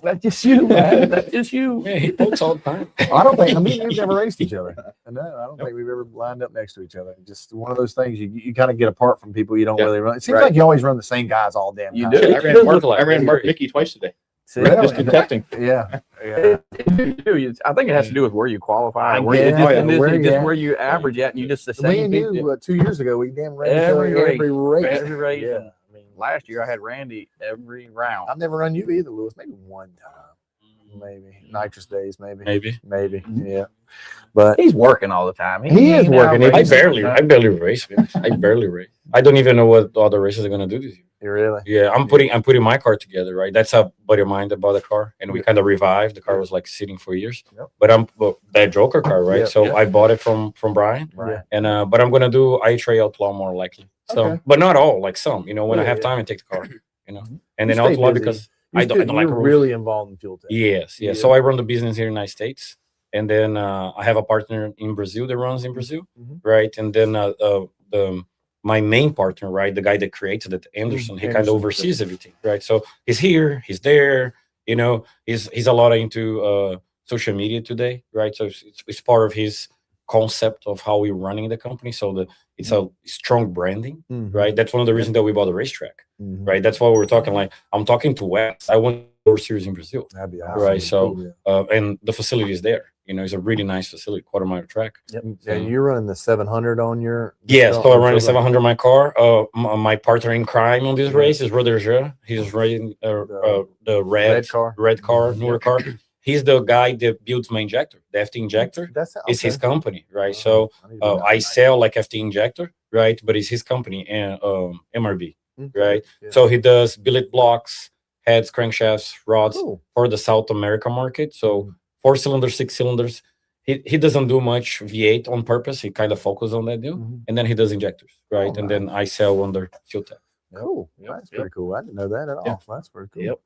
That's just you, man. That's just you. Yeah, he pokes all the time. I don't think we've never raced each other. No, I don't think we've ever lined up next to each other. Just one of those things you kind of get apart from people you don't Yeah. really run. It seems Right. like you always run the same guys all damn You time. do. I It ran does Mark, look like I ran it. Mark Mickey twice today. See, Just detecting. Yeah. Yeah. You do. I think it has to do with where you qualify. I Where you, guess. just, Oh, yeah. and this Where is you just at. where you average at, and you just the Me same and people. you 2 years ago we damn ran each Every other race. every race. Every race. Yeah. And last year I had Randy every round. I've never run you either, Lewis. Maybe one time. Maybe nitrous days. Maybe. Maybe. Yeah. But He's working all the time. He is ain't working. out I racing all the barely time. race. Man. I barely race. I don't even know what other races are gonna do this year. you really. Yeah, I'm putting my car together, right? That's a buddy of mine that bought the car, and we kind of revived. The car was like sitting for years, Yep. but that Joker car, right? Yeah, So yeah. I bought it from Brian, Right. and but I'm gonna do iTray Outlaw more likely. So, Okay. but not all, like some. When I Yeah, have yeah. time, I take the car. And then You stay Outlaw busy. because You I don't like you're rules. really involved in fuel tech. Yes, yeah. Yeah. So I run the business here in the United States, and then I have a partner in Brazil that runs in Brazil, Mhm. right? And then the my main partner, right, the guy that created it, Anderson, he kind of oversees everything, right? So he's here, he's there, you know, he's a lot into social media today, right? So it's part of his concept of how we're running the company. So it's a strong branding, right? That's one of the reasons that we bought the racetrack, right? That's why we're talking. Like, I'm talking to Wes. I want World Series in Brazil, That'd be awesome. right? So and the facility is there. You know, it's a really nice facility, quarter-mile track. And you're running the 700 on your. Yeah, so I run a 700 my car. My partner in crime on this race is Roder. He's riding the red car, newer car. He's the guy that builds my injector. The FT injector is his company, right? So I sell like FT injector, right? But it's his company and MRB, right? So he does billet blocks, heads, crankshafts, rods for the South America market. So 4 cylinders, 6 cylinders. He doesn't do much V8 on purpose. He kind of focuses on that deal. And then he does injectors, right? And then I sell under Fuel Tech. Cool. That's pretty cool. I didn't know that at all. That's pretty cool. Yep.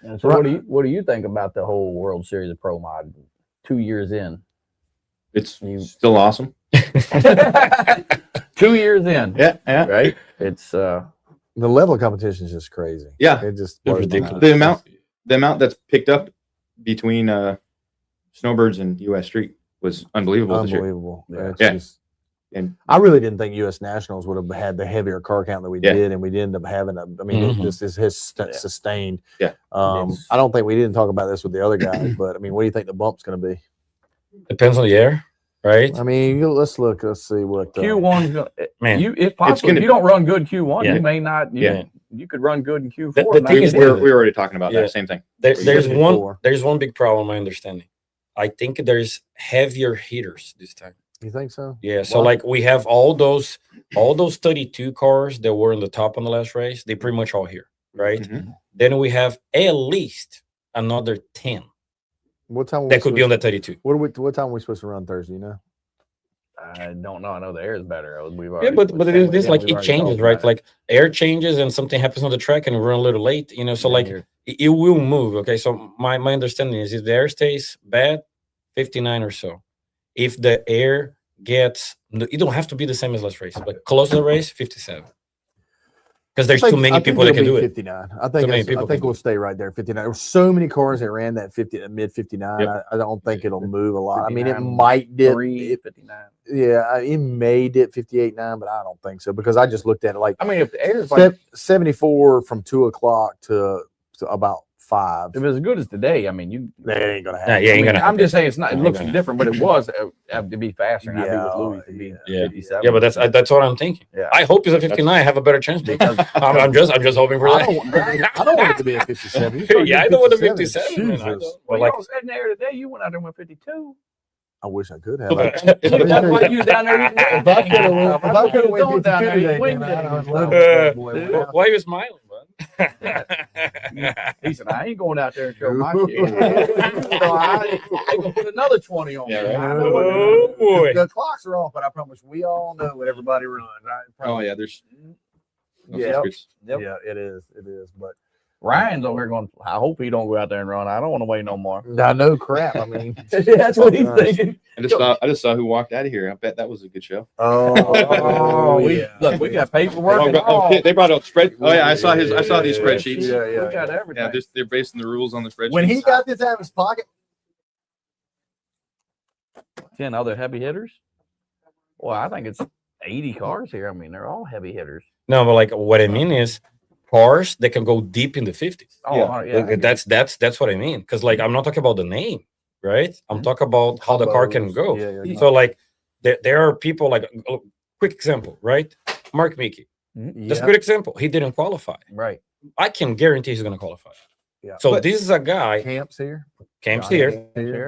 And so what do you think about the whole World Series of Pro Mod 2 years in? It's still awesome. 2 years in. Yeah. Right? It's the level of competition is just crazy. Yeah. It just ridiculous. The amount that's picked up between Snowbirds and US Street was unbelievable. Unbelievable. Yeah. And I really didn't think U.S. Nationals would have had the heavier car count that we did, and we did end up having a. I mean, it just is sustained. Yeah. I don't think we didn't talk about this with the other guys, but I mean, what do you think the bump's going to be? Depends on the air, right? I mean, let's look. Let's see what Q1. Man, if possible, if you don't run good Q1, you may not. You could run good in Q4. The thing is, we were already talking about that same thing. There's one big problem. My understanding. I think there's heavier hitters this time. You think so? Yeah. So like we have all those 32 cars that were in the top on the last race. They pretty much all here, right? Then we have at least another 10. What time that could be on the 32? What time are we supposed to run Thursday? You know? I don't know. I know the air is better. But it is like it changes, right? Like air changes and something happens on the track and we run a little late. You know, so like it will move. Okay. So my understanding is if the air stays bad, 59 or so. If the air gets, it don't have to be the same as last race, but close to the race, 57. Because there's too many people that can do it. 59. I think we'll stay right there. 59. There were so many cars that ran that mid 59. I don't think it'll move a lot. I mean, it might dip 59. Yeah, it may dip 58.9, but I don't think so because I just looked at it like. I mean, if the air is like 74 from 2 o'clock to about 5. If it's as good as today, I mean, that ain't gonna happen. I'm just saying it's not. It looks different, but it was to be faster. And I agree with Louis to be 57. Yeah, but that's what I'm thinking. Yeah. I hope it's a 59. I have a better chance because I'm just hoping for that. I don't want it to be a 57. Yeah, I don't want a 57. Well, like in there today, you went out there and went 52. I wish I could have. That's why you down there. If I could have went down there, why are you smiling, bud? He said, "I ain't going out there and show my shit. I gonna put another 20 on." Yeah, oh boy. The clocks are off, but I promise we all know what everybody runs. Oh yeah, there's. Yeah, it is. But Ryan's over here going, I hope he don't go out there and run. I don't want to wait no more. I know crap. I mean, that's what he's thinking. I just saw who walked out of here. I bet that was a good show. Look, we got paperwork. They brought out spread. Oh yeah, I saw these spreadsheets. Yeah. We got everything. Yeah, they're basing the rules on the spreadsheets. When he got this out of his pocket, 10 other heavy hitters. Well, I think it's 80 cars here. I mean, they're all heavy hitters. No, but like what I mean is cars that can go deep in the 50s. Oh, yeah. That's what I mean. Because like I'm not talking about the name, right? I'm talking about how the car can go. So like there are people like quick example, right? Mark Mickey. That's a good example. He didn't qualify. Right. I can guarantee he's going to qualify. Yeah. So this is a guy. Camps here.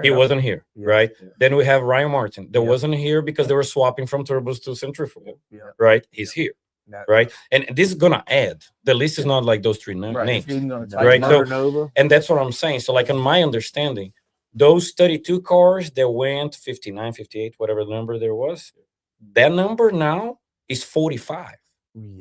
He wasn't here, right? Then we have Ryan Martin. That wasn't here because they were swapping from turbos to centrifugal, right? He's here, right? And this is gonna add. The list is not like those three names, right? So, and that's what I'm saying. So, like in my understanding, those 32 cars that went 59, 58, whatever the number there was, that number now is 45.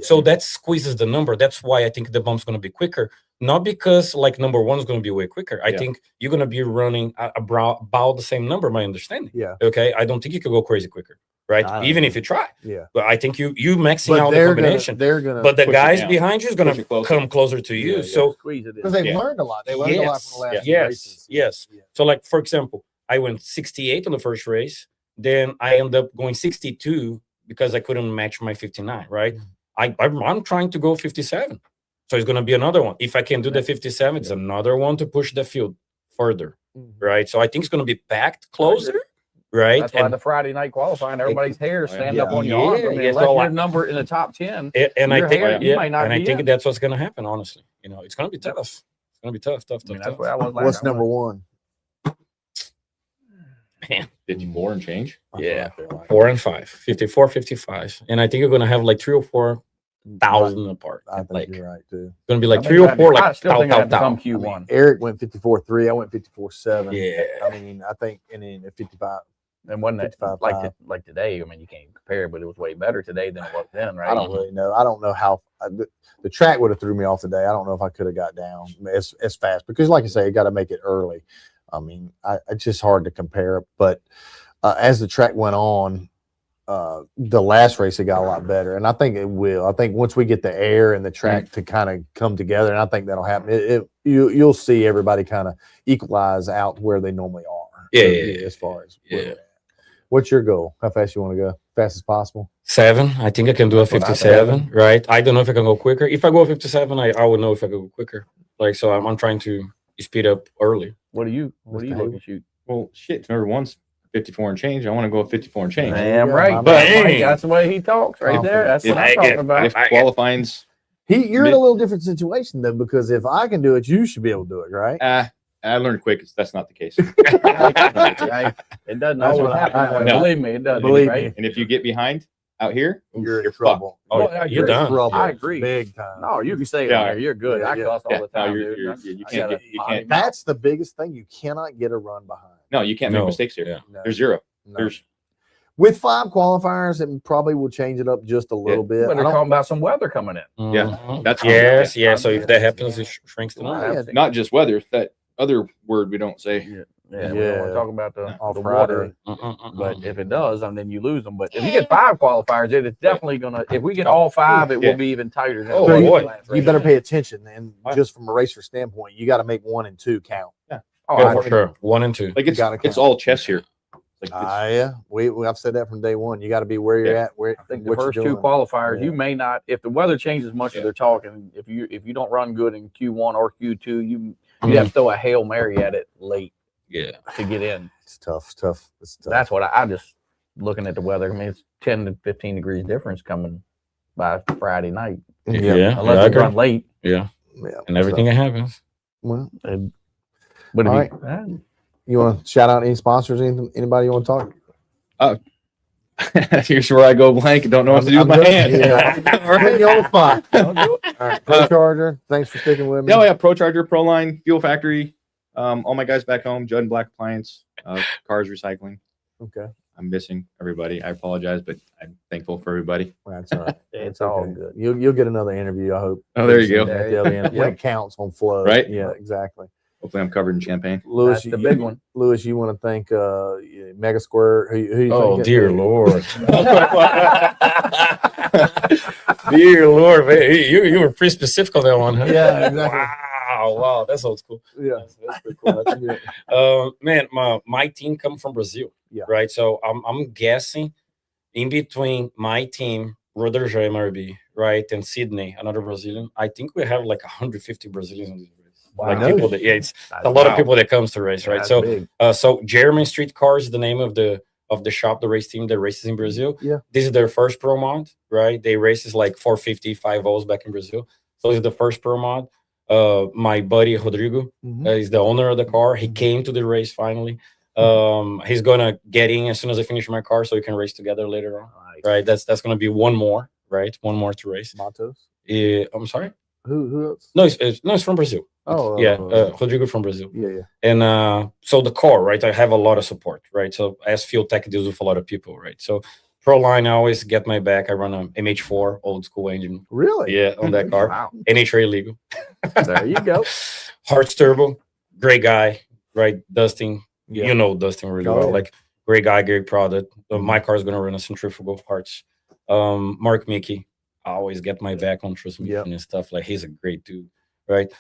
So that squeezes the number. That's why I think the bump's going to be quicker. Not because like number one is going to be way quicker. I think you're going to be running about the same number, my understanding. Yeah. Okay. I don't think you could go crazy quicker. right? I don't Even know. if you try. Yeah. But I think you maxing But out the combination. they're gonna But the push it guys down. behind you is Push gonna it closer. come closer to you. Yeah, So Squeeze it because in. they've Yeah. learned a lot. They learned a lot from the last few yes, races. yes. Yeah. So like for example, I went 68 on the first race, then I ended up going 62 because I couldn't match my 59, right? I'm trying to go 57. So it's gonna be another one. If I can do the 57, it's another one to push the field further, right? So I think it's gonna be packed closer, right? That's why And the Friday night qualifying, everybody's hair stand up Yeah. on your arm. I mean, Yeah, unless so you're I- number in the top 10. and I Your think hair, you might not and I be think in. that's what's gonna happen, honestly. You know, it's gonna be tough. It's gonna be tough. I mean, that's where I was last What's time. number one? 54 and change. Yeah, 4 and 5, 54, 55. And I think you're gonna have like 3 or 4,000 apart. I think Like you're right too. gonna be like I 3 or 4 I like still think I have to come I mean, Q1. Eric went 54.3. I went 54.7. Yeah. I mean, I think, and then at 55. And wasn't it 55, like 5. like today? I mean, you can't compare, but it was way better today than it was then, right? I don't really know. I don't know how the track would have threw me off today. I don't know if I could have got down as fast because, like I say, you got to make it early. I mean, it's just hard to compare. But as the track went on, the last race it got a lot better, and I think it will. I think once we get the air and the track to kind of come together, and I think that'll happen. You'll see everybody kind of equalize out where they normally are. Yeah. As far as where Yeah. they're at. What's your goal? How fast you want to go? Fast as possible. 7. I think I can do a That's what I 57, right? I don't know if I can go quicker. If I go 57, I would know if I could go quicker. Like so, I'm trying to speed up early. What do you Mr. looking Hayward? to shoot? Well, shit. Number one's 54 and change. I want to go 54 and change. Damn Yeah, right. my That's man. Mike, that's the way he talks right there. That's what I'm talking about. If qualifying's, You're in Mid- a little different situation though, because if I can do it, you should be able to do it, right? I learned quick. That's not the case. Right? It doesn't That's always what happen. that way. No. Believe me, it doesn't. Believe right? me. And if you get behind out here, You're in fucked. trouble. Oh, I you're agree. done. Trouble. I agree. Big time. No, you can say it Yeah. there. You're good. I Yeah. cuss all Yeah. the No, time, you're- dude. you're- That's- you I can't got get- a you potty can't- mouth. That's the biggest thing. You cannot get a run behind. no, you can't make No. mistakes here. Yeah. No. There's zero. No. There's With 5 qualifiers, it probably will change it up just a little bit. But I they're don't- talking about some weather coming in. Mhm. That's- yes, yeah. yeah. So if that happens, it shrinks the number. Yeah. not just weather. It's that other word we don't say. Yeah, Yeah. we're talking about the On the Friday. water. But if it does, and then you lose them. But if you get 5 qualifiers, it is definitely gonna. If we get all 5, it Yeah. will be even tighter. Than Oh, the boy. last You race. better pay attention. And just from a racer standpoint, you got to make 1 and 2 count. Oh, Yeah, I for sure. 1 and 2. Like it's Gotta count. all chess here. Like Yeah, I've said that from day one. You got to be where you're Yeah. at. Where I think the what you're first 2 doing. qualifiers, Yeah. you may not. If the weather changes much as they're talking, if you don't run good in Q1 or Q2, you have to throw a Hail Mary at it late Yeah. to get in. It's tough. It's tough. It's tough. That's what I just looking at the weather. I mean, it's 10 to 15 degrees difference coming by Friday night, Yeah. unless I you agree. run late. Yeah. Yeah. And everything that happens. Well, But All if right. You want to shout out any sponsors? Anything? Anybody you want to talk? here's where I go blank. Don't know what to do with my hand. Put you on the spot. Don't do it. All right. Pro Charger. Thanks for sticking with me. No, yeah, Pro Charger, Pro Line, Fuel Factory, all my guys back home, Judd and Black Appliance, Cars Recycling. Okay. I'm missing everybody. I apologize, but I'm thankful for everybody. Well, that's all right. It's all okay. good. You'll get another interview. I hope. Oh, there you go. At the other end, when it counts on flow. Right? Yeah. Exactly. Hopefully, I'm covered in champagne. Lewis, That's the big one. Lewis, you want to thank Mega Squirt? Who you Oh, thinking? dear Lord. Dear Lord, man. You were pretty specific on that one, huh? Yeah, exactly. Wow, that's old school. Yeah. That's pretty cool. Man, my team come from Brazil, Yeah. right? So I'm guessing in between my team, Roder MRB, right, and Sydney, another Brazilian. I think we have like 150 Brazilians in this race. Like Wow. people that, yeah, it's a lot of people that comes to race, right? That's So big. so German Street Cars is the name of the shop, the race team that races in Brazil. Yeah. This is their first pro mod, right? They races like 450, 5 back in Brazil. So this is the first pro mod. My buddy Rodrigo is the owner of the car. He came to the race finally. He's gonna get in as soon as I finish my car, so we can race together later on. Right? That's gonna be one more, right? One more to race. Matos. I'm sorry. Who else? No, it's from Brazil. Oh, Yeah, Rodrigo from Brazil. yeah. And so the car, right? I have a lot of support, right? So as field tech deals with a lot of people, right? So Pro Line, I always get my back. I run a MH4 old school engine. Really? Yeah, on that car. Wow. NHRA legal. There you go. Hearts Turbo, great guy, right? Dustin, Yeah. you know Dustin really Oh, well. yeah. Like great guy, great product. My car is going to run a centrifugal parts. Mark Mickey, I always get my back on transmission and stuff. Like, he's a great dude, right?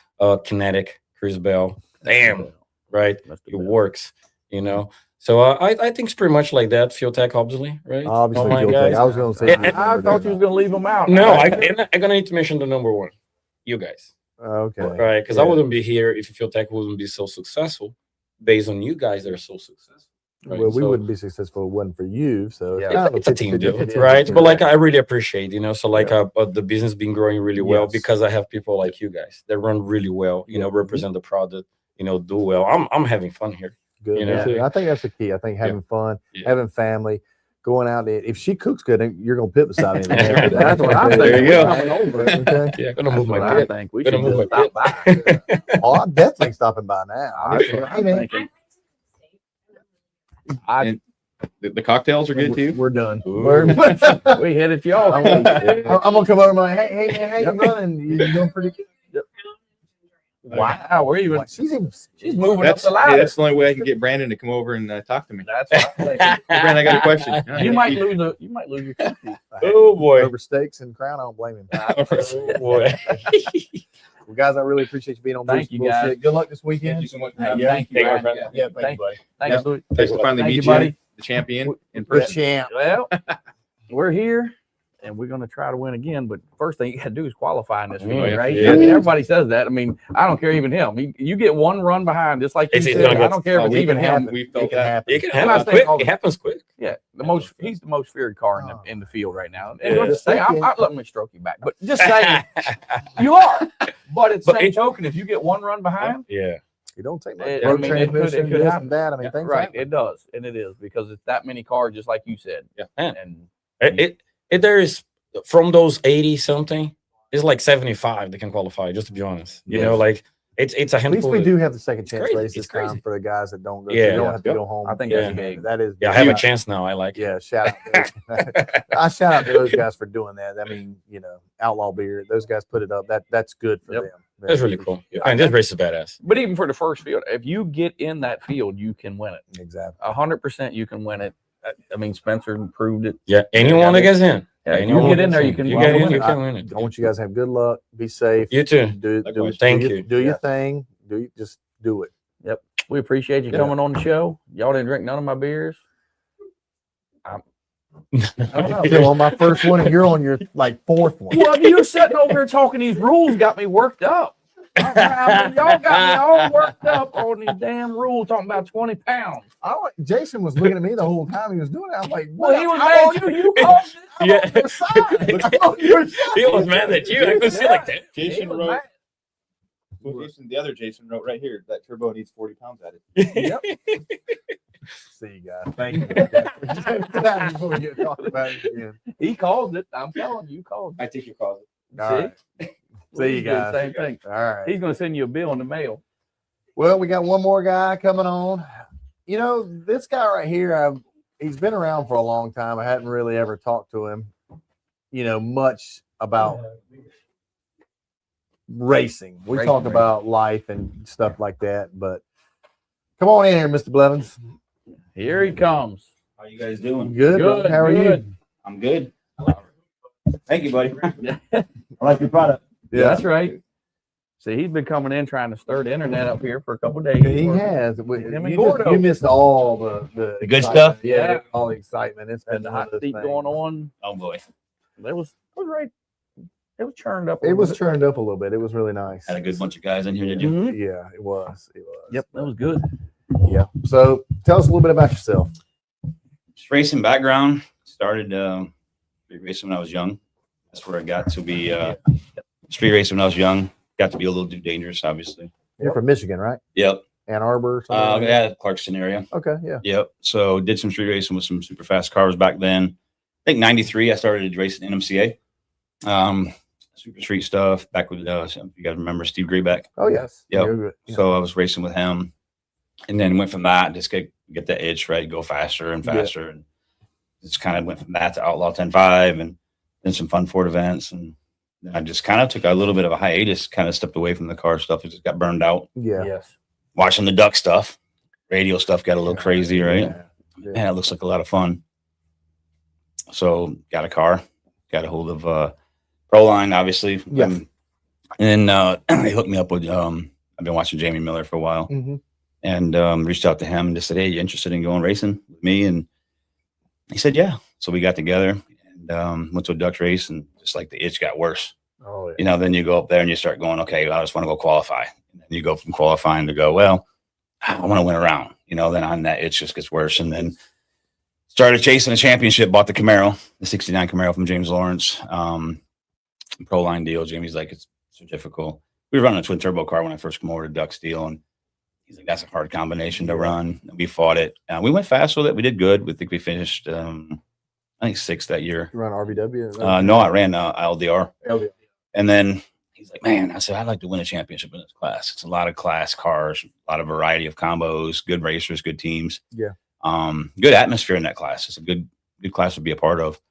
Kinetic, Chris Bell. Damn, right? It works, you know. So I think it's pretty much like that. Fuel Tech, obviously, right? Obviously, Online Fuel Tech. guys. I was going to say. I thought you was gonna leave them out. No, I'm gonna need to mention the number one, you guys, Okay. right? Because I wouldn't be here if Fuel Tech wouldn't be so successful, based on you guys that are so successful. Right? Well, we So wouldn't be successful if it wasn't for you. So it's a team deal, 50-50. right? But like, I really appreciate, you know, so like the business been growing really well Yes. because I have people like you guys that run really well, you know, represent the product, you know, do well. I'm having fun here. Good. You know? I think that's the key. I think having fun, having family, going out there. If she cooks good, then you're gonna pit beside me. That's what I'm There thinking. you go. Coming over. Okay. Yeah, gonna move That's what my I pit. think. We Gonna should move just my stop pit. by. Oh, I'm definitely stopping by now. That's what Hey, I'm man, thinking. The cocktails are good too. we're done. We hit it, y'all. I'm gonna come over and be like, hey man, how you running? You doing pretty good? Wow, we're even. She's moving That's, up the ladder. hey, that's the only way I can get Brandon to come over and talk to me. That's what I'm thinking. Hey, Brandon, I got a question. You might lose your cookie. Oh boy. Over steaks and crown. I don't blame him. Oh boy. Well, guys, I really appreciate you being on. Thank Bullsh you, Bullshit. guys. Good luck this weekend. Thank you so much. Thank you. Yeah, Thank you, thank buddy. you, buddy. Thank you, Louis. Thanks for finally Thank meet you, buddy. you, the champion in The person. champ. Well, we're here and we're going to try to win again. But first thing you got to do is qualify in this field, yeah. right? Yeah. I mean, everybody says that. I mean, I don't care, even him. You get one run behind, just like you It's said. gonna I get- don't care if it's even him. We It felt can that. happen. It can I'm not happen saying quick. all- It happens quick. Yeah, he's the most feared car in the field right now. And Yeah. just say, let me stroke you back, but just saying you are. But it's But same it- token. If you get one run behind, Yeah. You don't take much. I Road mean, it transmission, could this happen. and that. I mean, things right? happen. It does, and it is because it's that many cars, just like you said. Yeah. Man. And It there is from those 80 something, it's like 75 that can qualify, just to be honest. You know, like it's a At least handful. we do have the second chance crazy. race It's this time crazy. for the guys that don't go. Yeah. They don't have to Yeah. go home. I think Yeah. that's big. That is. Yeah, I have a chance now. I like it. Yeah, shout out. I shout out to those guys for doing that. I mean, you know, Outlaw Beer. Those guys put it up. That's good for Yep. them. That's really cool. Yeah. And this race is badass. But even for the first field, if you get in that field, you can win it. Exactly. 100%, you can win it. I mean, Spencer proved it. Yeah. Anyone that gets in. Yeah, if anyone you get that in there, gets you can You win get in, it. you can win it. I want you guys to have good luck. Be safe. You too. Do Thank your- you. Do your thing. Just do it. We appreciate you Yeah. coming on the show. Y'all didn't drink none of my beers. I'm still on my first one, and you're on your like fourth one. Well, you're sitting over here talking these rules, got me worked up. Y'all got me all worked up on these damn rules, talking about 20 pounds. Jason was looking at me the whole time he was doing it. I was like, Well, he was I'm on mad you caused it. I'm Yeah. on your side. I'm on your side. He was mad at you. I could see like that. He Jason was wrote. mad. Well, Jason, the other Jason wrote right here that turbo needs 40 pounds added. See you guys. Thank you. Before we get talking about it again. He caused it. I'm telling you, he caused it. I take your call. All right. See you He's doing guys. the same thing. All right. He's going to send you a bill in the mail. Well, we got one more guy coming on. You know, this guy right here, he's been around for a long time. I hadn't really ever talked to him, you know, much about racing. We talk about life and stuff like that, but come on in here, Mr. Blevins. Here he comes. How you guys doing? Good. Good, How are good. you? I'm good. Thank you, buddy. I like your product. Yeah, that's right. See, he's been coming in trying to stir the internet up here for a couple of days. He has. Him and You, Gordo. you missed all the good excitement. stuff? Yeah, all the excitement. It's been And the one of hot those seat things. going on. Oh boy. It was right. It was churned up. It was turned up a little bit. It was really nice. Had a good bunch of guys in here, did you? Mhm. Yeah, it was. It was. Yep, that was good. Yeah. So tell us a little bit about yourself. Just racing background. Started street racing when I was young. That's where I got to be street racing when I was young. Got to be a little too dangerous, obviously. You're from Michigan, right? Yep. Ann Arbor or something like that? Yeah, Clarkston area. Okay, yeah. Yep. So did some street racing with some super fast cars back then. I think 93, I started racing NMCA. Super street stuff back with, if you guys remember Steve Grayback. Oh, yes. Yep. You're good. Yeah. So I was racing with him and then went from that, just get the itch, right? Go faster and faster. And just kind of went from that to Outlaw 10.5 and then some fun Ford events. And then I just kind of took a little bit of a hiatus, kind of stepped away from the car stuff. It just got burned out. Yeah. Yes. Watching the duck stuff, radio stuff got a little crazy, right? Yeah. Man, it looks like a lot of fun. So got a car, got a hold of Proline, obviously. Yeah. And then they hooked me up with I've been watching Jamie Miller for a while, and reached out to him and just said, "Hey, you interested in going racing with me?" And he said, "Yeah." So we got together and went to a Dutch race, and just like the itch got worse. Oh yeah. You know, then you go up there and you start going, okay, I just want to go qualify. And then you go from qualifying to go, well, I want to win around. You know, then on that itch just gets worse, and then started chasing a championship. Bought the Camaro, the '69 Camaro from James Lawrence. Proline deal. Jamie's like, it's so difficult. We were running a twin turbo car when I first came over to Duck Steel, and he's like, that's a hard combination to run. And we fought it. We went fast with it. We did good. We think we finished, I think 6th that year. You run RVW? No, I ran LDR. LDR. And then he's like, man, I said, I'd like to win a championship in this class. It's a lot of class cars, a lot of variety of combos, good racers, good teams. Yeah. Good atmosphere in that class. It's a good class to be a part of.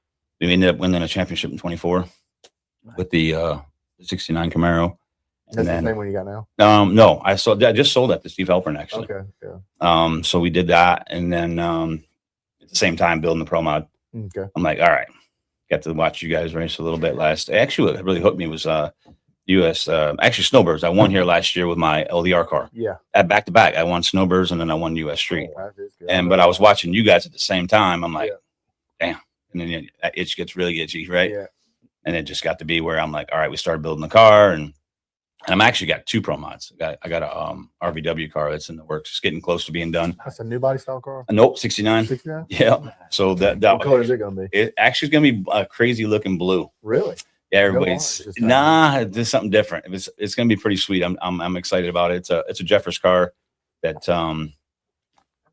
We ended up winning a championship in 24 with the 69 Camaro. That's the same one you got now? No, I just sold that to Steve Halpern, actually. Okay. Yeah. So we did that, and then at the same time building the Pro Mod. Okay. I'm like, all right, got to watch you guys race a little bit last. Actually, what really hooked me was US actually Snowbirds. I won here last year with my LDR car. Yeah. At back to back, I won Snowbirds and then I won US Street. Oh, that is good. But I was watching you guys at the same time. I'm like, damn. And then that itch gets really itchy, right? Yeah. And it just got to be where I'm like, all right, we started building the car, and I'm actually got 2 Pro Mods. I got a RVW car that's in the works. It's getting close to being done. That's a new body style car? Nope, 69. 69? Yeah. So that What color is it going to be? it actually is going to be a crazy looking blue. Really? Yeah, Go everybody's on, just it's something different. It's going to be pretty sweet. I'm excited about it. It's a Jeffers car that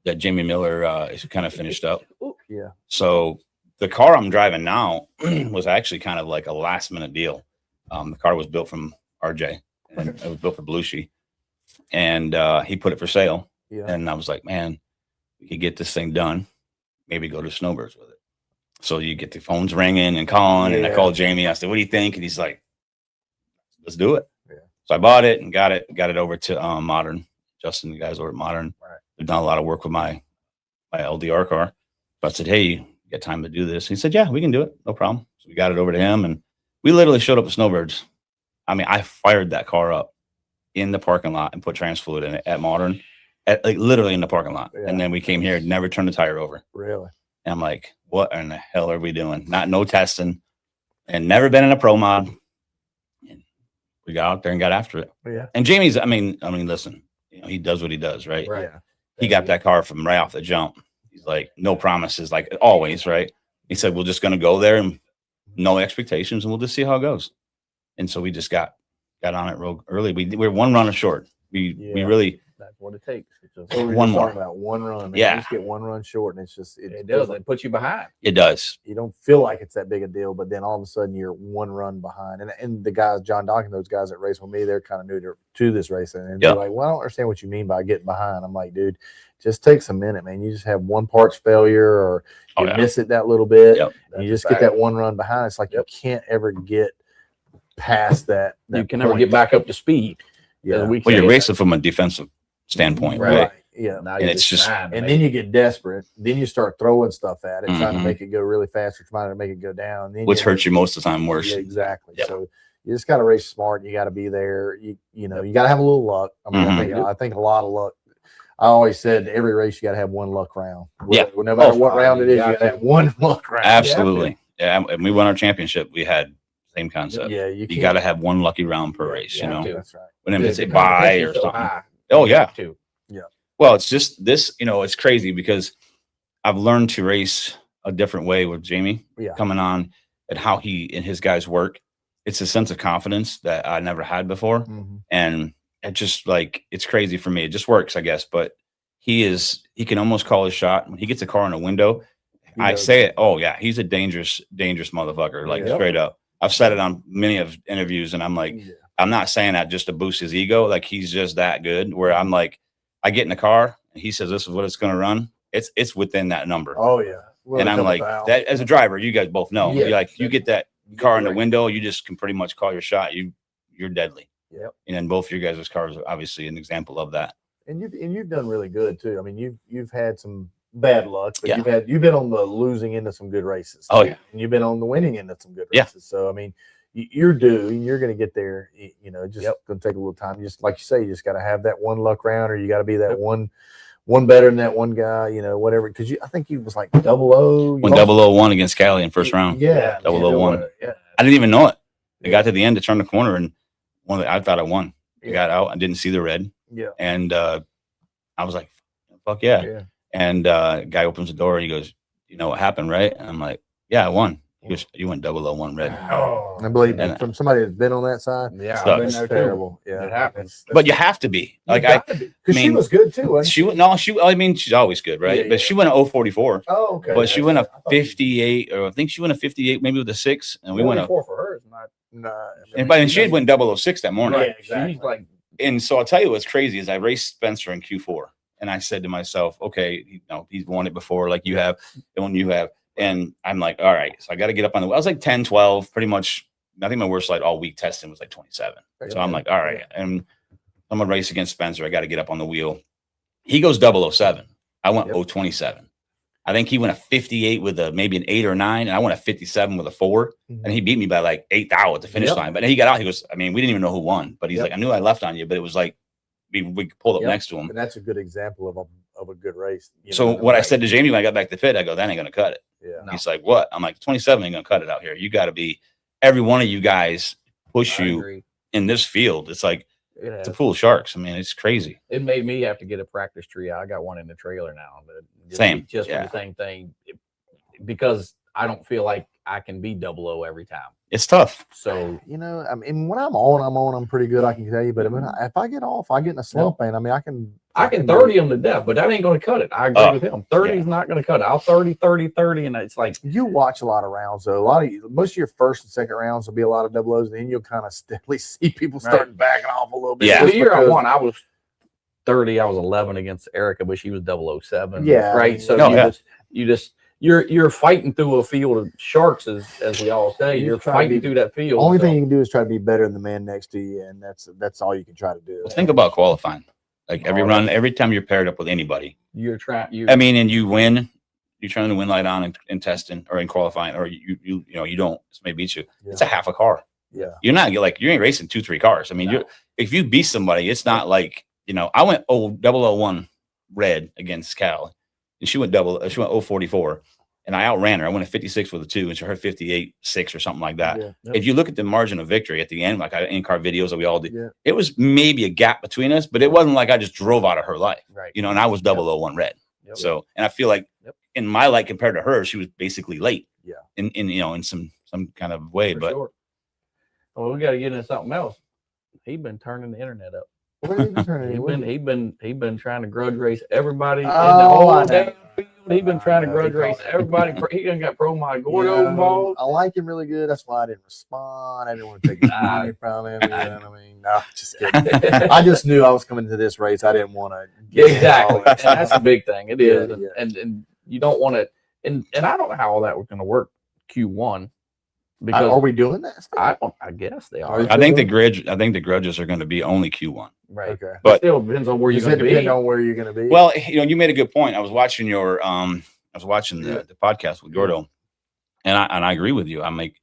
that Jamie Miller is kind of finished up. Yeah. So the car I'm driving now was actually kind of like a last minute deal. The car was built from RJ, and it was built for Blueshy, and he put it for sale. Yeah. And I was like, man, we could get this thing done. Maybe go to Snowbirds with it. So you get the phones ringing and calling, and I called Jamie. I said, what do you think? And he's like, let's do it. Yeah. So I bought it and got it over to Modern. Justin, the guys over at Modern. Right. They've done a lot of work with my LDR car. So I said, hey, you got time to do this? He said, yeah, we can do it. No problem. So we got it over to him, and we literally showed up at Snowbirds. I mean, I fired that car up in the parking lot and put trans fluid in it at Modern, like literally in the parking lot. Yeah. And then we came here, never turned the tire over. Really? And I'm like, what in the hell are we doing? No testing, and never been in a Pro Mod. And we got out there and got after it. Yeah. And Jamie's, I mean, listen, he does what he does, right? Right. He got that car from right off the jump. He's like, no promises, like always, right? He said, we're just going to go there and no expectations, and we'll just see how it goes. And so we just got on it real early. We're 1 runner short. We really, That's what it takes. It's just, one more. About 1 run. Man. Yeah. You just get 1 run short, and it's just it does. It puts you behind. it does. You don't feel like it's that big a deal, but then all of a sudden you're 1 run behind. And the guys, John Donkin, those guys that race with me, they're kind of new to this racing, and they're like, "Well, I don't understand what you mean by getting behind." I'm like, "Dude, just takes a minute, man. You just have 1 parts failure, or you miss it that little bit, and you just get that 1 run behind. It's like you can't ever get past that. You can never get back up to speed. Yeah. Well, you're racing from a defensive standpoint, right? Yeah. Now And it's just, And then you get desperate. Then you start throwing stuff at it, trying to make it go really fast, or trying to make it go down. Then which hurts you most of the time worse. Yeah, exactly. Yep. So you just got to race smart. You got to be there. You know, you got to have a little luck. I mean, I think a lot of luck. I always said every race you got to have 1 luck round. Yeah. No matter what round it is, you got to have 1 luck round. Absolutely. Yeah. And we won our championship. We had same concept. Yeah. You got to have 1 lucky round per race, you know. That's right. When it's a bye or something. High. Oh, yeah. Yeah. Well, it's just this, it's crazy because I've learned to race a different way with Jamie coming on, and how he and his guys work. It's a sense of confidence that I never had before. And it just it's crazy for me. It just works, I guess. But he can almost call his shot. When he gets a car in a window, I say it. Oh yeah. He's a dangerous motherfucker. Like straight up. I've said it on many of interviews, and I'm like, I'm not saying that just to boost his ego. Like, he's just that good, where I'm like, I get in the car and he says, this is what it's going to run. It's within that number. Oh yeah. Well, and I'm like, that as a driver, you guys both know, you get that car in the window, you just can pretty much call your shot. You're deadly. Yep. And then both your guys' cars are obviously an example of that. And you've done really good too. I mean, you've had some bad luck, but Yeah. you've been on the losing end of some good races. Oh, yeah. And you've been on the winning end of some good Yeah. races. So I mean, you're due, and you're going to get there. You know, just going to take a little time. Just like you say, you just got to have that one luck round, or you got to be that one better than that one guy. You know, whatever. Because I think you was like 0-0. When 001 against Cali in first round. Yeah, 001. Yeah. I didn't even know it. I got to the end to turn the corner, and I thought I won. I got out. I didn't see the red. Yeah. And I was like, fuck yeah. And guy opens the door. He goes, you know what happened, right? And I'm like, yeah, I won. He goes, you went 001 red. Oh, I believe that from somebody that's been on that side. Yeah, Sucks. I've been there too. Terrible. Yeah, It happens. But you have to be. Like because she was good too. Wasn't she? I mean, she's always good, right? Yeah, but she went a 044. Oh, okay. But she went a 58, or I think she went a 58, maybe with a 6, and we went a. 44 for her is not. And she had went 006 that morning. Right, exactly. She's like, And so I'll tell you what's crazy is I raced Spencer in Q4, and I said to myself, okay, you know, he's won it before, like you have, and when you have, and I'm like, all right, so I got to get up on the. I was like 10, 12, pretty much. I think my worst light all week testing was like 27. So I'm like, all right, and I'm gonna race against Spencer. I got to get up on the wheel. He goes 007. I went 027. I think he went a 58 with maybe an 8 or 9, and I went a 57 with a 4, and he beat me by like 8 thou at the finish line. But then he got out. He goes, I mean, we didn't even know who won, but he's like, I knew I left on you, but it was like we pulled up next to him. And that's a good example of a good race. So what I said to Jamie when I got back to the pit, I go, that ain't gonna cut it. Yeah. He's like, what? I'm like, 27 ain't gonna cut it out here. You got to be. Every one of you guys push you in this field. It's like it's a pool of sharks. I mean, it's crazy. it made me have to get a practice tree. I got one in the trailer now. But Same, Just for the same thing. Because I don't feel like I can be 00 every time. It's tough. So, You know, I mean, when I'm on, I'm pretty good. I can tell you, but if I get off, I get in a slump, and I mean, I can 30 them to death, but that ain't going to cut it. I agree with him. 30 is not going to cut it. I'll 30, 30, 30. And it's like, You watch a lot of rounds, though. Most of your first and second rounds will be a lot of 00s, and then you'll kind of steadily see people starting backing off a little bit. Yeah. the just year I because- won, I was 30. I was 11 against Erica, but she was 007. Yeah, Right. I mean, So you're fighting through a field of sharks, as we all say. You're try to fighting be- through that field. Only so- thing you can do is try to be better than the man next to you, and that's all you can try to do. Think about qualifying. Like every time you're paired up with anybody. you're trying. I mean, and you win. You turn the win light on in testing or in qualifying, or you don't. Somebody beats you. Yeah. It's a half a car. Yeah. You're not you ain't racing 2-3 cars. I mean, if you beat somebody, it's not like I went 001 red against Cal, and she went 044, and I outran her. I went a 56 with a 2, and she heard 58.6 or something like that. Yeah. If you look at the margin of victory at the end, like in-car videos that we all did, Yeah. it was maybe a gap between us, but it wasn't like I just drove out of her life, Right. and I was 001 red. Yep. So, and I feel like in my light compared to her, she was basically late. Yeah. In some kind of way, For but sure. Well, we got to get into something else. He's been turning the internet up. What are you turning? He been trying to grudge race everybody in the Oh, whole I know. damn field. He been trying to grudge race everybody. He done got Pro My Gordo involved. I like him really good. That's why I didn't respond. I didn't want to take money from him. You know what I mean? No, just kidding. I just knew I was coming to this race. I didn't want to. Exactly, and that's the big thing. It is, Yeah. and you don't want to. And I don't know how all that was going to work Q1 because Are we doing that? I guess they are. I think the grudges are going to be only Q1. Right. Okay. But It still depends on where you're Does going it to depend be. on where you're going to be? Well, you made a good point. I was watching the podcast with Gordo, and I agree with you. I'm like,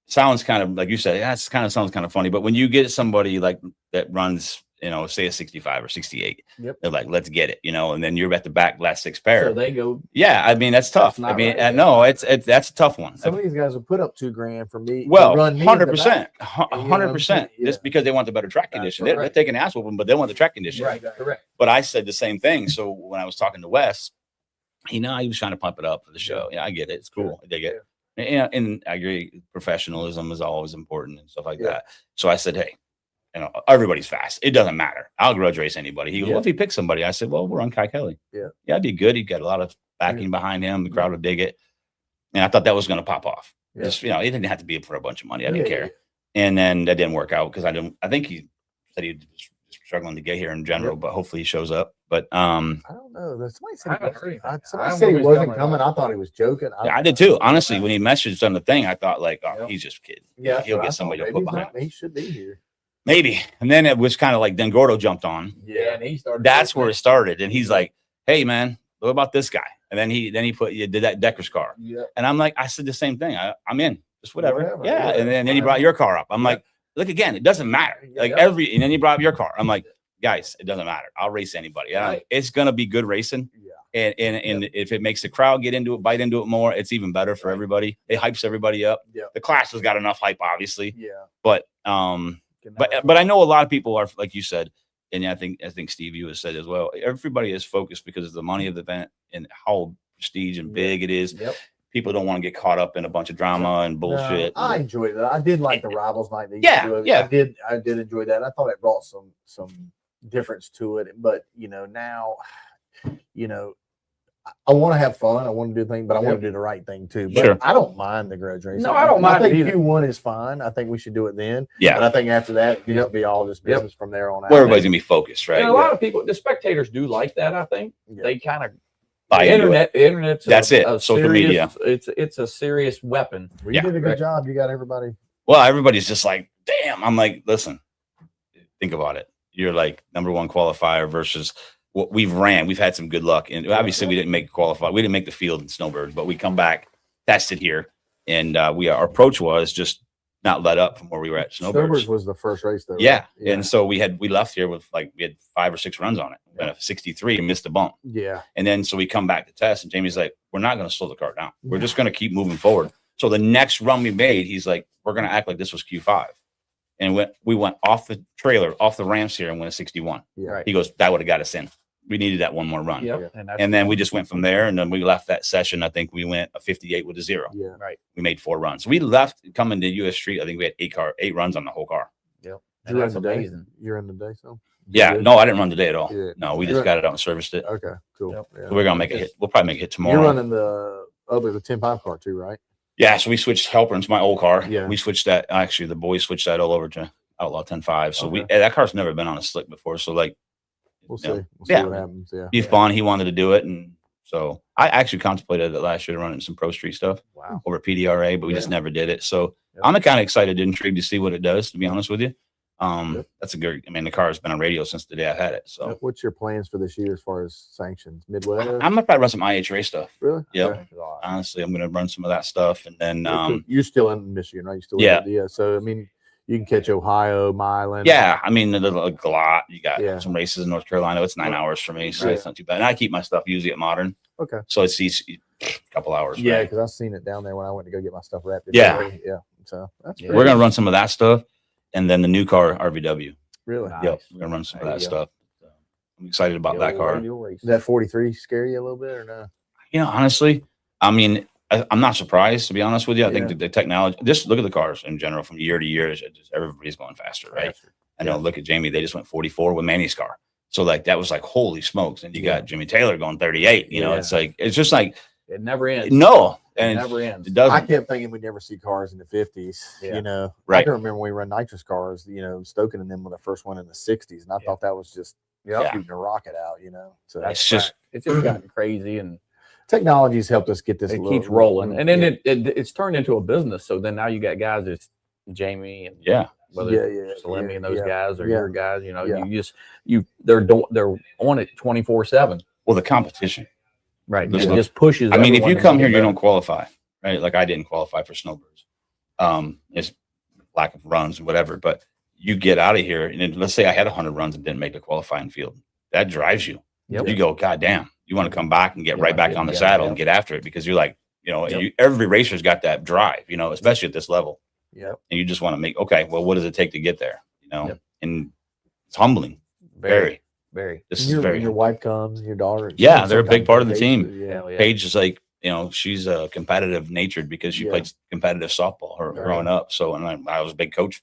sounds kind of like you said, yeah, sounds kind of funny. But when you get somebody like that runs, say a 65 or 68, they're like, let's get it, and then you're at the back last 6 pair. So they go. Yeah, I mean that's tough. That's I mean, not right. no, it's that's a tough one. some of these guys will put up $2,000 for me. Well, to run me in the 100%, back. You know what I'm 100%. saying? Just because they want the better track condition, they're right. taking ass whooping, but they want the track condition. Right. Correct. But I said the same thing. So when I was talking to Wes, he was trying to pump it up for the show. Yeah, I get it. It's cool. I dig it. And I agree. Professionalism is always important and stuff like that. So I said, hey, everybody's fast. It doesn't matter. I'll grudge race anybody. He goes, well, if he picks somebody, I said, well, we're on Kai Kelly. Yeah, I'd be good. He got a lot of backing behind him. The crowd would dig it. And I thought that was going to pop off. Yeah. Just, it didn't have to be for a bunch of money. I didn't care. And then that didn't work out because I think he said he was struggling to get here in general, but hopefully he shows up. But I don't know. Somebody said I agree. somebody said he wasn't coming. I thought he was joking. I did too. Honestly, when he messaged on the thing, I thought like, oh, he's just kidding. Yeah, He'll get somebody to put behind him. He should be here. Maybe. And then it was kind of like, then Gordo jumped on. Yeah, and he started. That's where it started. And he's like, hey, man, What about this guy? And then he did that Decker's car. Yeah. And I'm like, I said the same thing. I'm in, just whatever. Whatever, Yeah. yeah. And then he brought your car up. I'm like, look again, it doesn't matter. Like and then he brought up your car. I'm like, guys, it doesn't matter. I'll race anybody. It's gonna be good racing. Yeah. And if it makes the crowd get into it, bite into it more, it's even better for everybody. It hypes everybody up. Yeah. The class has got enough hype, obviously. Yeah. But I know a lot of people are, like you said, and I think Steve, you has said as well. Everybody is focused because of the money of the event and how prestige and big it is. Yep. People don't want to get caught up in a bunch of drama and bullshit. No, I enjoyed that. I did like the rivals night. Yeah. I did enjoy that. I thought it brought some difference to it. But now, I want to have fun. I want to do things, but I want to do the right thing too. But I don't mind the grudge racing. No, I don't mind. I think Q1 is fine. I think we should do it then. Yeah. But I think after that, it'll be all just business from there on out. Where everybody's gonna be focused, right? And a lot of people, the spectators do like that. I think they kind of the internet's social media. It's a serious weapon. Well, you did a good job. You got everybody. Well, everybody's just like, damn. I'm like, listen, think about it. You're like #1 qualifier versus what we've ran. We've had some good luck, and obviously we didn't make qualify. We didn't make the field in Snowbirds, but we come back, tested here, and our approach was just not let up from where we were at. Snowbirds was the first race though. Yeah. And so we left here with we had 5 or 6 runs on it. We had a 63 and missed a bump. Yeah. And then so we come back to test, and Jamie's like, we're not going to slow the car down. We're just going to keep moving forward. So the next run we made, he's like, we're going to act like this was Q5. And we went off the trailer, off the ramps here, and went a 61. Yeah. Right. He goes, that would have got us in. We needed that one more run. Yep. And then we just went from there. And then we left that session. I think we went a 58 with a 0. Yeah. Right. We made 4 runs. We left coming to US Street. I think we had 8 runs on the whole car. Yep. And that's amazing. You're in the day, so. Yeah. No, I didn't run today at all. Yeah. No, we just got it out and serviced it. Okay. Cool. Yep. Yeah. So we're gonna make a hit. We'll probably make a hit tomorrow. You're running the 10.5 car too, right? Yeah. So we switched helper into my old car. Yeah. We switched that. Actually, the boys switched that all over to Outlaw 10.5. So that car's never been on a slick before. So we'll see. We'll see what happens. Yeah. Be fun. He wanted to do it. And so I actually contemplated it last year to run some Pro Street stuff over PDRA, but we just never did it. So I'm kind of excited, intrigued to see what it does, to be honest with you. That's a good, the car has been on radio since the day I had it. So what's your plans for this year as far as sanctions? Midwest? I'm going to probably run some IHRA stuff. Really? Yeah. Okay. Honestly, I'm going to run some of that stuff. And then, you're still in Michigan, right? You still yeah. So, you can catch Ohio, Milan. Yeah, a lot. You got some races in North Carolina. It's 9 hours for me, so it's not too bad. And I keep my stuff usually at Modern. Okay. So it's easy, a couple hours. Yeah, because I've seen it down there when I went to go get my stuff wrapped. Yeah. Yeah. So that's we're gonna run some of that stuff, and then the new car RVW. Really? Nice. Yep. We're gonna run some of that stuff. So I'm excited about that car. Does that 43 scare you a little bit or no? Honestly, I'm not surprised, to be honest with you. I think that the technology, just look at the cars in general from year to year, everybody's going faster, right? I know, look at Jamie, they just went 44 with Manny's car. So that was like, holy smokes. And you got Jimmy Taylor going 38, it's just like, it never ends. No. And it never ends. It doesn't. I kept thinking we'd never see cars in the 50s, Right. I can remember when we run nitrous cars, Stoking and them were the first one in the 60s. And I thought that was just shooting a rocket out, So it's just gotten crazy, and technology's helped us get this. It keeps rolling, and then it's turned into a business. So then now you got guys, it's Jamie and Salemi and those guys are your guys. They're on it 24/7. Well, the competition, right? It just pushes. If you come here, you don't qualify, right? Like I didn't qualify for Snowbirds. It's lack of runs and whatever, but you get out of here, and then, let's say I had 100 runs and didn't make the qualifying field. That drives you. Yep. You go, God damn. You want to come back and get right back on the saddle and get after it, because you're like, every racer's got that drive, especially at this level. Yep. And you just want to make, what does it take to get there? And it's humbling. Very. This is very. Your wife comes, your daughter. Yeah, they're a big part of the team. Yeah. Paige is like, she's competitive natured because she played competitive softball growing up. So, and I was a big coach to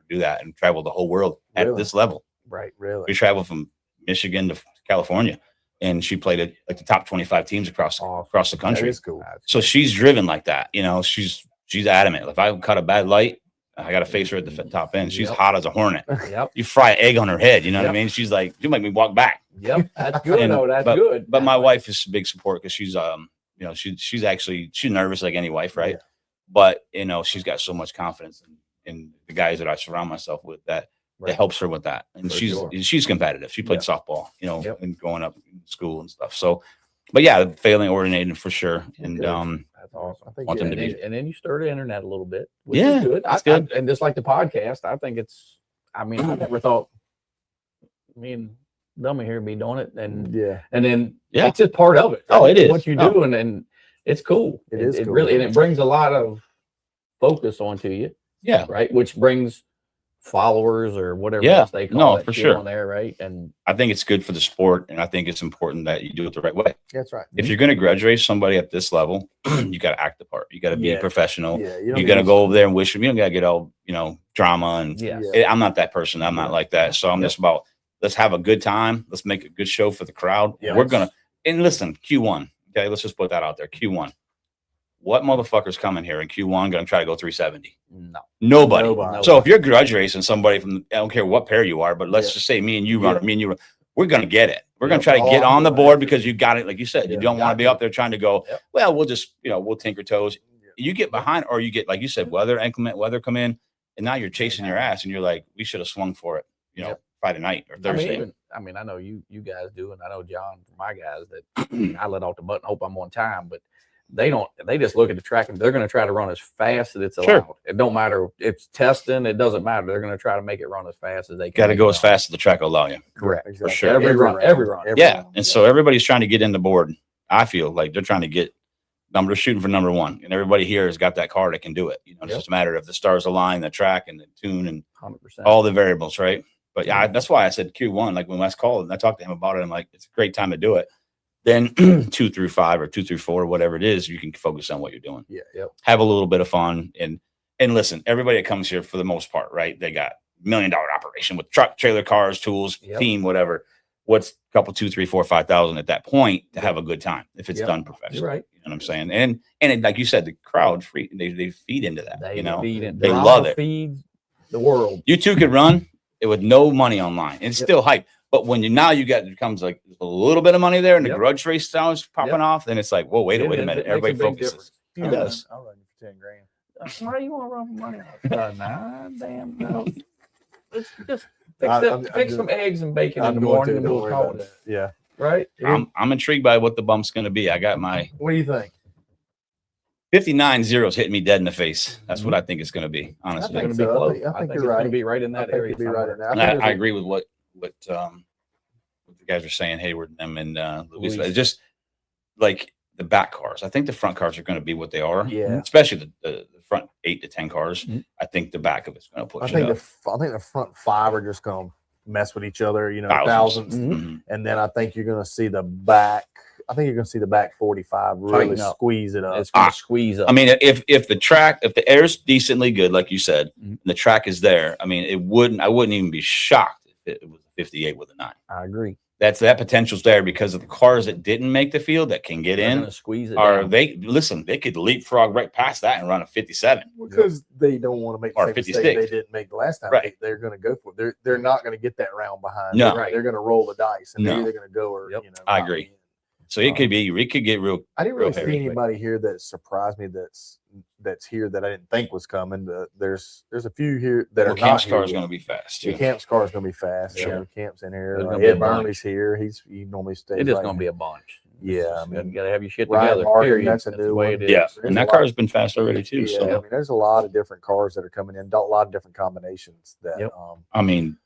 do that and travel the whole world at this level. Right. Really. We traveled from Michigan to California. And she played at like the top 25 teams across the country. That is cool. So she's driven like that. She's adamant. If I cut a bad light, I got to face her at the top end. She's hot as a hornet. Yep. You fry an egg on her head. You know what I mean? She's like, you make me walk back. Yep. That's good. That's good. But my wife is a big support because she's she's nervous like any wife, right? Yeah. But she's got so much confidence in the guys that I surround myself with that. Right. It helps her with that. And she's competitive. She played softball, and growing up in school and stuff. So, but yeah, failing ordinating for sure. And that's awesome. I think want them to and, be. then, and then you stir the internet a little bit, which Yeah, is good. that's good. And just like the podcast, I think it's. I mean, I never thought me and Dummy here be doing it, and then it's just part of it. Oh, it is what you do, and it's cool. It is It cool. really, and it brings a lot of focus onto you. Yeah, right. Which brings followers or whatever Yeah. else they call No, that for shit sure. on there, right? And I think it's good for the sport, and I think it's important that you do it the right way. That's right. If you're going to graduate somebody at this level, you got to act the part. You got to be Yeah. professional. Yeah, You got to go over there and wish them. You don't got to get all drama and. yes. I'm not that person. I'm not like that. So I'm just about let's have a good time. Let's make a good show for the crowd. Yeah. We're gonna and listen, Q1. Okay, let's just put that out there. Q1. What motherfuckers coming here in Q1 gonna try to go 370? No. Nobody. Nobody. So if you're grudge racing somebody from I don't care what pair you are, but let's just say me and you run, me and you run, we're gonna get it. We're gonna try to get on the board because you got it, like you said. You don't want to be up there trying to go, well, we'll just we'll tinker toes. You get behind, or you get, like you said, inclement weather come in, and now you're chasing your ass, and you're like, we should have swung for it, Friday night or Thursday. I mean, I know you guys do, and I know John, my guys, that I let off the button, hope I'm on time, but they don't. They just look at the track and they're going to try to run as fast as it's allowed. Sure. It don't matter. It's testing. It doesn't matter. They're going to try to make it run as fast as they can. Got to go as fast as the track will allow you. Correct. Exactly. For sure. Every run. Yeah. And so everybody's trying to get in the board. I feel like they're trying to get they're shooting for number one, and everybody here has got that car that can do it. It's just a matter of the stars align, the track and the tune and 100%. all the variables, right? But yeah, that's why I said Q1. Like when Wes called and I talked to him about it, I'm like, it's a great time to do it. Then 2 through 5 or 2 through 4, whatever it is, you can focus on what you're doing. Yeah. Yep. Have a little bit of fun and listen. Everybody that comes here, for the most part, right? They got $1 million operation with truck, trailer, cars, tools, team, whatever. What's a couple, 2, 3, 4, 5,000 at that point to have a good time if it's done professionally. You're right. You know what I'm saying? And it, like you said, the crowd they feed into that. They feed in. they Drama love it. Feeds the world. You two could run it with no money online. It's still hype. But when it becomes like a little bit of money there and the grudge race sounds popping off, then it's like, whoa, wait a minute. Everybody focuses. It does. I'll run you for 10 grand. Why do you want to run for money? Nah, damn no. Let's just fix some eggs and bacon in the morning and we'll call it. Yeah. Right? I'm intrigued by what the bump's going to be. I got my What do you think? 59 zeros hitting me dead in the face. That's what I think it's going to be, honestly. I think It's gonna be so. close. I think it's you're right. gonna be right in that area. You'd be right in there. And think I agree with what the guys are saying, Hayward and them and Luis. It's just like the back cars. I think the front cars are going to be what they are. Yeah. Especially the front 8 to 10 cars. I think the back of it's going to push I think it up. I think the front 5 are just going to mess with each other, Thousands. thousands. And then I think you're going to see the back. I think you're going to see the back 45 really Tighten up. squeeze it up. It's gonna squeeze up. I mean, if the air's decently good, like you said, and the track is there, I mean, I wouldn't even be shocked if it was a 58 with a 9. I agree. That potential's there because of the cars that didn't make the field that can get They're in. gonna squeeze it. Or down. they could leapfrog right past that and run a 57. Because they don't want to make the Or same mistake 56. they didn't make the last time. Right. They're going to go for it. They're not going to get that round behind. No. They're going to roll the dice, and they're No. either going to go or I not agree. be in. So it could get real. I didn't real really see heavy, but- anybody here that surprised me. That's here that I didn't think was coming. There's a few here that Well, are Camp's not car here is yet. going to be fast. The Too. Camp's car is going to be fast. Sure. Yeah, Camp's in here. There's gonna be a Ed bunch. Burnley's here. He normally stays. It is right gonna here. be a bunch. Yeah, I You mean, got to have your shit Ryan together. Martin, Period. that's a the new way one. it is. Yeah, There's and a that lot- car has been fast already too. Yeah, So I mean, there's a lot of different cars that are coming in. A lot of different combinations. That Yep. I mean,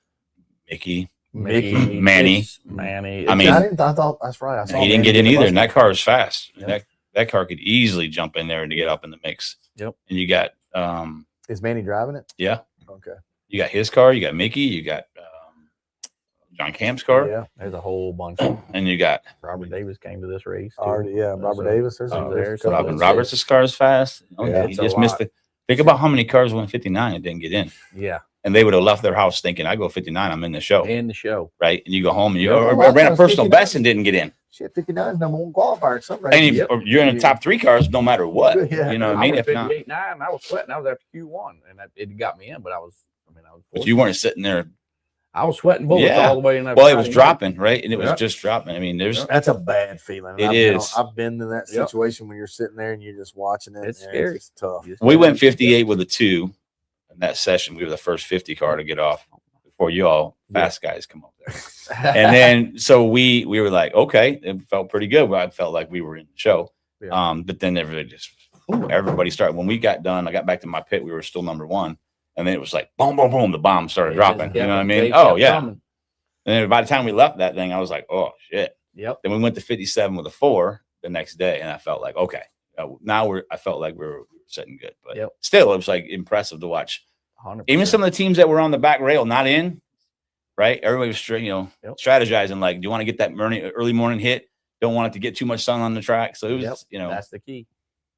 Mickey, Mickey, Manny. Manny. I mean, I thought that's right. I saw he didn't Manny get in the either, bus and that car is fast. Yep. That car could easily jump in there and to get up in the mix. Yep. And you got Is Manny driving it? yeah, Okay. you got his car, you got Mickey, you got John Camp's car, Yeah. There's a whole bunch. and you got Robert Davis came to this race. Too. Already, yeah. Robert Davis. There's a there's couple Robin of- Roberts' car is fast. Oh, Yeah, he it's a just missed lot. it. Think about how many cars went 59 and didn't get in. Yeah, And they would have left their house thinking, I go 59, I'm in the show. in the show. Right. And you go home and you Yeah. or Well, ran a that's personal 59. best and didn't get in. Shit, 59 is number one qualifier. Something And if, or you're in the top 3 cars, no matter what. Yeah. You know what I mean? If not, 58.9, I was sweating. I was after Q1, and it got me in. But I was but you weren't sitting there. I was sweating bullets Yeah. all the way in. That Well, it was Friday night. dropping, right? And it was Yeah. just dropping. I mean, there's That's a bad feeling. It I've is. I've been in that Yep. situation when you're sitting there and you're just watching it. It's and scary. It's tough. we went 58 with a 2 in that session. We were the first 50 car to get off before you all fast guys come up there. And then so we were like, okay, it felt pretty good. I felt like we were in the show. But then everybody started. When we got done, I got back to my pit. We were still number 1, and then it was like boom, boom, boom. The bomb started dropping. You know what I mean? Oh yeah. And then by the time we left that thing, I was like, oh shit. Yep. Then we went to 57 with a 4 the next day, and I felt like, okay, now I felt like we were sitting good. But still, it was like impressive to watch. 100%. Even some of the teams that were on the back rail, not in, right? Everybody was strategizing, like, do you want to get that early morning hit? Don't want it to get too much sun on the track. So it was, that's the key.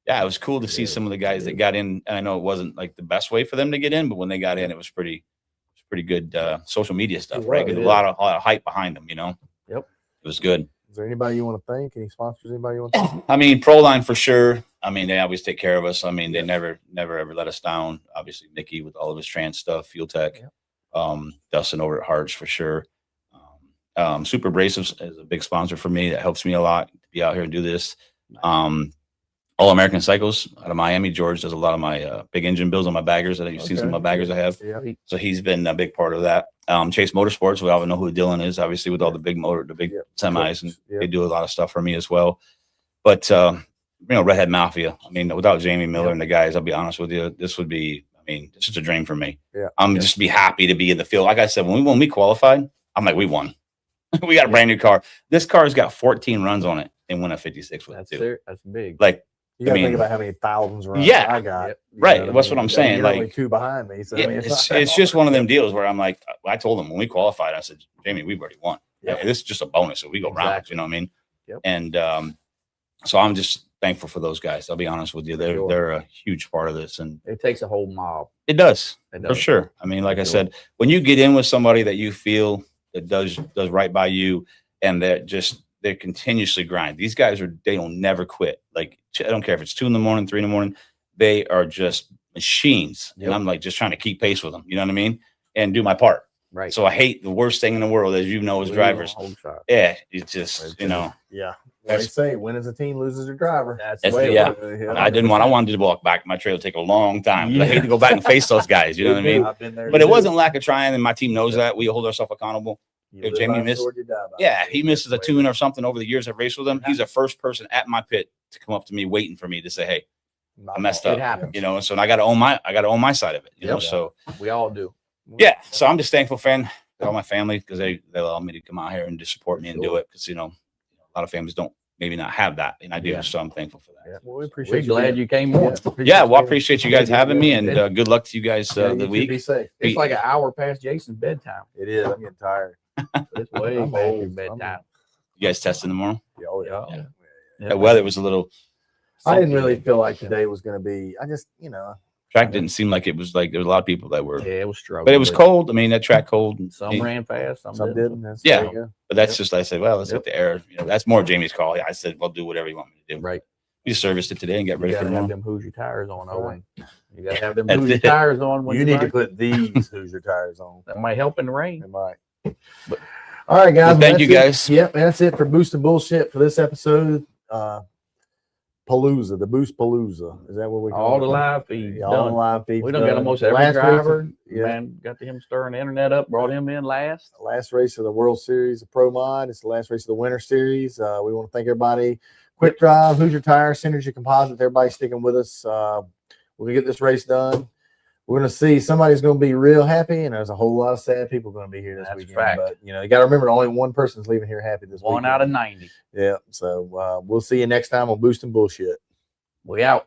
Yeah, it was cool to see some of the guys that got in. And I know it wasn't like the best way for them to get in, but when they got in, it was pretty good social media stuff, right? A lot of hype behind them, Yep. It was good. Is there anybody you want to thank? Any sponsors? Anybody you want to thank? I mean, Proline for sure. I mean, they always take care of us. I mean, they never ever let us down. Obviously, Nikki with all of his trans stuff, Fuel Tech, Dustin over at Hearts for sure. Super Abrasives is a big sponsor for me. That helps me a lot to be out here and do this. All American Cycles out of Miami. George does a lot of my big engine builds on my baggers. I think you've seen some of my baggers I have. Yeah. So he's been a big part of that. Chase Motorsports, we all know who Dylan is, obviously, with all the big semis, and they do a lot of stuff for me as well. But Redhead Mafia. I mean, without Jamie Miller and the guys, I'll be honest with you, this would be, it's just a dream for me. Yeah. I'm just be happy to be in the field. Like I said, when we qualified, I'm like, we won. We got a brand new car. This car's got 14 runs on it and won a 56 with it too. That's big. Like, you got to think about how many thousands runs I got. Right. That's what I'm saying. You're like only 2 behind me. So it's just one of them deals where I'm like, I told them when we qualified, I said, Jamie, we've already won. Yeah. This is just a bonus. So we go round, you know what I mean? Yep. And so I'm just thankful for those guys. I'll be honest with you. They're a huge part of this. And it takes a whole mob. It does. For sure. I mean, like I said, when you get in with somebody that you feel that does right by you, and they continuously grind. These guys they'll never quit. Like, I don't care if it's 2 in the morning, 3 in the morning, they are just machines. And I'm like just trying to keep pace with them. You know what I mean? And do my part. Right. So I hate the worst thing in the world, as you know, as drivers. Yeah. It's just, Yeah. They say win as a team, loses your driver. That's the way. I wanted to walk back. My trail take a long time. I hate to go back and face those guys. You know what I mean? I've been there. But it wasn't lack of trying, and my team knows that. We hold ourselves accountable. If Jamie missed, he misses a tune or something over the years I've raced with him. He's the first person at my pit to come up to me, waiting for me to say, "Hey, I messed up." It happens. And so I got to own my side of it. You know, so we all do. Yeah. So I'm just thankful, to all my family, because they allow me to come out here and just support me and do it. Because a lot of families don't maybe not have that, and I do. So I'm thankful for that. Yeah. Well, we appreciate. We're glad you came on. Yeah. Well, I appreciate you guys having me, and good luck to you guys the week. Be safe. It's like an hour past Jason's bedtime. It is. I'm getting tired. It's way past your bedtime. You guys testing tomorrow? Yeah. The weather was a little. I didn't really feel like today was going to be. I just, track didn't seem like it was like there was a lot of people that were. Yeah, it was struggling. But it was cold. I mean, that track cold. And some ran fast, some didn't. But that's just, I said, well, let's get the air. That's more Jamie's call. I said, well, do whatever you want me to do. Right. We serviced it today and get ready for tomorrow. them. Have them Hoosier tires on, Owen. You got to have them Hoosier tires on. When you need to put these Hoosier tires on. That might help in the rain. It might. But, all right, guys. Thank you, guys. Yep, that's it for Boost and Bullshit for this episode. PALOOZA, the Boost PALOOZA. Is that what we call all it? The live feeds? Yeah, all the live feeds. We done got almost every driver. Man, got him stirring the internet up, brought him in last. The last race of the World Series of Pro Mod. It's the last race of the Winter Series. We want to thank everybody. Quick Drive, Hoosier Tire, Synergy Composites, everybody sticking with us. We're going to get this race done. We're going to see somebody's going to be real happy, and there's a whole lot of sad people going to be here this weekend. Fact. But, you got to remember, only one person's leaving here happy this weekend. 1 out of 90. Yeah. So we'll see you next time on Boost and Bullshit. We out.